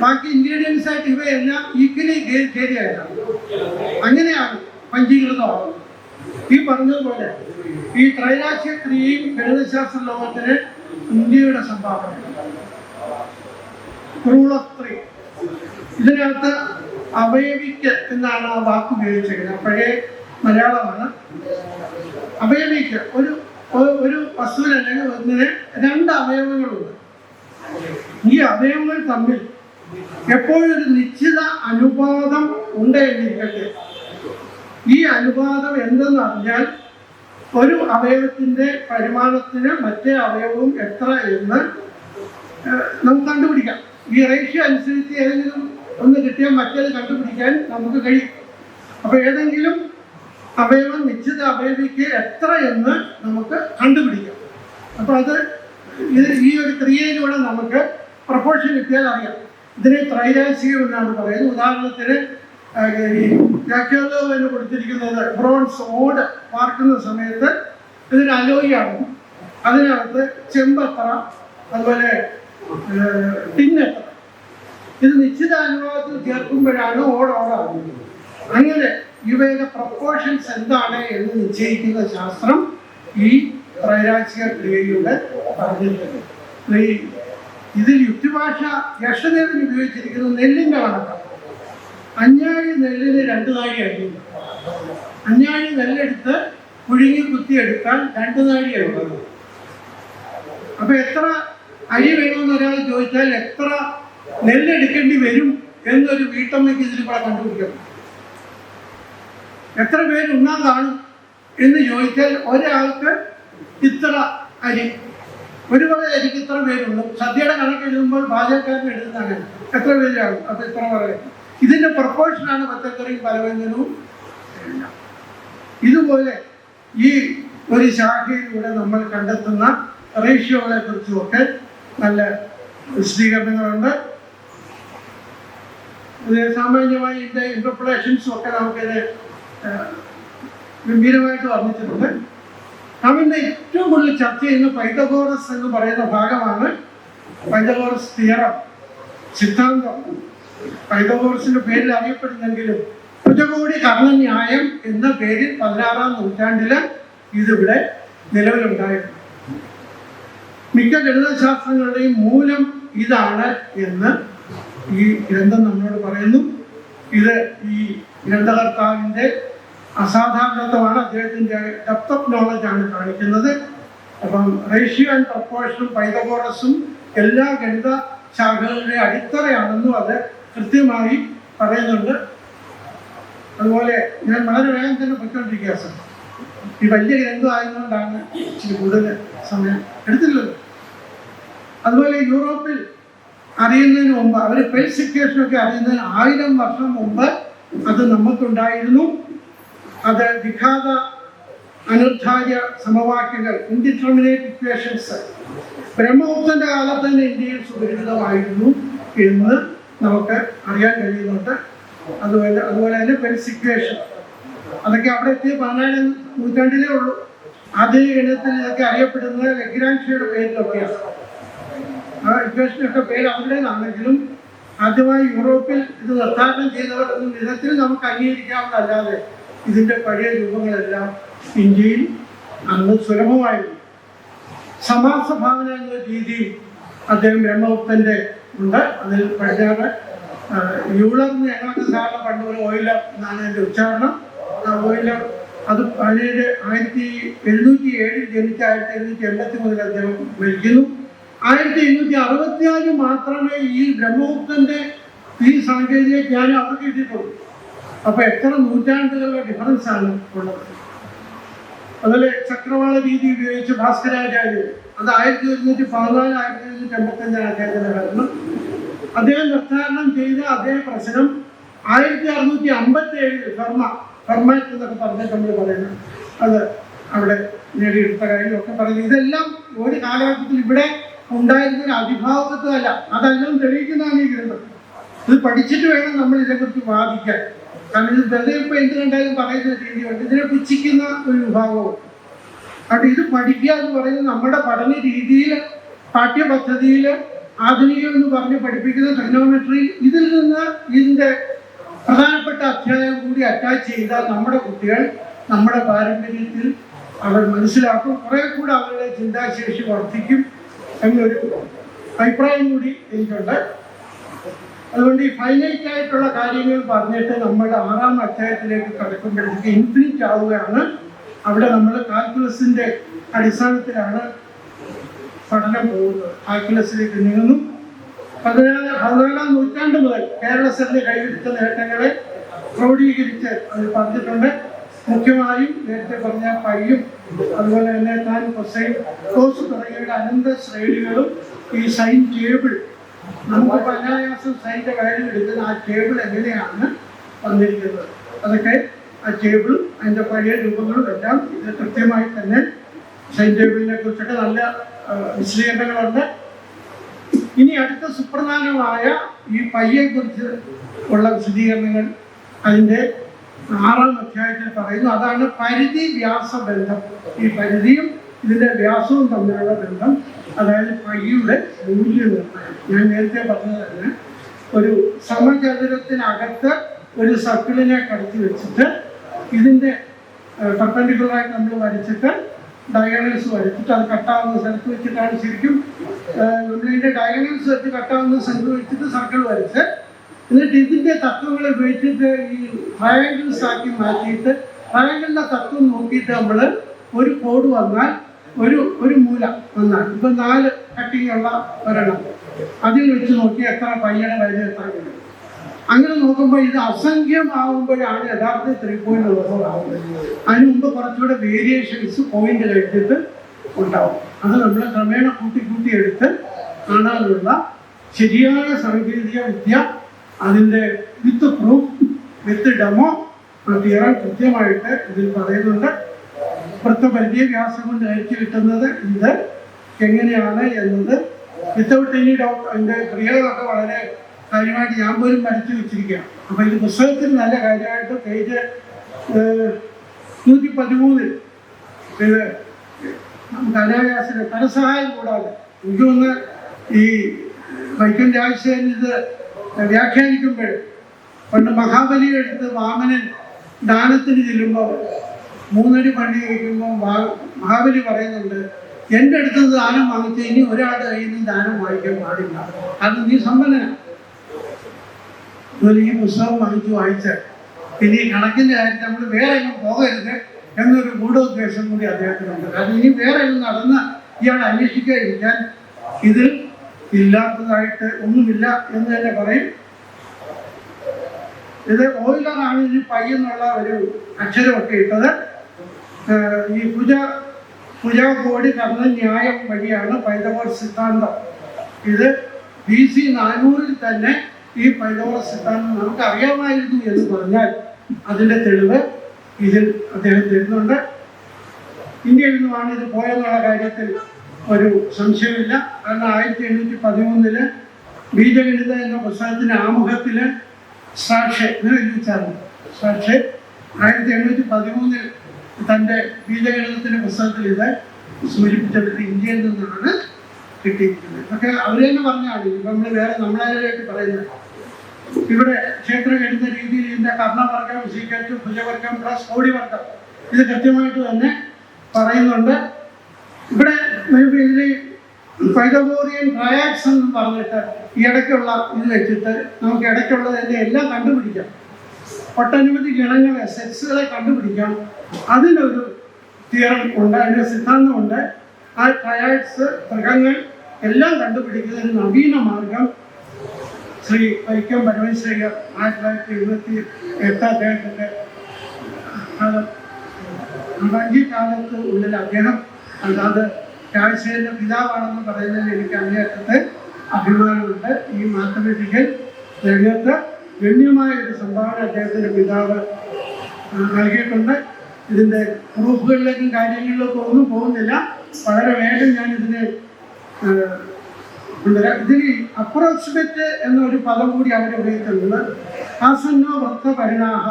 ബാക്കി ഇൻഗ്രീഡിയൻസ് ആയിട്ട് ഇവയെല്ലാം ഈക്വലി ശരിയായിട്ടാണ്. അങ്ങനെയാണ് പഞ്ചീകൃതമാകുന്നത്. ഈ പറഞ്ഞതുപോലെ ഈ ത്രൈരാക്ഷിക ക്രിയയും ഗണിതശാസ്ത്ര ലോകത്തിന് ഇന്ത്യയുടെ സംഭാവന. റൂൾ ഓഫ് 3 ഇതിനകത്ത് അവയവിക്ക് എന്നാണ് ആ വാക്ക് ഉപയോഗിച്ചിരിക്കുന്നത്. പഴയ മലയാളമാണ്. അവയവിക്ക് ഒരു വസ്തുവിന് അല്ലെങ്കിൽ ഒന്നിന് 2 അവയവങ്ങളുണ്ട്. ഈ അവയവങ്ങൾ തമ്മിൽ എപ്പോഴും ഒരു നിശ്ചിത അനുപാതം ഉണ്ട് എന്നിരിക്കട്ടെ. ഈ അനുപാതം എന്തെന്ന് പറഞ്ഞാൽ ഒരു അവയവത്തിൻ്റെ പരിമാണത്തിന് മറ്റേ അവയവവും എത്ര എന്ന് നമുക്ക് കണ്ടുപിടിക്കാം. ഈ റേഷ്യോ അനുസരിച്ച് ഏതെങ്കിലും ഒന്ന് കിട്ടിയാൽ മറ്റേത് കണ്ടുപിടിക്കാൻ നമുക്ക് കഴിയും. അപ്പോൾ ഏതെങ്കിലും അവയവം നിശ്ചിത അവയവിക്ക് എത്ര എന്ന് നമുക്ക് കണ്ടുപിടിക്കാം. അപ്പോൾ അത് ഈ ഒരു ക്രിയയിലൂടെ നമുക്ക് പ്രപ്പോർഷൻ കിട്ടിയാൽ അറിയാം. ഇതിനെ ത്രൈരാശികം എന്നാണ് പറയുന്നത്. ഉദാഹരണത്തിന് ഈ വ്യാഖ്യാതാവിന് കൊടുത്തിരിക്കുന്നത് ബ്രോൺസ് ഓട് വാർക്കുന്ന സമയത്ത് ഇതൊരു അലോയിയാണ്. അതിനകത്ത് ചെമ്പത്ര അതുപോലെ ടിന്ന് എത്ര, ഇത് നിശ്ചിത അനുപാതത്തിൽ ചേർക്കുമ്പോഴാണ് ഓടാകുന്നത്. അങ്ങനെ ഇവയുടെ പ്രപ്പോർഷൻസ് എന്താണ് എന്ന് നിശ്ചയിക്കുന്ന ശാസ്ത്രം ഈ ത്രൈരാശിക ക്രിയയുടെ പറഞ്ഞിട്ടുണ്ട്. ഇതിൽ യുക്തിഭാഷ യക്ഷദേവന് ഉപയോഗിച്ചിരിക്കുന്നത് നെല്ലിന്റെ കണക്കാണ്. അഞ്ഞാഴി നെല്ലിന് 2 നാഴി അരിയുന്നു. അഞ്ഞാഴി നെല്ലെടുത്ത് പുഴുങ്ങി കുത്തിയെടുക്കാൻ 2 നാഴി അരിയുന്നു. അപ്പൊ എത്ര അരി വേണമെന്ന് ഒരാൾ ചോദിച്ചാൽ എത്ര നെല്ലെടുക്കേണ്ടി വരും എന്നൊരു വീട്ടമ്മയ്ക്ക് ഇതിൽ കൂടെ കണ്ടുപിടിക്കണം. എത്ര പേര് ഉണ്ണാൻ കാണും എന്ന് ചോദിച്ചാൽ ഒരാൾക്ക് ഇത്ര അരി, ഒരു പറ അരിക്ക് ഇത്ര പേരുള്ളൂ. സദ്യയുടെ കണക്ക് എഴുതുമ്പോൾ പാചകക്കാരൻ എഴുതുന്നതാണ് എത്ര പേരാകും, അപ്പൊ ഇത്ര പറയാം. ഇതിന്റെ പ്രപ്പോർഷനാണ് പച്ചക്കറിയും പലവ്യഞ്ജനവും. ഇതുപോലെ ഈ ഒരു ശാഖയിലൂടെ നമ്മൾ കണ്ടെത്തുന്ന റേഷ്യോകളെ കുറിച്ചുമൊക്കെ നല്ല വിശദീകരണങ്ങളുണ്ട്. സാമാന്യമായി ഇതിന്റെ ഇന്റർപ്രിട്ടേഷൻസും ഒക്കെ നമുക്കിത് ഗംഭീരമായിട്ട് വർണ്ണിച്ചിട്ടുണ്ട്. നാം ഇന്ന് ഏറ്റവും കൂടുതൽ ചർച്ച ചെയ്യുന്ന പൈതഗോറസ് എന്ന് പറയുന്ന ഭാഗമാണ്. പൈതഗോറസ് തിയറം, സിദ്ധാന്തം. പൈതഗോറസിന്റെ പേരിൽ അറിയപ്പെടുന്നെങ്കിലും ഭുജകോടി കർണന്യായം എന്ന പേരിൽ 16-ാം നൂറ്റാണ്ടില് ഇതിവിടെ നിലവിലുണ്ടായിരുന്നു. മിക്ക ഗണിതശാസ്ത്രങ്ങളുടെയും മൂലം ഇതാണ് എന്ന് ഈ ഗ്രന്ഥം നമ്മളോട് പറയുന്നു. ഇത് ഈ ഗ്രന്ഥകർത്താവിൻ്റെ അസാധാരണത്വമാണ്, അദ്ദേഹത്തിൻ്റെ ഡെപ്ത് ഓഫ് നോളജ് ആണ് കാണിക്കുന്നത്. അപ്പം റേഷ്യോ ആൻഡ് പ്രപ്പോർഷനും പൈതഗോറസും എല്ലാ ഗണിത ശാഖകളുടെ അടിത്തറയാണെന്നും അത് കൃത്യമായി പറയുന്നുണ്ട്. അതുപോലെ ഞാൻ വളരെ വേഗം തന്നെ പൊയ്ക്കൊണ്ടിരിക്കുക സാർ. ഈ വലിയ ഗ്രന്ഥം ആയതുകൊണ്ടാണ് ഇച്ചിരി കൂടുതൽ സമയം എടുത്തില്ലല്ലോ. അതുപോലെ യൂറോപ്പിൽ അറിയുന്നതിന് മുമ്പ് അവർ പെൽസ് ഇക്വേഷനൊക്കെ അറിയുന്നതിന് 1000 വർഷം മുമ്പ് അത് നമുക്കുണ്ടായിരുന്നു. അത് വിഘാത അനിർധാര്യ സമവാക്യങ്ങൾ, ഇൻഡിറ്റർമിനേറ്റ് ഇക്വേഷൻസ് ബ്രഹ്മഗുപ്തന്റെ കാലത്ത് തന്നെ ഇന്ത്യയിൽ സുപരിചിതമായിരുന്നു എന്ന് നമുക്ക് അറിയാൻ കഴിയുന്നുണ്ട്. അതുപോലെ തന്നെ പെൽസ് ഇക്വേഷൻ അതൊക്കെ അവിടെ എത്തിയ 17-ാം നൂറ്റാണ്ടിലേ ഉള്ളൂ. ആധുനിക ഗണിതത്തിൽ ഇതൊക്കെ അറിയപ്പെടുന്നത് ലഗ്രാൻഷിയുടെ പേരിലൊക്കെയാണ്. ആ ഇക്വേഷനൊക്കെ പേര് അവരുടേതാണെങ്കിലും ആദ്യമായി യൂറോപ്പിൽ ഇത് നിർദ്ധാരണം ചെയ്തവർ എന്ന വിധത്തിൽ നമുക്ക് അംഗീകരിക്കാവുന്നതല്ലാതെ ഇതിൻ്റെ പഴയ രൂപങ്ങളെല്ലാം ഇന്ത്യയിൽ അന്ന് സുലഭമായിരുന്നു. സമാസ ഭാവന എന്ന രീതിയിൽ അദ്ദേഹം ബ്രഹ്മഗുപ്തൻ്റെ ഉണ്ട്. അതിൽ പടിഞ്ഞാറ് യൂളർ എന്ന് ഞങ്ങളൊക്കെ സാധാരണ പണ്ട് പോലെ ഓയിലർ എന്നാണ് എൻ്റെ ഉച്ചാരണം. ഓയിലർ അത് 1707 ജനിച്ച 1780 മുതൽ അദ്ദേഹം മരിക്കുന്നു. 1866 മാത്രമേ ഈ ബ്രഹ്മഗുപ്തന്റെ ഈ സാങ്കേതിക ജ്ഞാനം അവർക്ക് കിട്ടിയിട്ടുള്ളൂ. അപ്പൊ എത്ര നൂറ്റാണ്ടുകളുടെ ഡിഫറൻസ് ആണ് ഉള്ളത്. അതുപോലെ ചക്രവാള രീതി ഉപയോഗിച്ച് ഭാസ്കരാചാര്യ, അത് 1114 1185 അദ്ദേഹത്തിന്റെ ഭരണം. അദ്ദേഹം നിർദ്ധാരണം ചെയ്ത അതേ പ്രശ്നം 1657 ഫെർമാറ്റ് എന്നൊക്കെ പറഞ്ഞിട്ട് നമ്മൾ പറയുന്നത് അത് അവിടെ നേടിയെടുത്ത കാര്യങ്ങളൊക്കെ പറയുന്നത്. ഇതെല്ലാം ഒരു കാലഘട്ടത്തിൽ ഇവിടെ ഉണ്ടായിരുന്ന ഒരു അവിഭാവത്വമല്ല, അതെല്ലാം തെളിയിക്കുന്നതാണ് ഈ ഗ്രന്ഥം. ഇത് പഠിച്ചിട്ട് വേണം നമ്മൾ ഇതിനെക്കുറിച്ച് വാദിക്കാൻ. കാരണം ഇത് വെറുതെ ഇപ്പൊ എന്ത് കണ്ടാലും പറയുന്ന രീതിയുണ്ട്, ഇതിനെ പുച്ഛിക്കുന്ന ഒരു വിഭാഗവും. അതുകൊണ്ട് ഇത് പഠിക്കുക എന്ന് പറയുന്നത് നമ്മുടെ പഠന രീതിയിൽ, പാഠ്യപദ്ധതിയിൽ ആധുനികം എന്ന് പറഞ്ഞ് പഠിപ്പിക്കുന്ന ട്രിഗണോമെട്രി, ഇതിൽ നിന്ന് ഇതിൻ്റെ പ്രധാനപ്പെട്ട അധ്യായം കൂടി അറ്റാച്ച് ചെയ്താൽ നമ്മുടെ കുട്ടികൾ നമ്മുടെ പാരമ്പര്യത്തിൽ അവർ മനസ്സിലാക്കും, കുറെ കൂടെ അവരുടെ ചിന്താശേഷി വർദ്ധിക്കും എന്നൊരു അഭിപ്രായം കൂടി എനിക്കുണ്ട്. അതുകൊണ്ട് ഈ ഫൈനൈറ്റ് ആയിട്ടുള്ള കാര്യങ്ങൾ പറഞ്ഞിട്ട് നമ്മൾ 6-ാം അധ്യായത്തിലേക്ക് കടക്കുമ്പോഴത്തേക്ക് ഇൻഫിനിറ്റ് ആവുകയാണ്. അവിടെ നമ്മൾ കാൽക്കുലസിന്റെ അടിസ്ഥാനത്തിലാണ് പഠനം പോകുന്നത്. കാൽക്കുലസിലേക്ക് നീങ്ങുന്നു. 14-ാം നൂറ്റാണ്ട് മുതൽ കേരളത്തിന്റെ കൈവരിച്ച നേട്ടങ്ങളെ ക്രോഡീകരിച്ച് അത് പറഞ്ഞിട്ടുണ്ട്. മുഖ്യമായും നേരത്തെ പറഞ്ഞ പൈയും അതുപോലെ തന്നെ താൻ കൊസൈൻ കോസ് തുടങ്ങിയവയുടെ അനന്ത ശ്രേണികളും ഈ സൈൻ ടേബിൾ, നമുക്ക് അനായാസം സൈൻ്റെ കാര്യം എടുക്കുന്ന ആ ടേബിൾ എങ്ങനെയാണ് വന്നിരിക്കുന്നത്, അതൊക്കെ ആ ടേബിളും അതിൻ്റെ പഴയ രൂപങ്ങളും എല്ലാം ഇത് കൃത്യമായി തന്നെ സൈൻ ടേബിളിനെ കുറിച്ചൊക്കെ നല്ല വിശദീകരണങ്ങളുണ്ട്. ഇനി അടുത്ത സുപ്രധാനമായ ഈ പയ്യെക്കുറിച്ച് ഉള്ള വിശദീകരണങ്ങൾ അതിൻ്റെ 6-ാം അധ്യായത്തിൽ പറയുന്നു. അതാണ് പരിധി വ്യാസ ബന്ധം. ഈ പരിധിയും ഇതിൻ്റെ വ്യാസവും തമ്മിലുള്ള ബന്ധം അതായത് പയ്യുടെ മൂല്യനിർണ്ണയം. ഞാൻ നേരത്തെ പറഞ്ഞത് തന്നെ ഒരു സമചതുരത്തിനകത്ത് ഒരു സർക്കിളിനെ കടത്തി വെച്ചിട്ട് ഇതിൻ്റെ പെർപെൻഡിക്കുലറായിട്ട് നമ്മൾ വരച്ചിട്ട് ഡയഗണൽസ് വരച്ചിട്ട് അത് കട്ടാവുന്ന സ്ഥലത്ത് വെച്ചിട്ടാണ് ശരിക്കും നമ്മളിതിൻ്റെ ഡയഗണൽസ് വെച്ച് കട്ടാവുന്ന സ്ഥലത്ത് വെച്ചിട്ട് സർക്കിൾ വരച്ച് എന്നിട്ട് ഇതിൻ്റെ തത്വങ്ങൾ ഉപയോഗിച്ചിട്ട് ഈ ട്രയാങ്കിൾസ് ആക്കി മാറ്റിയിട്ട് ട്രയാങ്കിളിൻ്റെ തത്വം നോക്കിയിട്ട് നമ്മൾ ഒരു കോഡ് വന്നാൽ ഒരു മൂല വന്നാൽ ഇപ്പം 4 കട്ടിങ് ഉള്ള ഒരെണ്ണം അതിൽ വെച്ച് നോക്കി എത്ര പയ്യയുടെ വരെ എത്ര കിട്ടും. അങ്ങനെ നോക്കുമ്പോൾ ഇത് അസംഖ്യമാകുമ്പോഴാണ് യഥാർത്ഥത്തിൽ 3.04 ആവുന്നത്. അതിന് മുമ്പ് കുറച്ചുകൂടെ വേരിയേഷൻസ് പോയിന്റ് കഴിഞ്ഞിട്ട് ഉണ്ടാവും. അത് നമ്മൾ ക്രമേണ കൂട്ടി എടുത്ത് കാണാനുള്ള ശരിയായ സാങ്കേതിക വിദ്യ, അതിൻ്റെ with proof with demo theorem കൃത്യമായിട്ട് ഇതിൽ പറയുന്നുണ്ട്. വൃത്തപരിചയ വ്യാസം കൊണ്ട് അയച്ചു കിട്ടുന്നത് ഇത് എങ്ങനെയാണ് എന്നത് വിത്തൗട്ട് എനി ഡൗട്ട്. അതിൻ്റെ ക്രിയകളൊക്കെ വളരെ കാര്യമായിട്ട് ഞാൻ പോലും വരച്ചു വെച്ചിരിക്കുകയാണ്. അപ്പോൾ ഇത് പുസ്തകത്തിൽ നല്ല കാര്യമായിട്ട് പേജ് 113 ഇത് നമുക്ക് അനായാസന പരസഹായം കൂടാതെ എനിക്ക് തോന്നുന്നു ഈ വൈക്കം രാജശേഖരൻ ഇത് വ്യാഖ്യാനിക്കുമ്പോൾ പണ്ട് മഹാബലിയെ എടുത്ത് വാമനൻ ദാനത്തിന് ചെല്ലുമ്പോൾ 3 അടി പണി വയ്ക്കുമ്പോൾ മഹാബലി പറയുന്നുണ്ട്, എൻ്റെ അടുത്ത് ദാനം വാങ്ങിച്ച് ഇനി ഒരാളുടെ കയ്യിൽ നിന്ന് ദാനം വാങ്ങിക്കാൻ പാടില്ല, അത് നീ സമ്പന്നനാണ്. അതുപോലെ ഈ പുസ്തകം വായിച്ച് പിന്നെ ഈ കണക്കിൻ്റെ കാര്യത്തിൽ നമ്മൾ വേറെ എങ്ങും പോകരുത് എന്നൊരു ഗൂഢോദ്ദേശം കൂടി അദ്ദേഹത്തിനുണ്ട്. കാരണം ഇനി വേറെ എങ്ങും നടന്ന് ഇയാൾ അന്വേഷിക്കാതിരിക്കാൻ ഇതിൽ ഇല്ലാത്തതായിട്ട് ഒന്നുമില്ല എന്ന് തന്നെ പറയും. ഇത് ഓയിലറാണ് ഇതിന് പയ്യെന്നുള്ള ഒരു അക്ഷരമൊക്കെ ഇട്ടത്. ഈ പുജാകോടി കർണ ന്യായം വഴിയാണ് പൈതഗോറസ് സിദ്ധാന്തം. ഇത് BC 400 തന്നെ ഈ പൈതഗോറസ് സിദ്ധാന്തം നമുക്ക് അറിയാമായിരുന്നു എന്ന് പറഞ്ഞാൽ അതിൻ്റെ തെളിവ് ഇതിൽ അദ്ദേഹം തരുന്നുണ്ട്. ഇന്ത്യയിൽ നിന്നുമാണ് ഇത് പോയെന്നുള്ള കാര്യത്തിൽ ഒരു സംശയമില്ല. കാരണം 1813 ബീജഗണിത എന്ന പുസ്തകത്തിൻ്റെ ആമുഖത്തിൽ സാക്ഷെ 1813 തൻ്റെ ബീജഗണിതത്തിൻ്റെ പുസ്തകത്തിൽ ഇത് സൂചിപ്പിച്ചെടുത്ത് ഇന്ത്യയിൽ നിന്നാണ് കിട്ടിയിരിക്കുന്നത്. ഒക്കെ അവർ തന്നെ പറഞ്ഞാണ്. ഇപ്പം നമ്മൾ വേറെ നമ്മളായിട്ട് പറയുന്നത് ഇവിടെ ക്ഷേത്രഗണിത രീതിയിൽ ഇതിൻ്റെ കർണവർഗം സീക്കറ്റ് ഭുജവർഗം പ്ലസ് കോടിവർഗം ഇത് കൃത്യമായിട്ട് തന്നെ പറയുന്നുണ്ട്. ഇവിടെ ഇതിൽ പൈതഗോറിയൻ ട്രയാഡ്സ് എന്ന് പറഞ്ഞിട്ട് ഈ ഇടയ്ക്കുള്ള ഇത് വെച്ചിട്ട് നമുക്ക് ഇടയ്ക്കുള്ളതിൻ്റെ എല്ലാം കണ്ടുപിടിക്കാം. ഒട്ടനവധി ഗണങ്ങളെ സെറ്റ്സുകളെ കണ്ടുപിടിക്കാം. അതിനൊരു തിയറം ഉണ്ട്, അതിൻ്റെ സിദ്ധാന്തമുണ്ട്. ആ ട്രയാഡ്സ് ഗ്രഹങ്ങൾ എല്ലാം കണ്ടുപിടിക്കുന്നതിന് നവീന മാർഗം ശ്രീ വൈക്കം പരമേശ്വരയ്യർ 1978 അദ്ദേഹത്തിൻ്റെ കാലത്ത് ഉള്ളിൽ അദ്ദേഹം അല്ലാതെ രാജശേഖരൻ്റെ പിതാവാണെന്ന് പറയുന്നതിൽ എനിക്ക് അങ്ങേയറ്റത്തെ അഭിമാനമുണ്ട്. ഈ മാത്തമാറ്റിക്കൽ രംഗത്ത് ഗണ്യമായ ഒരു സംഭാവന അദ്ദേഹത്തിൻ്റെ പിതാവ് നൽകിയിട്ടുണ്ട്. ഇതിൻ്റെ പ്രൂഫുകളിലേക്കും കാര്യങ്ങളിലേക്കും ഒന്നും പോകുന്നില്ല. വളരെ വേഗം ഞാൻ ഇതിനെ ഇതിൽ അപ്രോക്സിമേറ്റ് എന്നൊരു പദം കൂടി അവർ ഉപയോഗിക്കുന്നുണ്ട്. ആസന്നോ വൃത്ത പരിണാഹ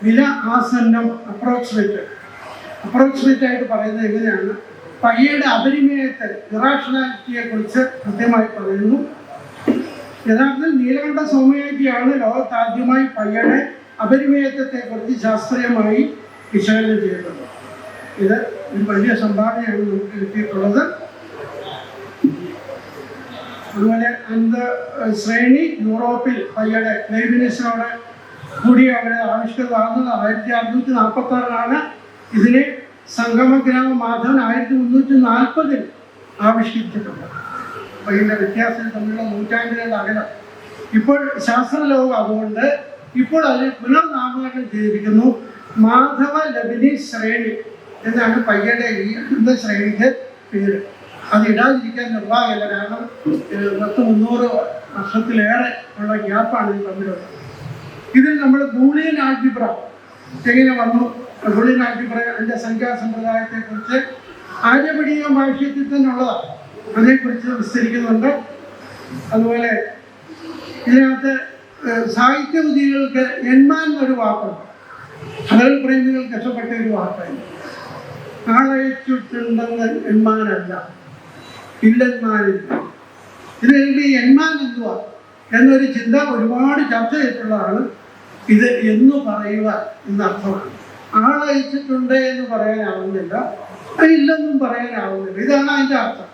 വില ആസന്നം അപ്രോക്സിമേറ്റ് ആയിട്ട് പറയുന്നത് എങ്ങനെയാണ്? പയ്യയുടെ അപരിമേയത്തെ ഇറാഷണാലിറ്റിയെ കുറിച്ച് കൃത്യമായി പറയുന്നു. യഥാർത്ഥത്തിൽ നീലകണ്ഠ സൗമ്യയാണ് ലോകത്ത് ആദ്യമായി പയ്യയുടെ അപരിമേയത്വത്തെ കുറിച്ച് ശാസ്ത്രീയമായി വിശകലനം ചെയ്തിട്ടുണ്ട്. ഇത് ഒരു വലിയ സംഭാവനയാണ് നമുക്ക് കിട്ടിയിട്ടുള്ളത്. അതുപോലെ ശ്രേണി യൂറോപ്പിൽ പയ്യയുടെ ലൈബിനിസിനോട് കൂടി അവിടെ ആവിഷ്കൃതമാകുന്നത് 1646 ഇതിനെ സംഗമഗ്രാമ മാധവൻ 1340 ആവിഷ്കരിച്ചിട്ടുണ്ട്. പയ്യന്റെ വ്യത്യാസം തമ്മിലുള്ള നൂറ്റാണ്ടുകളുടെ അകലം. ഇപ്പോൾ ശാസ്ത്രലോകം അതുകൊണ്ട് ഇപ്പോൾ അതിനെ പുനർനാമകരണം ചെയ്തിരിക്കുന്നു. മാധവ ലബിനി ശ്രേണി എന്നാണ് പയ്യയുടെ ഈ ശ്രേണിക്ക് പേര്. അത് ഇടാതിരിക്കാൻ നിർവാഹമില്ല. കാരണം 300 വർഷത്തിലേറെ ഉള്ള ഗ്യാപ്പാണ് ഇത് തമ്മിലുള്ളത്. ഇതിൽ നമ്മൾ ബൂളിയൻ ആൾജിബ്ര എങ്ങനെ വന്നു, ബൂളിയൻ ആൾജിബ്ര അതിൻ്റെ സംഖ്യാസമ്പ്രദായത്തെക്കുറിച്ച് ആര്യഭടീയ ഭാഷ്യത്തിൽ തന്നെ ഉള്ളതാണ്. അതേക്കുറിച്ച് വിസ്തരിക്കുന്നുണ്ട്. അതുപോലെ ഇതിനകത്ത് സാഹിത്യ വിധികൾക്ക് എൺമാൻ എന്നൊരു വാക്കുണ്ട്. കടൽ പ്രേമികൾക്ക് ഇഷ്ടപ്പെട്ട ഒരു വാക്കാണ്. ആളയച്ചിട്ടുണ്ടെന്ന് എൺമാനല്ല, ഇല്ലന്മാരില്ല. ഇത് ഈ എന്മാൻ എന്തുവാ എന്നൊരു ചിന്ത ഒരുപാട് ചർച്ച ചെയ്തിട്ടുള്ളതാണ്. ഇത് എന്ന് പറയുക എന്നർത്ഥമാണ്. ആളയച്ചിട്ടുണ്ട് എന്ന് പറയാനാവുന്നില്ല, ഇല്ലെന്നും പറയാനാവുന്നില്ല. ഇതാണ് അതിൻ്റെ അർത്ഥം.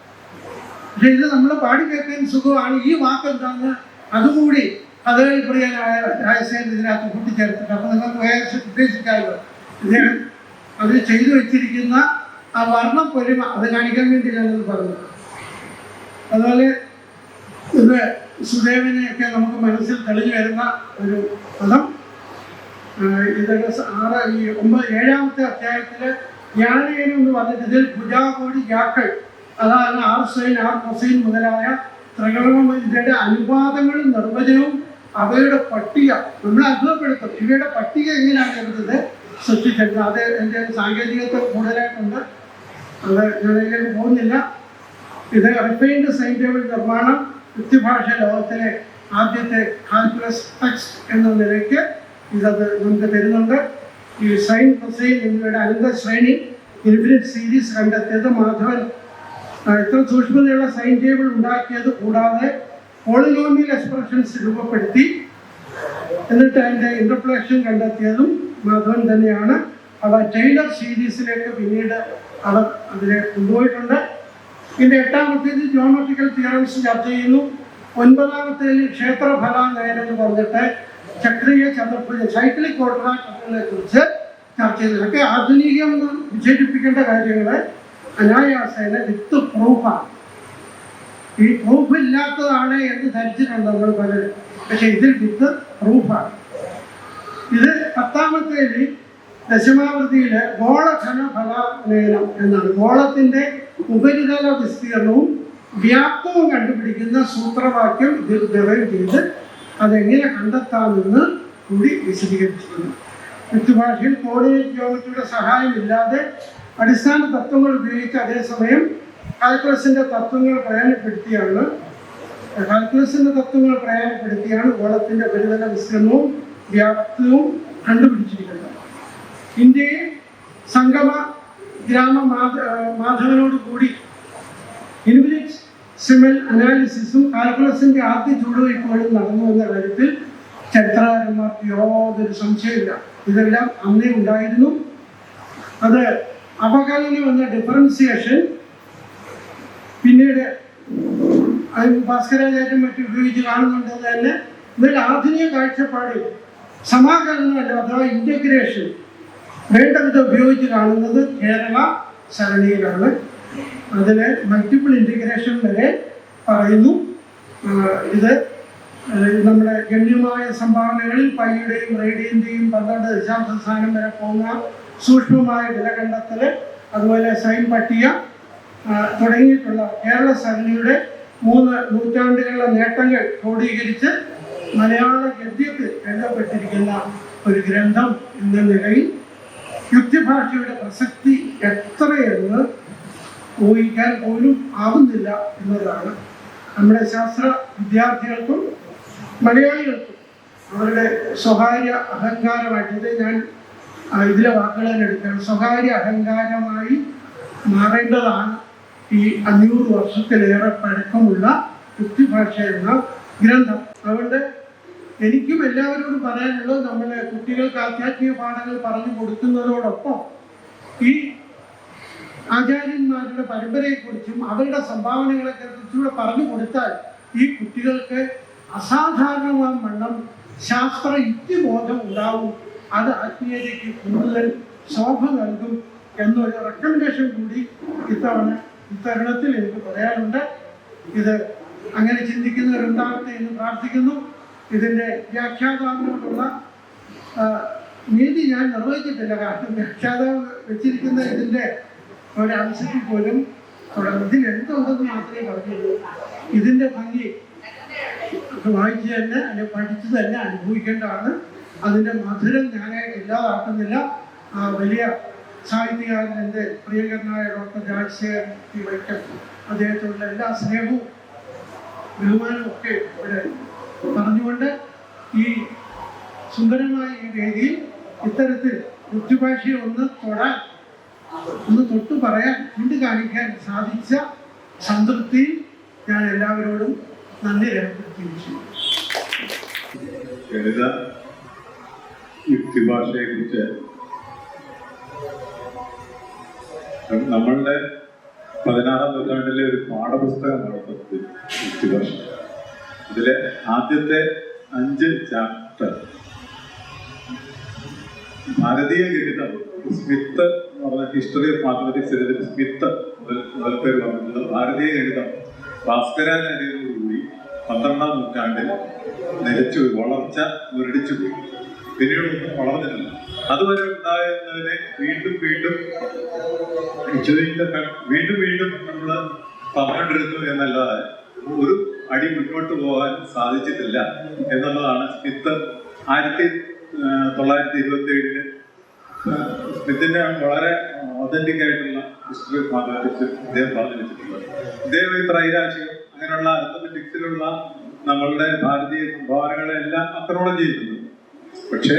പക്ഷെ ഇത് നമ്മൾ പാടി കേൾക്കാൻ സുഖമാണ്. ഈ വാക്ക് എന്താണെന്ന് അതുകൂടി കഥകളി പ്രിയനായ രാജസേൻ ഇതിനകത്ത് കൂട്ടിച്ചേർത്തിട്ട് അപ്പം നിങ്ങൾക്ക് വേറെ ഉദ്ദേശിക്കാമല്ലോ. ഇദ്ദേഹം അത് ചെയ്തു വെച്ചിരിക്കുന്ന ആ വർണ്ണ പൊലിമ അത് കാണിക്കാൻ വേണ്ടി ഞാനത് പറഞ്ഞു. അതുപോലെ ഇത് സുദേവനെയൊക്കെ നമുക്ക് മനസ്സിൽ തെളിഞ്ഞു വരുന്ന ഒരു പദം. ഇതൊക്കെ 7-ാമത്തെ അധ്യായത്തില് ജ്ഞാനേനം എന്ന് പറഞ്ഞിട്ട് ഇതിൽ ഭുജാകോടി ജാക്കൾ, അതാണ് ആർ സൈൻ ആർ കൊസൈൻ മുതലായ ത്രികോണമിതിയുടെ അനുപാതങ്ങളും നിർവചനവും അവയുടെ പട്ടിക നമ്മൾ അത്ഭുതപ്പെടുത്തും. ഇവയുടെ പട്ടിക എങ്ങനെയാണ് എടുത്തത് സൃഷ്ടിച്ചത്. അത് എൻ്റെ സാങ്കേതികത്വം കൂടുതലായിട്ടുണ്ട്, അത് ഞാനതിലേക്ക് പോകുന്നില്ല. ഇത് റിഫൈൻഡ് സൈൻ ടേബിൾ നിർമ്മാണം യുക്തിഭാഷ ലോകത്തിലെ ആദ്യത്തെ കാൽക്കുലസ് ടെക്സ്റ്റ് എന്ന നിലയ്ക്ക് ഇതത് നമുക്ക് തരുന്നുണ്ട്. ഈ സൈൻ കൊസൈൻ എന്നിവയുടെ അനന്ത ശ്രേണി ഇൻഫിനിറ്റ് സീരീസ് കണ്ടെത്തിയത് മാധവൻ ഇത്ര സൂക്ഷ്മതയുള്ള സൈൻ ടേബിൾ ഉണ്ടാക്കിയത് കൂടാതെ പോളിനോമിയൽ എക്സ്പ്രഷൻസ് രൂപപ്പെടുത്തി എന്നിട്ട് അതിൻ്റെ ഇന്റർപ്രേഷൻ കണ്ടെത്തിയതും മാധവൻ തന്നെയാണ്. അവ ടൈലർ സീരീസിലേക്ക് പിന്നീട് അവർ അതിനെ കൊണ്ടുപോയിട്ടുണ്ട്. ഇതിൻ്റെ 8-ാമത്തേത് ജിയോമെട്രിക്കൽ തിയറംസ് ചർച്ച ചെയ്യുന്നു. 9-ാമത്തേതിൽ ക്ഷേത്രഫല നയനം എന്ന് പറഞ്ഞിട്ട് ചക്രീയ ചതുർഭുജ സൈക്ലിക് ക്വാഡ്രാറ്റുകളെ കുറിച്ച് ചർച്ച ചെയ്തു. ഇതൊക്കെ ആധുനികം എന്ന് വിശേഷിപ്പിക്കേണ്ട കാര്യങ്ങൾ അനായാസേന വിത്ത് പ്രൂഫാണ്. ഈ പ്രൂഫ് ഇല്ലാത്തതാണ് എന്ന് ധരിച്ചിട്ടുണ്ട് നമ്മൾ പലരും, പക്ഷെ ഇതിൽ വിത്ത് പ്രൂഫാണ്. ഇത് 10-ാമത്തേതിൽ ദശമാവൃത്തിയില് ഗോളഘന ഫലനയനം എന്നാണ്. ഗോളത്തിന്റെ ഉപരിതല വിസ്തീർണവും വ്യാപ്തവും കണ്ടുപിടിക്കുന്ന സൂത്രവാക്യം ഇതിൽ ഡെറൈവ് ചെയ്ത് അതെങ്ങനെ കണ്ടെത്താമെന്ന് കൂടി വിശദീകരിച്ചിരുന്നു. മറ്റുഭാഷയിൽ കോർഡിനേറ്റ് ജിയോമെട്രിയുടെ സഹായമില്ലാതെ അടിസ്ഥാന തത്വങ്ങൾ ഉപയോഗിച്ച് അതേസമയം കാൽക്കുലസിന്റെ തത്വങ്ങൾ പ്രയോജനപ്പെടുത്തിയാണ് ഗോളത്തിന്റെ ഉപരിതല വിസ്തീർണവും വ്യാപ്തവും കണ്ടുപിടിച്ചിരിക്കുന്നത്. ഇന്ത്യയിൽ സംഗമ ഗ്രാമ മാധവനോട് കൂടി ഇൻഫിനിറ്റ് സിമൽ അനാലിസിസും കാൽക്കുലസിന്റെ ആദ്യ ചുവടുവയ്പ്പുകളും നടന്നു എന്ന കാര്യത്തിൽ ചരിത്രകാരന്മാർക്ക് യാതൊരു സംശയമില്ല. ഇതെല്ലാം അന്നേ ഉണ്ടായിരുന്നു. അത് അവകലനം എന്ന ഡിഫറൻസിയേഷൻ പിന്നീട് ഭാസ്കരാചാര്യം മറ്റും ഉപയോഗിച്ച് കാണുന്നുണ്ടെന്ന് തന്നെ ഇതിൽ ആധുനിക കാഴ്ചപ്പാടിൽ സമാകലനമല്ല അഥവാ ഇന്റഗ്രേഷൻ വേണ്ട വിധം ഉപയോഗിച്ച് കാണുന്നത് കേരള സരണിയിലാണ്. അതിൽ മൾട്ടിപ്പിൾ ഇൻറ്റഗ്രേഷൻ വരെ പറയുന്നു. ഇത് നമ്മുടെ ഗണ്യമായ സംഭാവനകളിൽ പൈയുടെയും റേഡിയൻ്റെയും 12 ദശാംശ സ്ഥാനം വരെ പോകുന്ന സൂക്ഷ്മമായ വില കണ്ടെത്തൽ, അതുപോലെ സൈൻ പട്ടിക തുടങ്ങിയിട്ടുള്ള കേരള സരണിയുടെ 3 നൂറ്റാണ്ടുകളുടെ നേട്ടങ്ങൾ ക്രോഡീകരിച്ച് മലയാള ഗദ്യത്തിൽ എഴുതപ്പെട്ടിരിക്കുന്ന ഒരു ഗ്രന്ഥം എന്ന നിലയിൽ യുക്തിഭാഷയുടെ പ്രസക്തി എത്രയെന്ന് ഊഹിക്കാൻ പോലും ആവുന്നില്ല എന്നതാണ്. നമ്മുടെ ശാസ്ത്ര വിദ്യാർത്ഥികൾക്കും മലയാളികൾക്കും അവരുടെ സ്വകാര്യ അഹങ്കാരമായിട്ട് ഞാൻ ഇതിലെ വാക്കുകൾ എടുക്കുകയാണ്. സ്വകാര്യ അഹങ്കാരമായി മാറേണ്ടതാണ് ഈ 500 വർഷത്തിലേറെ പഴക്കമുള്ള യുക്തിഭാഷ എന്ന ഗ്രന്ഥം. അതുകൊണ്ട് എനിക്കും എല്ലാവരോടും പറയാനുള്ളത്, നമ്മൾ കുട്ടികൾക്ക് ആധ്യാത്മിക പാഠങ്ങൾ പറഞ്ഞു കൊടുക്കുന്നതോടൊപ്പം ഈ ആചാര്യന്മാരുടെ പരമ്പരയെക്കുറിച്ചും അവരുടെ സംഭാവനകളെക്കുറിച്ചുകൂടെ പറഞ്ഞു കൊടുത്താൽ ഈ കുട്ടികൾക്ക് അസാധാരണമായ വണ്ണം ശാസ്ത്ര യുക്തിബോധം ഉണ്ടാവും. അത് ആത്മീയതയ്ക്ക് കൂടുതൽ ശോഭ നൽകും എന്നൊരു റെക്കമെൻഡേഷൻ കൂടി ഇത്തരുണത്തിൽ എനിക്ക് പറയാനുണ്ട്. ഇത് അങ്ങനെ ചിന്തിക്കുന്നവരുണ്ടാകട്ടെ എന്ന് പ്രാർത്ഥിക്കുന്നു. ഇതിൻ്റെ വ്യാഖ്യാതാവിനോടുള്ള നീതി ഞാൻ നിർവഹിച്ചിട്ടില്ല. കാരണം വ്യാഖ്യാതാവ് വെച്ചിരിക്കുന്ന ഇതിൻ്റെ ഒരംശത്തിൽ പോലും ഇതിൽ എന്തുണ്ടെന്ന് മാത്രമേ പറഞ്ഞുള്ളൂ. ഇതിൻ്റെ ഭംഗി വായിച്ച് തന്നെ അല്ലെങ്കിൽ പഠിച്ച് തന്നെ അനുഭവിക്കേണ്ടതാണ്. അതിൻ്റെ മധുരം ഞാൻ ഇല്ലാതാക്കുന്നില്ല. വലിയ സാഹിത്യകാരൻ എൻ്റെ പ്രിയങ്കരനായ ഡോക്ടർ രാജശേഖരൻ ടി വൈക്കം, അദ്ദേഹത്തോടുള്ള എല്ലാ സ്നേഹവും ബഹുമാനവും ഒക്കെ ഇവിടെ പറഞ്ഞുകൊണ്ട് ഈ സുന്ദരമായ ഈ വേദിയിൽ ഇത്തരത്തിൽ യുക്തിഭാഷയെ ഒന്ന് തൊട്ട് പറയാൻ കാണിക്കാൻ സാധിച്ച സംതൃപ്തി ഞാൻ എല്ലാവരോടും നന്ദി രേഖപ്പെടുത്തുകയും ചെയ്യും. ഗണിത യുക്തിഭാഷയെ കുറിച്ച് നമ്മളുടെ 16-ാം നൂറ്റാണ്ടിലെ ഒരു പാഠപുസ്തകമാണ് യുക്തിഭാഷ. ഇതിലെ ആദ്യത്തെ 5 ചാപ്റ്റർ ഭാരതീയ ഗണിതം സ്മിത്ത് എന്ന് പറഞ്ഞ ഹിസ്റ്ററി ഓഫ് മാത്തമാറ്റിക്സ് എഴുതിയ സ്മിത്ത് പേര് പറഞ്ഞിട്ടുള്ള ഭാരതീയ ഗണിതം ഭാസ്കരാചാര്യരോടുകൂടി 12-ാം നൂറ്റാണ്ടിൽ നിലച്ചു വളർച്ച മുരടിച്ചു പോയി. പിന്നീട് ഒന്നും വളർന്നിട്ടില്ല. അതുവരെ ഉണ്ടായിരുന്നതിനെ വീണ്ടും നമ്മൾ പറഞ്ഞുകൊണ്ടിരുന്നു എന്നല്ലാതെ ഒരു അടി മുന്നോട്ട് പോകാൻ സാധിച്ചിട്ടില്ല എന്നുള്ളതാണ് സ്മിത്ത് 1927 സ്മിത്തിന്റെ വളരെ ഒതന്റിക് ആയിട്ടുള്ള ഹിസ്റ്ററി ഓഫ് മാത്തമാറ്റിക്സ് ഇദ്ദേഹം പറഞ്ഞു വെച്ചിട്ടുള്ളത്. ഇദ്ദേഹം ഈ ത്രൈരാശികം അങ്ങനെയുള്ള അരിത്തമെറ്റിക്സിലുള്ള നമ്മളുടെ ഭാരതീയ സംഭാവനകളെല്ലാം അക്രമണം ചെയ്തിട്ടുണ്ട്. പക്ഷേ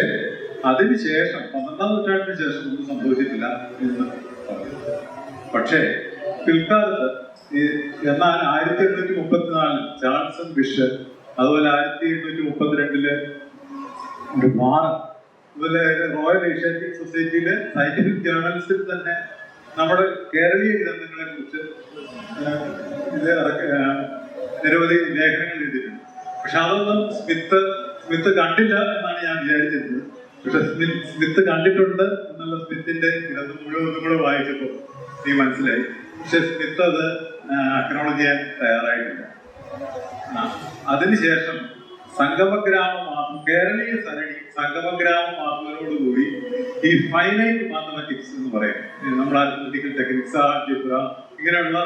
അതിനുശേഷം 12-ാം നൂറ്റാണ്ടിന് ശേഷം ഒന്നും സംഭവിച്ചിട്ടില്ല എന്ന് പറഞ്ഞു. പക്ഷേ പിൽക്കാലത്ത് എന്നാൽ 1834 ചാൾസൺ ബിഷപ്പ്, അതുപോലെ 1832 ഒരു വാറൻ, അതുപോലെ റോയൽ ഏഷ്യാറ്റിക് സൊസൈറ്റിയിലെ സയന്റിഫിക് ജേർണൽസിൽ തന്നെ നമ്മുടെ കേരളീയ ഗ്രന്ഥങ്ങളെ കുറിച്ച് നിരവധി ലേഖനങ്ങൾ എഴുതിയിട്ടുണ്ട്. പക്ഷെ അതൊന്നും സ്മിത്ത് കണ്ടില്ല എന്നാണ് ഞാൻ വിചാരിച്ചിരുന്നത്. പക്ഷെ സ്മിത്ത് കണ്ടിട്ടുണ്ട് എന്നുള്ള സ്മിത്തിന്റെ ഗ്രന്ഥം മുഴുവൻ കൂടെ വായിച്ചപ്പോൾ നീ മനസ്സിലായി. പക്ഷെ സ്മിത്ത് അത് അക്നോളജ് ചെയ്യാൻ തയ്യാറായിട്ടില്ല. അതിനുശേഷം കേരളീയ സരണി സംഗമഗ്രാമ മാർഗങ്ങളോടുകൂടി ഈ ഫൈനൈറ്റ് മാത്തമാറ്റിക്സ് എന്ന് പറയും. നമ്മുടെ അരിത്മെറ്റിക്കൽ ടെക്നിക്സ്, ആൾജിബ്ര, ഇങ്ങനെയുള്ള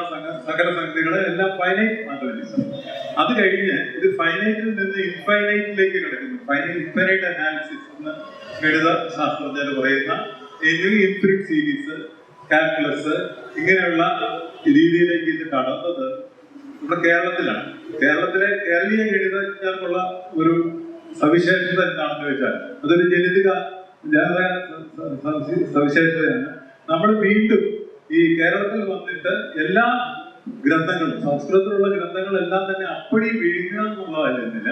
സകല സംഗതികളെ എല്ലാം ഫൈനൈറ്റ് മാത്തമാറ്റിക്സ്. അത് കഴിഞ്ഞ് ഇത് ഫൈനൈറ്റിൽ നിന്ന് ഇൻഫൈനൈറ്റിലേക്ക് കിടക്കുന്നു. ഇൻഫൈനൈറ്റ് അനാലിസിസ് എന്ന് ഗണിത ശാസ്ത്രജ്ഞർ പറയുന്ന ഇൻഫിനിറ്റ് സീരീസ്, കാൽക്കുലസ്, ഇങ്ങനെയുള്ള രീതിയിലേക്ക് ഇത് കടന്നത് നമ്മുടെ കേരളത്തിലാണ്. കേരളീയ ഗണിതജ്ഞർക്കുള്ള ഒരു സവിശേഷത എന്താണെന്ന് വെച്ചാൽ അതൊരു ജനിതക സവിശേഷതയാണ്. നമ്മൾ വീണ്ടും ഈ കേരളത്തിൽ വന്നിട്ട് എല്ലാ ഗ്രന്ഥങ്ങളും, സംസ്കൃതത്തിലുള്ള ഗ്രന്ഥങ്ങളെല്ലാം തന്നെ അപ്പടി വിഴുങ്ങുക എന്നുള്ളതല്ല,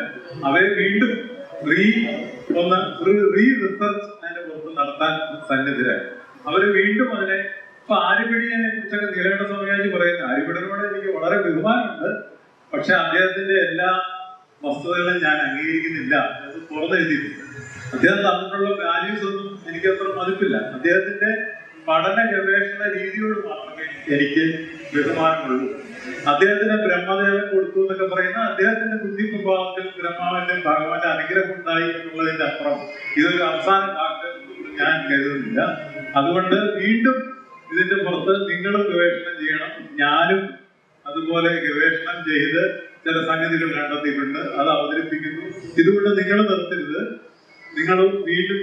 അവയെ വീണ്ടും റീ റിസർച്ച് അതിന്റെ പുറത്ത് നടത്താൻ സന്നദ്ധരായി. അവര് വീണ്ടും അതിനെ ഇപ്പൊ ആര്യഭടിയെ കുറിച്ചൊക്കെ നീലകണ്ഠ സ്വാമിയാജി പറയുന്നത്, ആര്യഭടനോട് എനിക്ക് വളരെ ബഹുമാനമുണ്ട്, പക്ഷെ അദ്ദേഹത്തിന്റെ എല്ലാ വസ്തുതകളും ഞാൻ അംഗീകരിക്കുന്നില്ല എന്ന് തുറന്നെഴുതിയിട്ടുണ്ട്. അദ്ദേഹം തന്നിട്ടുള്ള വാല്യൂസ് ഒന്നും എനിക്ക് അത്ര മതിപ്പില്ല. അദ്ദേഹത്തിന്റെ പഠന ഗവേഷണ രീതിയോട് മാത്രമേ എനിക്ക് ബഹുമാനമുള്ളൂ. അദ്ദേഹത്തിന് ബ്രഹ്മദേവൻ കൊടുത്തു എന്നൊക്കെ പറയുന്ന അദ്ദേഹത്തിന്റെ ബുദ്ധി പ്രഭാവത്തിൽ ബ്രഹ്മാവിന്റെ ഭഗവാന്റെ അനുഗ്രഹം ഉണ്ടായി എന്നുള്ളതിന്റെ അപ്പുറം ഇതൊരു അവസാന വാക്ക് ഞാൻ കരുതുന്നില്ല. അതുകൊണ്ട് വീണ്ടും ഇതിന്റെ പുറത്ത് നിങ്ങളും ഗവേഷണം ചെയ്യണം. ഞാനും അതുപോലെ ഗവേഷണം ചെയ്ത് ചില സംഗതികൾ കണ്ടെത്തിയിട്ടുണ്ട്, അത് അവതരിപ്പിക്കുന്നു. ഇതുകൊണ്ട് നിങ്ങൾ നിർത്തരുത്. നിങ്ങൾ വീണ്ടും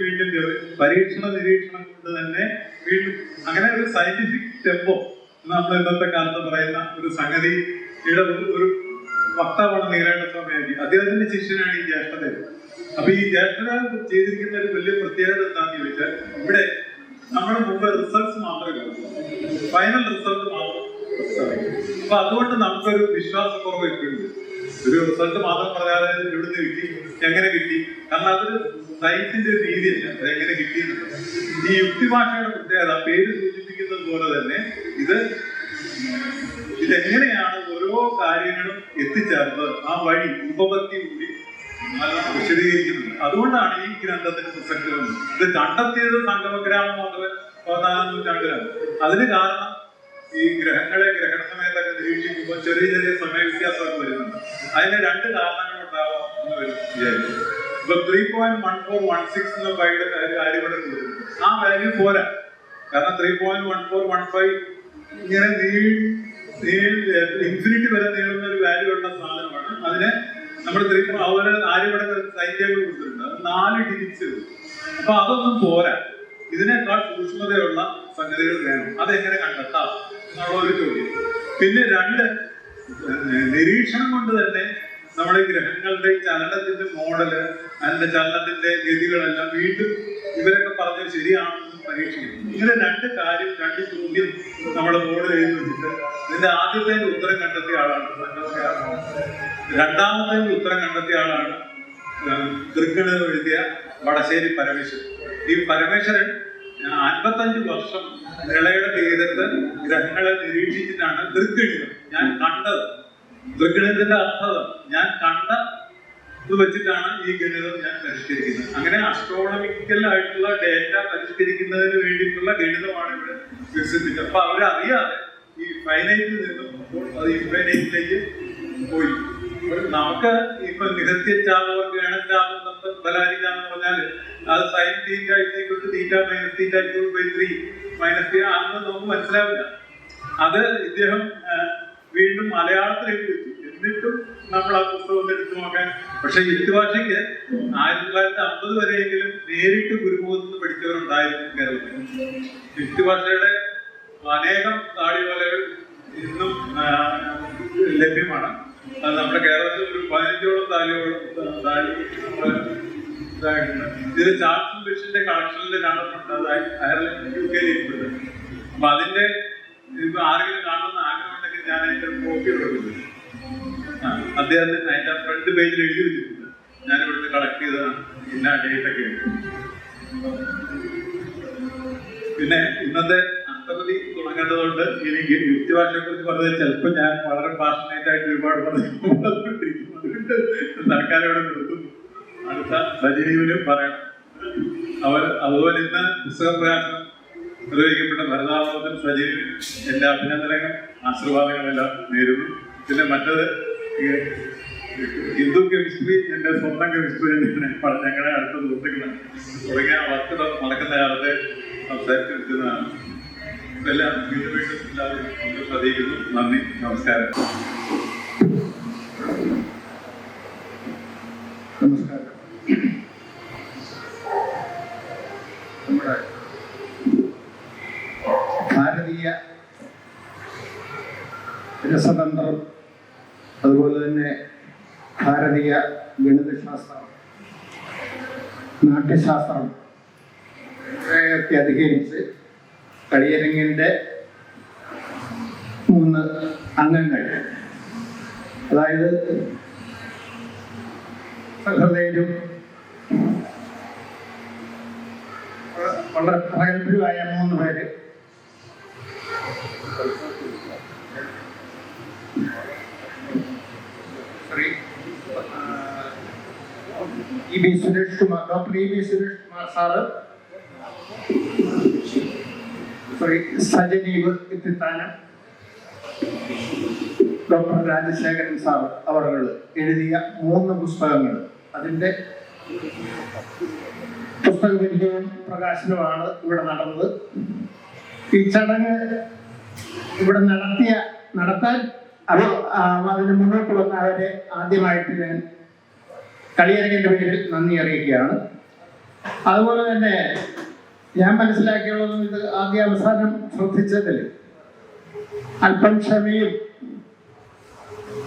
പരീക്ഷണ നിരീക്ഷണം കൊണ്ട് തന്നെ വീണ്ടും അങ്ങനെ ഒരു സയന്റിഫിക് ടെമ്പോ നമ്മൾ ഇന്നത്തെ കാലത്ത് പറയുന്ന ഒരു സംഗതിയുടെ ഒരു വക്താവാണ് നീലകണ്ഠ സ്വാമിയാജി. അദ്ദേഹത്തിന്റെ ശിഷ്യനാണ് ഈ ജ്യേഷ്ഠത. അപ്പൊ ഈ ജ്യേഷ്ഠത ചെയ്തിരിക്കുന്ന ഒരു വലിയ പ്രത്യേകത എന്താണെന്ന് ചോദിച്ചാൽ, ഇവിടെ നമ്മൾ മുമ്പ് റിസൾട്ട്സ് മാത്രമേ കൊടുക്കൂ, ഫൈനൽ റിസൾട്ട് മാത്രം. അപ്പൊ അതുകൊണ്ട് നമുക്കൊരു വിശ്വാസക്കുറവ് എപ്പോഴും. ഒരു റിസൾട്ട് മാത്രം പറയാതെ എവിടുന്ന് കിട്ടി, എങ്ങനെ കിട്ടി, കാരണം അതൊരു സയൻസിന്റെ ഒരു രീതിയല്ല, അതെങ്ങനെ കിട്ടിയെന്നുള്ളത്. ഈ യുക്തിഭാഷയുടെ പ്രത്യേകത പേര് സൂചിപ്പിക്കുന്നത് പോലെ തന്നെ ഇതെങ്ങനെയാണ് ഓരോ കാര്യങ്ങളും എത്തിച്ചേർന്നത്, ആ വഴി ഉപപത്തി കൂടി വിശദീകരിക്കുന്നുണ്ട്. അതുകൊണ്ടാണ് ഈ ഗ്രന്ഥത്തിന് പ്രസക്തി വന്നത്. ഇത് കണ്ടെത്തിയത് സംഗമഗ്രാമം മാത്രമേ 14-ാം നൂറ്റാണ്ടിലാണ്. അതിന് കാരണം ഈ ഗ്രഹങ്ങളെ ഗ്രഹണ സമയത്തൊക്കെ നിരീക്ഷിക്കുമ്പോൾ ചെറിയ സമയ വ്യത്യാസമൊക്കെ വരുന്നുണ്ട്. അതിന് 2 കാരണങ്ങളുണ്ടാവാം എന്ന് വിചാരിച്ചു. ഇപ്പൊ 3.1416 എന്ന വൈയുടെ കാര്യം ഇവിടെ കൊടുക്കുന്നു. ആ വാല്യൂ പോരാ, കാരണം 3.1415 ഇങ്ങനെ ഇൻഫിനിറ്റി വരെ നീളുന്ന ഒരു വാല്യൂ ഉള്ള സാധനമാണ്. അതിന് നമ്മൾ അതുപോലെ ആര്യവിടെ സൈൻ ടേബിൾ കൊടുത്തിട്ടുണ്ട്, അത് 4 ഡിജിറ്റ്സ്. അപ്പൊ അതൊന്നും പോരാ, ഇതിനേക്കാൾ സൂക്ഷ്മതയുള്ള സംഗതികൾ വേണം. അതെങ്ങനെ കണ്ടെത്താം എന്നുള്ള ഒരു ചോദ്യം. പിന്നെ 2, നിരീക്ഷണം കൊണ്ട് തന്നെ നമ്മുടെ ഗ്രഹങ്ങളുടെ ചലനത്തിന്റെ മോഡല്, അതിന്റെ ചലനത്തിന്റെ ഗതികളെല്ലാം വീണ്ടും ഇവരൊക്കെ പറഞ്ഞത് ശരിയാണെന്ന് പരീക്ഷിക്കുന്നു. ഇങ്ങനെ 2 ചോദ്യം നമ്മുടെ ബോർഡിൽ എഴുതി വെച്ചിട്ട് ഇതിന്റെ ആദ്യത്തെ ഉത്തരം കണ്ടെത്തിയ ആളാണ് സംഘം. രണ്ടാമത്തെ ഉത്തരം കണ്ടെത്തിയ ആളാണ് ദൃഗണിതം എഴുതിയ വടശ്ശേരി പരമേശ്വരൻ. ഈ പരമേശ്വരൻ 55 വർഷം നിളയുടെ തീരത്ത് ഗ്രഹങ്ങളെ നിരീക്ഷിച്ചിട്ടാണ് ദൃഗണിതം ഞാൻ കണ്ടത്. ദൃഗണിതത്തിന്റെ അർത്ഥം ഞാൻ കണ്ട ഇത് വെച്ചിട്ടാണ് ഈ ഗണിതം ഞാൻ പരിഷ്കരിക്കുന്നത്. അങ്ങനെ അസ്ട്രോണമിക്കൽ ആയിട്ടുള്ള ഡേറ്റ പരിഷ്കരിക്കുന്നതിന് വേണ്ടിയിട്ടുള്ള ഗണിതമാണ് ഇവിടെ വികസിപ്പിച്ചത്. അപ്പൊ അവരറിയാതെ ഈ ഫൈനൈറ്റിൽ നിന്നും അത് ഇൻഫൈനൈറ്റിലേക്ക് പോയി. നമുക്ക് ഇപ്പൊ നികത്തിച്ചാവർ ഗണച്ചാവെന്ന് ബലാരിക്കാന്ന് പറഞ്ഞാൽ അത് sine theta theta minus theta 3 minus theta അന്ന് നമുക്ക് മനസ്സിലാവില്ല. അത് ഇദ്ദേഹം വീണ്ടും മലയാളത്തിൽ എഴുതി വെച്ചു. എന്നിട്ടും നമ്മൾ ആ പുസ്തകം എടുത്തു നോക്കാൻ. പക്ഷെ യുക്തിഭാഷയ്ക്ക് 1950 വരെയെങ്കിലും നേരിട്ട് ഗുരുമുഖത്ത് നിന്ന് പഠിച്ചവരുണ്ടായിരുന്നു കേരളത്തിൽ. യുക്തിഭാഷയുടെ അനേകം താളിവലകൾ ഇന്നും ലഭ്യമാണ്. അത് നമ്മുടെ കേരളത്തിൽ ഒരു 15ഓളം താളിയോളം ഇത് ചാൾസ് ബിഷിന്റെ കളക്ഷനിൽ കാണുന്നുണ്ട്. അത് അയർലൻഡ് UK ഇരിക്കുന്നത്. അപ്പൊ അതിന്റെ ഇപ്പൊ ആരെങ്കിലും കാണുന്ന ആഗ്രഹം ഉണ്ടെങ്കിൽ ഞാൻ അതിന്റെ കോപ്പി കൊടുക്കുന്നത്. അദ്ദേഹത്തിന് അതിന്റെ ഫ്രണ്ട് പേജിൽ എഴുതി വെച്ചിട്ടുണ്ട്, ഞാൻ ഇവിടുന്ന് കളക്ട് ചെയ്തതാണ്, ഇന്ന ഡേറ്റ് ഒക്കെ. പിന്നെ ഇന്നത്തെ അഷ്ടപതി തുടങ്ങേണ്ടതുകൊണ്ട് എനിക്ക് യുക്തിഭാഷയെ കുറിച്ച് പറഞ്ഞത് ചിലപ്പോൾ ഞാൻ വളരെ പാഷനേറ്റ് ആയിട്ട് ഒരുപാട് പറഞ്ഞുകൊണ്ടിരിക്കും. അതുകൊണ്ട് തൽക്കാലം ഇവിടെ നിർത്തുന്നു. അടുത്ത സജീവിനും പറയണം. അതുപോലെ ഇന്ന് പുസ്തക പ്രകാശനം നിർവഹിക്കപ്പെട്ട ഭരതാമോദൻ സജീവിന് എൻ്റെ അഭിനന്ദനങ്ങൾ ആശീർവാദങ്ങളെല്ലാം നേരുന്നു. പിന്നെ മറ്റത് ഹിന്ദു കെമിസ്ട്രി എൻ്റെ സ്വന്തം കെമിസ്ട്രി തന്നെയാണ്. ഞങ്ങളെ അടുത്ത സുഹൃത്തുക്കളാണ് തുടങ്ങിയ വർക്ക് നടക്കുന്ന കാലത്തെ സംസാരിച്ചു വെക്കുന്നതാണ്. ഇതെല്ലാം വീണ്ടും വീണ്ടും എല്ലാവരും ശ്രദ്ധിക്കുന്നു. നന്ദി, നമസ്കാരം. നമസ്കാരം. നമ്മുടെ ഭാരതീയ രസതന്ത്രം, അതുപോലെ തന്നെ ഭാരതീയ ഗണിതശാസ്ത്രം, നാട്യശാസ്ത്രം ഒക്കെ അധികരിച്ച് കളിയരങ്ങിൻ്റെ 3 അംഗങ്ങൾ, അതായത് സഹൃദയരും വളരെ പ്രഗത്ഭരുമായ 3 പേര് Shri E B. Suresh Kumar, doctor E B. Suresh Kumar sir, Shri Sajaneev Ithithanam, doctor Rajasekharan sir അവർ എഴുതിയ 3 പുസ്തകങ്ങൾ. അതിൻ്റെ പുസ്തകപരിചയവും പ്രകാശനവുമാണ് ഇവിടെ നടന്നത്. ഈ ചടങ്ങ് ഇവിടെ നടത്താൻ അതിന് മുന്നോട്ട് വന്ന അവരെ ആദ്യമായിട്ട് ഞാൻ കളിയരങ്ങിൻ്റെ പേരിൽ നന്ദി അറിയിക്കുകയാണ്. അതുപോലെ തന്നെ ഞാൻ മനസ്സിലാക്കിയുള്ളതും ഇത് ആദ്യ അവസാനം ശ്രദ്ധിച്ചതിൽ അല്പം ക്ഷമയും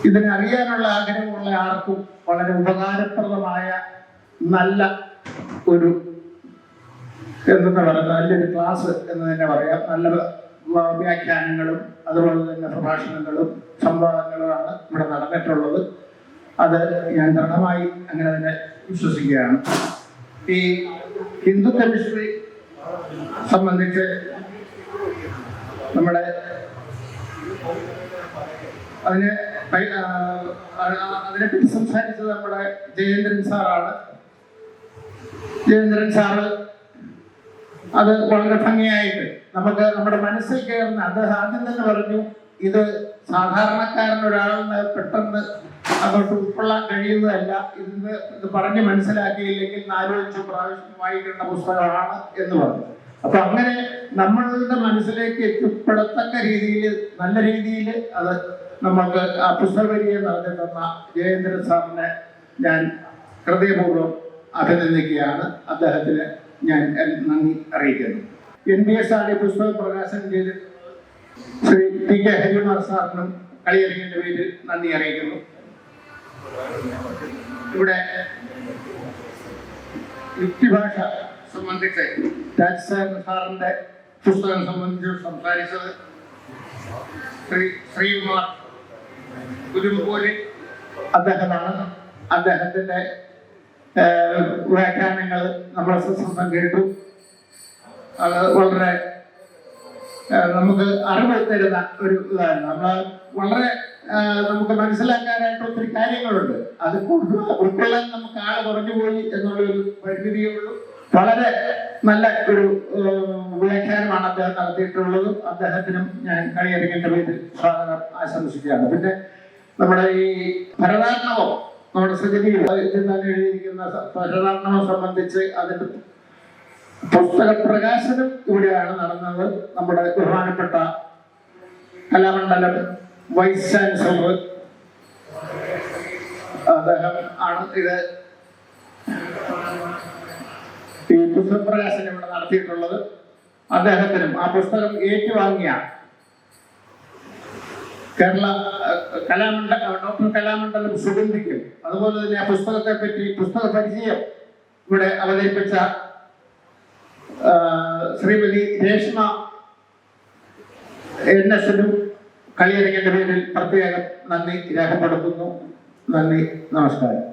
ഇതിനറിയാനുള്ള ആഗ്രഹമുള്ള ആർക്കും വളരെ ഉപകാരപ്രദമായ നല്ല ഒരു നല്ലൊരു ക്ലാസ് എന്ന് തന്നെ പറയാം. നല്ല വ്യാഖ്യാനങ്ങളും അതുപോലെ തന്നെ പ്രഭാഷണങ്ങളും സംവാദങ്ങളുമാണ് ഇവിടെ നടന്നിട്ടുള്ളത്. അത് ഞാൻ ദൃഢമായി അങ്ങനെ തന്നെ വിശ്വസിക്കുകയാണ്. ഈ ഹിന്ദു കെമിസ്ട്രി സംബന്ധിച്ച് നമ്മുടെ അതിനെപ്പറ്റി സംസാരിച്ചത് നമ്മുടെ ജയേന്ദ്രൻ സാറാണ്. ജയേന്ദ്രൻ സാറ് അത് വളരെ ഭംഗിയായിട്ട് നമുക്ക് നമ്മുടെ മനസ്സിൽ കയറുന്ന, അദ്ദേഹം ആദ്യം തന്നെ പറഞ്ഞു, ഇത് സാധാരണക്കാരൻ ഒരാളിന് പെട്ടെന്ന് അങ്ങോട്ട് ഉൾക്കൊള്ളാൻ കഴിയുന്നതല്ല, ഇത് പറഞ്ഞ് മനസ്സിലാക്കിയില്ലെങ്കിൽ 4-5 പ്രാവശ്യം വായിക്കേണ്ട പുസ്തകമാണ് എന്ന് പറഞ്ഞു. അപ്പൊ അങ്ങനെ നമ്മളുടെ മനസ്സിലേക്ക് എത്തിപ്പെടത്തക്ക രീതിയിൽ, നല്ല രീതിയിൽ അത് നമുക്ക് ആ പുസ്തകപരിചയം നടത്തി തന്ന ജയേന്ദ്രൻ സാറിനെ ഞാൻ ഹൃദയപൂർവ്വം അഭിനന്ദിക്കുകയാണ്. അദ്ദേഹത്തിന് ഞാൻ നന്ദി അറിയിക്കുന്നു. NBSRD പുസ്തകം പ്രകാശനം ചെയ്ത് ശ്രീ P.K. ഹരികുമാർ സാറിനും കളിയരങ്ങിന്റെ പേരിൽ നന്ദി അറിയിക്കുന്നു. ഇവിടെ യുക്തിഭാഷ സംബന്ധിച്ച് രാജശേഖരൻ സാറിന്റെ പുസ്തകം സംബന്ധിച്ച് സംസാരിച്ചത് ശ്രീകുമാർ കുരുമ്പോലി അദ്ദേഹമാണ്. അദ്ദേഹത്തിന്റെ വ്യാഖ്യാനങ്ങൾ നമ്മളെ സ്വന്തം കേട്ടു. അത് വളരെ നമുക്ക് അറിവ് തരുന്ന ഒരു ഇതാണ്. നമ്മൾ വളരെ നമുക്ക് മനസ്സിലാക്കാനായിട്ട് ഒത്തിരി കാര്യങ്ങളുണ്ട്. അത് ഉൾക്കൊള്ളാൻ നമുക്ക് ആള് കുറഞ്ഞു പോയി എന്നുള്ളൊരു പരിമിതിയേ ഉള്ളൂ. വളരെ നല്ല ഒരു വ്യാഖ്യാനമാണ് അദ്ദേഹം നടത്തിയിട്ടുള്ളത്. അദ്ദേഹത്തിനും ഞാൻ കളിയരങ്ങിന്റെ പേരിൽ സ്വാഗതം ആശംസിക്കുകയാണ്. പിന്നെ നമ്മുടെ ഈ ഭരതാർണവം, നമ്മുടെ സജനിയിൽ തന്നെ എഴുതിയിരിക്കുന്ന ഭരതാർണവം സംബന്ധിച്ച് അതിന്റെ പുസ്തക പ്രകാശനം ഇവിടെയാണ് നടന്നത്. നമ്മുടെ ബഹുമാനപ്പെട്ട കലാമണ്ഡലം വൈസ് ചാൻസലർ അദ്ദേഹം ആണ് ഇത് ഈ പുസ്തക പ്രകാശനം ഇവിടെ നടത്തിയിട്ടുള്ളത്. അദ്ദേഹത്തിനും ആ പുസ്തകം ഏറ്റുവാങ്ങിയ കേരള ഡോക്ടർ കലാമണ്ഡലം സുഗന്ധിക്കും, അതുപോലെ തന്നെ ആ പുസ്തകത്തെ പറ്റി പുസ്തക പരിചയം ഇവിടെ അവതരിപ്പിച്ച ശ്രീമതി രേഷ്മ NS-നും കളിയരങ്ങിന്റെ പേരിൽ പ്രത്യേകം നന്ദി രേഖപ്പെടുത്തുന്നു. നന്ദി, നമസ്കാരം.